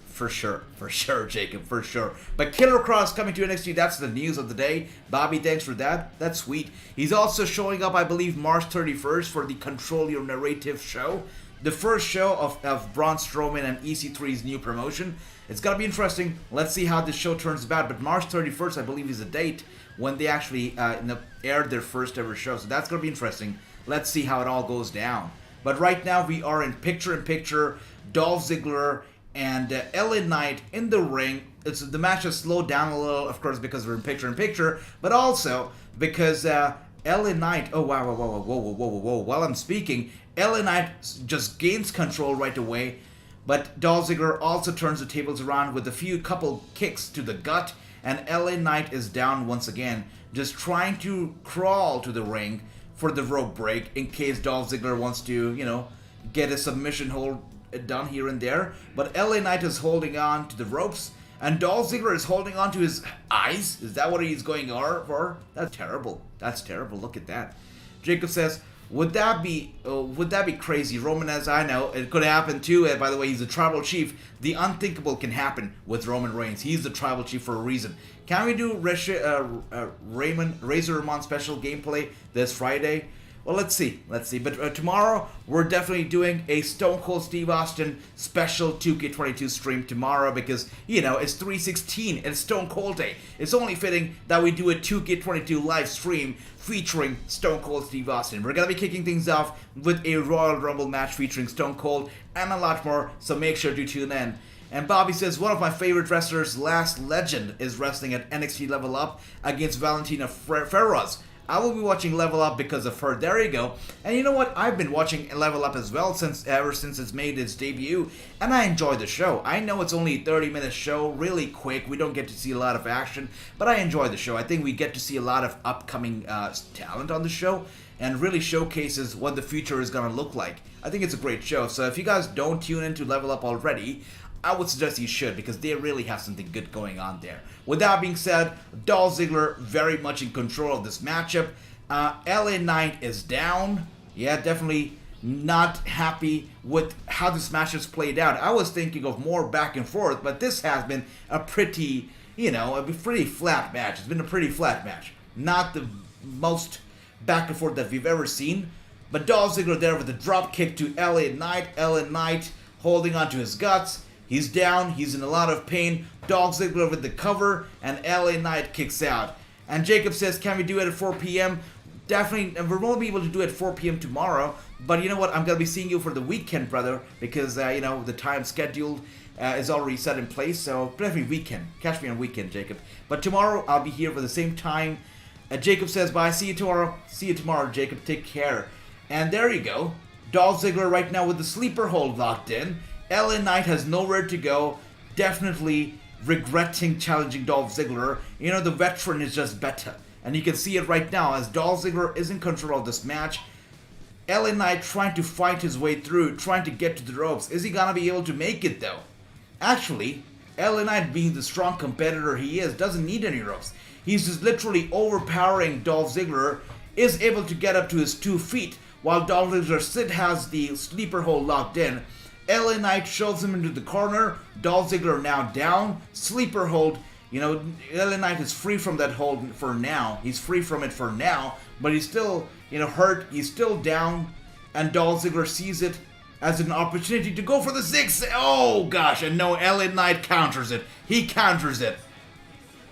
For sure, Jacob, for sure. But Killer Cross coming to NXT, that's the news of the day. Bobby, thanks for that. That's sweet. He's also showing up, I believe, March 31st for the Control Your Narrative show. The first show of Braun Strowman and EC3's new promotion. It's going to be interesting. Let's see how this show turns about. But March 31st, I believe, is the date when they actually aired their first ever show. So that's going to be interesting. Let's see how it all goes down. But right now, we are in picture-in-picture. Dolph Ziggler and LA Knight in the ring. The match has slowed down a little, of course, because we're in picture-in-picture, but also because LA Knight... Oh, wow, whoa. While I'm speaking, LA Knight just gains control right away, but Dolph Ziggler also turns the tables around with a couple kicks to the gut, and LA Knight is down once again, just trying to crawl to the ring for the rope break in case Dolph Ziggler wants to, you know, get a submission hold done here and there. But LA Knight is holding on to the ropes, and Dolph Ziggler is holding on to his eyes. Is that what he's going for? That's terrible. That's terrible. Look at that. Jacob says, would that be crazy? Roman, as I know, it could happen too. By the way, he's the tribal chief. The unthinkable can happen with Roman Reigns. He's the tribal chief for a reason. Can we do Razor Ramon special gameplay this Friday? Well, let's see. But tomorrow, we're definitely doing a Stone Cold Steve Austin special 2K22 stream tomorrow because, you know, it's 3/16 and it's Stone Cold Day. It's only fitting that we do a 2K22 live stream featuring Stone Cold Steve Austin. We're going to be kicking things off with a Royal Rumble match featuring Stone Cold and a lot more, so make sure to tune in. And Bobby says, one of my favorite wrestlers, Last Legend, is wrestling at NXT Level Up against Valentina Ferraz. I will be watching Level Up because of her. There you go. And you know what? I've been watching Level Up as well ever since it's made its debut, and I enjoy the show. I know it's only a 30-minute show, really quick. We don't get to see a lot of action, but I enjoy the show. I think we get to see a lot of upcoming talent on the show, and really showcases what the future is going to look like. I think it's a great show. So if you guys don't tune into Level Up already, I would suggest you should, because they really have something good going on there. With that being said, Dolph Ziggler very much in control of this matchup. LA Knight is down. Yeah, definitely not happy with how this match has played out. I was thinking of more back and forth, but this has been a pretty, a pretty flat match. It's been a pretty flat match. Not the most back and forth that we've ever seen. But Dolph Ziggler there with a drop kick to LA Knight. LA Knight holding onto his guts. He's down, he's in a lot of pain. Dolph Ziggler with the cover, and LA Knight kicks out. And Jacob says, can we do it at 4 p.m.? Definitely, and we won't be able to do it at 4 p.m. tomorrow. But you know what? I'm going to be seeing you for the weekend, brother. Because, the time scheduled is already set in place. So, definitely weekend. Catch me on weekend, Jacob. But tomorrow, I'll be here for the same time. Jacob says, bye. See you tomorrow. See you tomorrow, Jacob. Take care. And there you go. Dolph Ziggler right now with the sleeper hold locked in. LA Knight has nowhere to go. Definitely regretting challenging Dolph Ziggler. The veteran is just better. And you can see it right now as Dolph Ziggler is in control of this match. LA Knight trying to fight his way through, trying to get to the ropes. Is he gonna be able to make it though? Actually, LA Knight, being the strong competitor he is, doesn't need any ropes. He's just literally overpowering Dolph Ziggler, is able to get up to his 2 feet, while Dolph Ziggler has the sleeper hold locked in. LA Knight shoves him into the corner. Dolph Ziggler now down. Sleeper hold. You know, LA Knight is free from that hold for now. He's free from it for now, but he's still, you know, hurt. He's still down, and Dolph Ziggler sees it as an opportunity to go for the zigzag. Oh gosh, and no, LA Knight counters it. He counters it.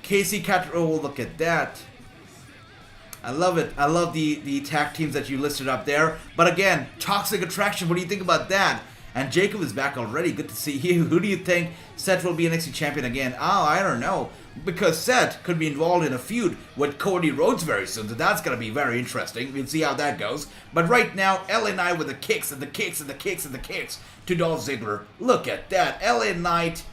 Casey Cat. Oh, look at that. I love it. I love the tag teams that you listed up there. But again, Toxic Attraction. What do you think about that? And Jacob is back already. Good to see you. Who do you think Seth will be NXT champion again? Oh, I don't know. Because Seth could be involved in a feud with Cody Rhodes very soon. So that's going to be very interesting. We'll see how that goes. But right now, LA Knight with the kicks and the kicks and the kicks and the kicks to Dolph Ziggler. Look at that. LA Knight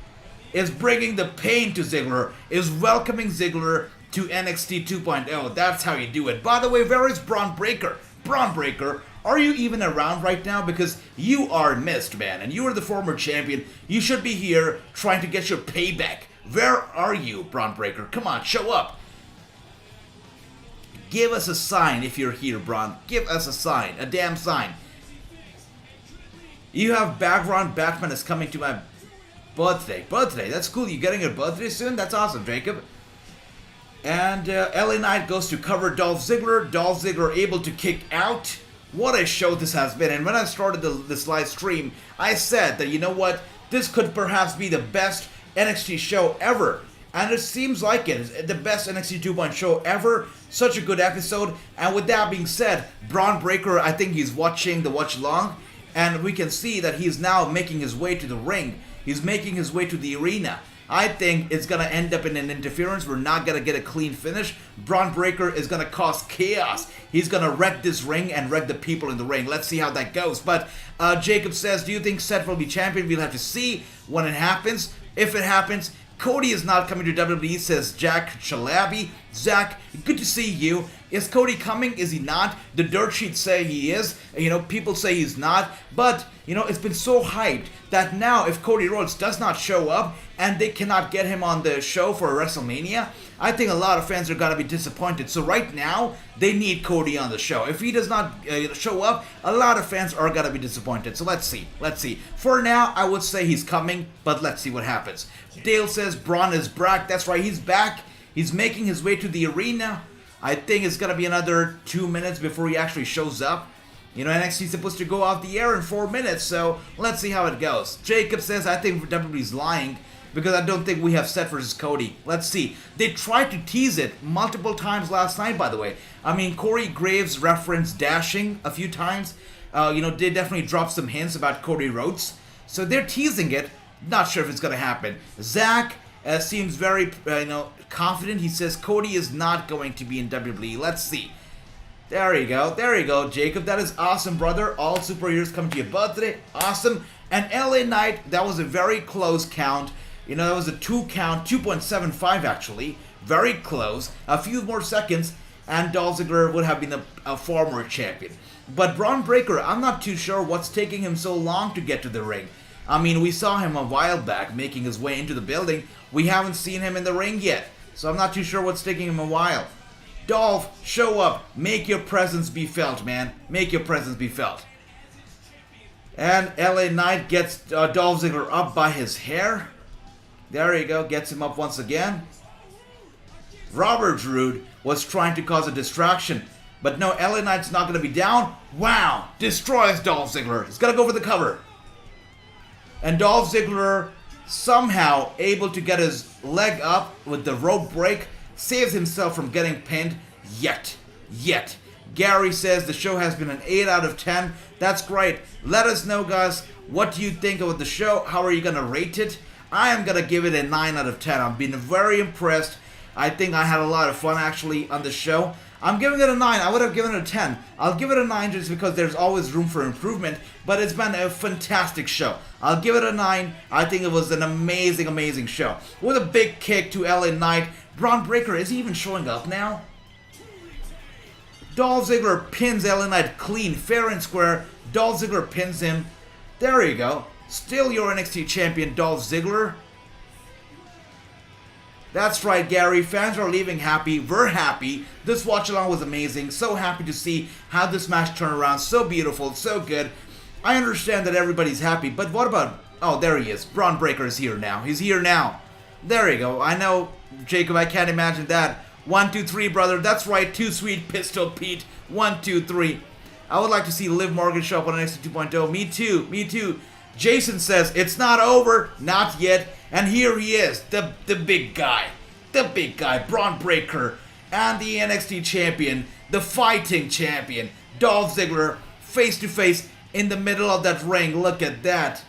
is bringing the pain to Ziggler. Is welcoming Ziggler to NXT 2.0. That's how you do it. By the way, where is Braun Breaker? Braun Breaker, are you even around right now? Because you are missed, man. And you are the former champion. You should be here trying to get your payback. Where are you, Braun Breaker? Come on, show up. Give us a sign if you're here, Braun. Give us a sign. A damn sign. You have background Batman is coming to my birthday. Birthday, that's cool. You getting your birthday soon? That's awesome, Jacob. And LA Knight goes to cover Dolph Ziggler. Dolph Ziggler able to kick out. What a show this has been. And when I started this live stream, I said that, you know what, this could perhaps be the best NXT show ever. And it seems like it. It's the best NXT 2.0 show ever. Such a good episode. And with that being said, Braun Breaker, I think he's watching the Watchalong. And we can see that he's now making his way to the ring. He's making his way to the arena. I think it's going to end up in an interference. We're not going to get a clean finish. Braun Breaker is going to cause chaos. He's going to wreck this ring and wreck the people in the ring. Let's see how that goes. But Jacob says, do you think Seth will be champion? We'll have to see when it happens. If it happens, Cody is not coming to WWE, says Jack Chalabi. Zach, good to see you. Is Cody coming? Is he not? The dirt sheets say he is. You know, people say he's not. But, you know, it's been so hyped that now if Cody Rhodes does not show up and they cannot get him on the show for WrestleMania, I think a lot of fans are going to be disappointed. So right now, they need Cody on the show. If he does not show up, a lot of fans are going to be disappointed. So let's see. Let's see. For now, I would say he's coming, but let's see what happens. Dale says Braun is back. That's right, he's back. He's making his way to the arena. I think it's going to be another 2 minutes before he actually shows up. You know, NXT is supposed to go off the air in 4 minutes, so let's see how it goes. Jacob says, I think WWE's lying because I don't think we have Seth versus Cody. Let's see. They tried to tease it multiple times last night, by the way. I mean, Corey Graves referenced dashing a few times. You know, they definitely dropped some hints about Cody Rhodes. So they're teasing it. Not sure if it's going to happen. Zach seems very, confident. He says Cody is not going to be in WWE. Let's see. There you go. There you go, Jacob. That is awesome, brother. All superheroes come to your birthday. Awesome. And LA Knight, that was a very close count. You know, that was a 2 count, 2.75 actually. Very close. A few more seconds, and Dolph Ziggler would have been a former champion. But Braun Breaker, I'm not too sure what's taking him so long to get to the ring. I mean, we saw him a while back making his way into the building. We haven't seen him in the ring yet. So I'm not too sure what's taking him a while. Dolph, show up. Make your presence be felt, man. Make your presence be felt. And LA Knight gets Dolph Ziggler up by his hair. There you go. Gets him up once again. Robert Roode was trying to cause a distraction. But no, LA Knight's not going to be down. Wow. Destroys Dolph Ziggler. He's got to go for the cover. And Dolph Ziggler somehow able to get his leg up with the rope break, saves himself from getting pinned yet. Gary says the show has been an 8 out of 10. That's great. Let us know, guys, what do you think of the show? How are you going to rate it? I am going to give it a 9 out of 10. I've been very impressed. I think I had a lot of fun actually on the show. I'm giving it a 9. I would have given it a 10. I'll give it a 9 just because there's always room for improvement, but it's been a fantastic show. I'll give it a 9. I think it was an amazing show. With a big kick to LA Knight. Braun Breaker, is he even showing up now? Dolph Ziggler pins LA Knight clean, fair and square. Dolph Ziggler pins him. There you go. Still your NXT champion, Dolph Ziggler. That's right, Gary. Fans are leaving happy. We're happy. This watch along was amazing. So happy to see how this match turned around. So beautiful, so good. I understand that everybody's happy, but what about... Oh, there he is. Braun Breaker is here now. He's here now. There you go. I know, Jacob, I can't imagine that. 1, 2, 3, brother. That's right. Too sweet, Pistol Pete. 1, 2, 3. I would like to see Liv Morgan show up on NXT 2.0. Me too. Me too. Jason says, it's not over. Not yet. And here he is. The big guy. The big guy. Braun Breaker. And the NXT champion. The fighting champion. Dolph Ziggler. Face to face in the middle of that ring. Look at that.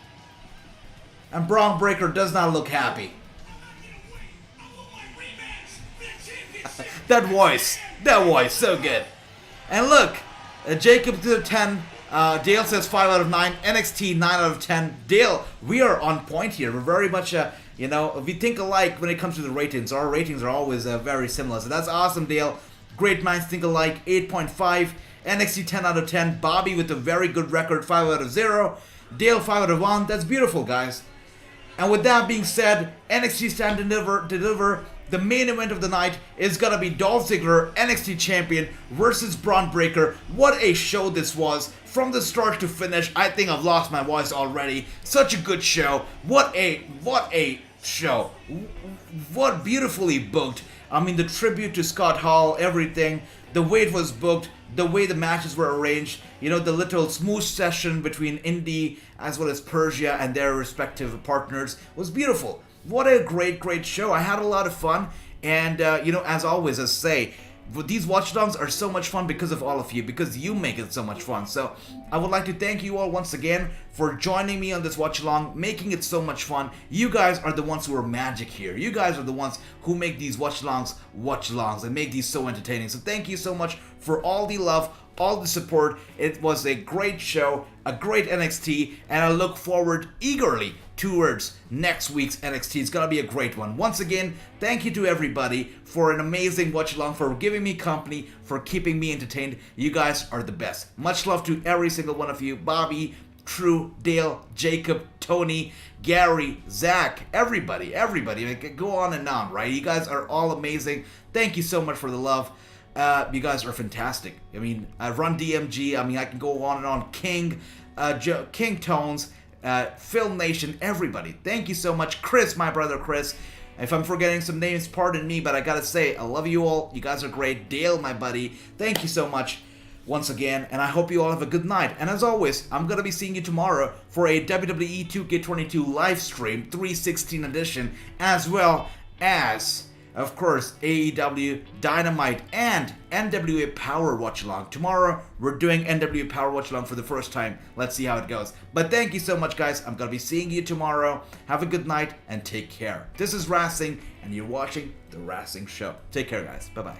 And Braun Breaker does not look happy. That voice, so good. And look, Jacob to the 10, Dale says 5 out of 9, NXT 9 out of 10. Dale, we are on point here. We're very much, we think alike when it comes to the ratings. Our ratings are always very similar. So that's awesome, Dale. Great minds think alike, 8.5. NXT 10 out of 10. Bobby with a very good record, 5 out of 0. Dale 5 out of 1. That's beautiful, guys. And with that being said, NXT Stand and Deliver. The main event of the night is gonna be Dolph Ziggler, NXT Champion, versus Braun Breaker. What a show this was. From the start to finish, I think I've lost my voice already. Such a good show. What a show. What beautifully booked. I mean, the tribute to Scott Hall, everything. The way it was booked, the way the matches were arranged. You know, the little smooth session between Indy as well as Persia and their respective partners was beautiful. What a great show. I had a lot of fun. And, as always, as I say, these watch-alongs are so much fun because of all of you, because you make it so much fun. So I would like to thank you all once again for joining me on this watch-along, making it so much fun. You guys are the ones who are magic here. You guys are the ones who make these watch-alongs and make these so entertaining. So thank you so much for all the love, all the support. It was a great show, a great NXT, and I look forward eagerly towards next week's NXT. It's gonna be a great one. Once again, thank you to everybody for an amazing watch along, for giving me company, for keeping me entertained. You guys are the best. Much love to every single one of you. Bobby, True, Dale, Jacob, Tony, Gary, Zach, everybody. I could go on and on, right? You guys are all amazing. Thank you so much for the love. You guys are fantastic. I mean, I run DMG. I mean, I can go on and on. King Tones, Film Nation, everybody. Thank you so much. Chris, my brother Chris. If I'm forgetting some names, pardon me, but I gotta say, I love you all. You guys are great. Dale, my buddy, thank you so much once again, and I hope you all have a good night. And as always, I'm gonna be seeing you tomorrow for a WWE 2K22 live stream, 316 edition, as well as, of course, AEW Dynamite and NWA Power Watch Along. Tomorrow, we're doing NWA Power Watch Along for the first time. Let's see how it goes. But thank you so much, guys. I'm going to be seeing you tomorrow. Have a good night and take care. This is Wrassing, and you're watching The Wrassing Show. Take care, guys. Bye-bye.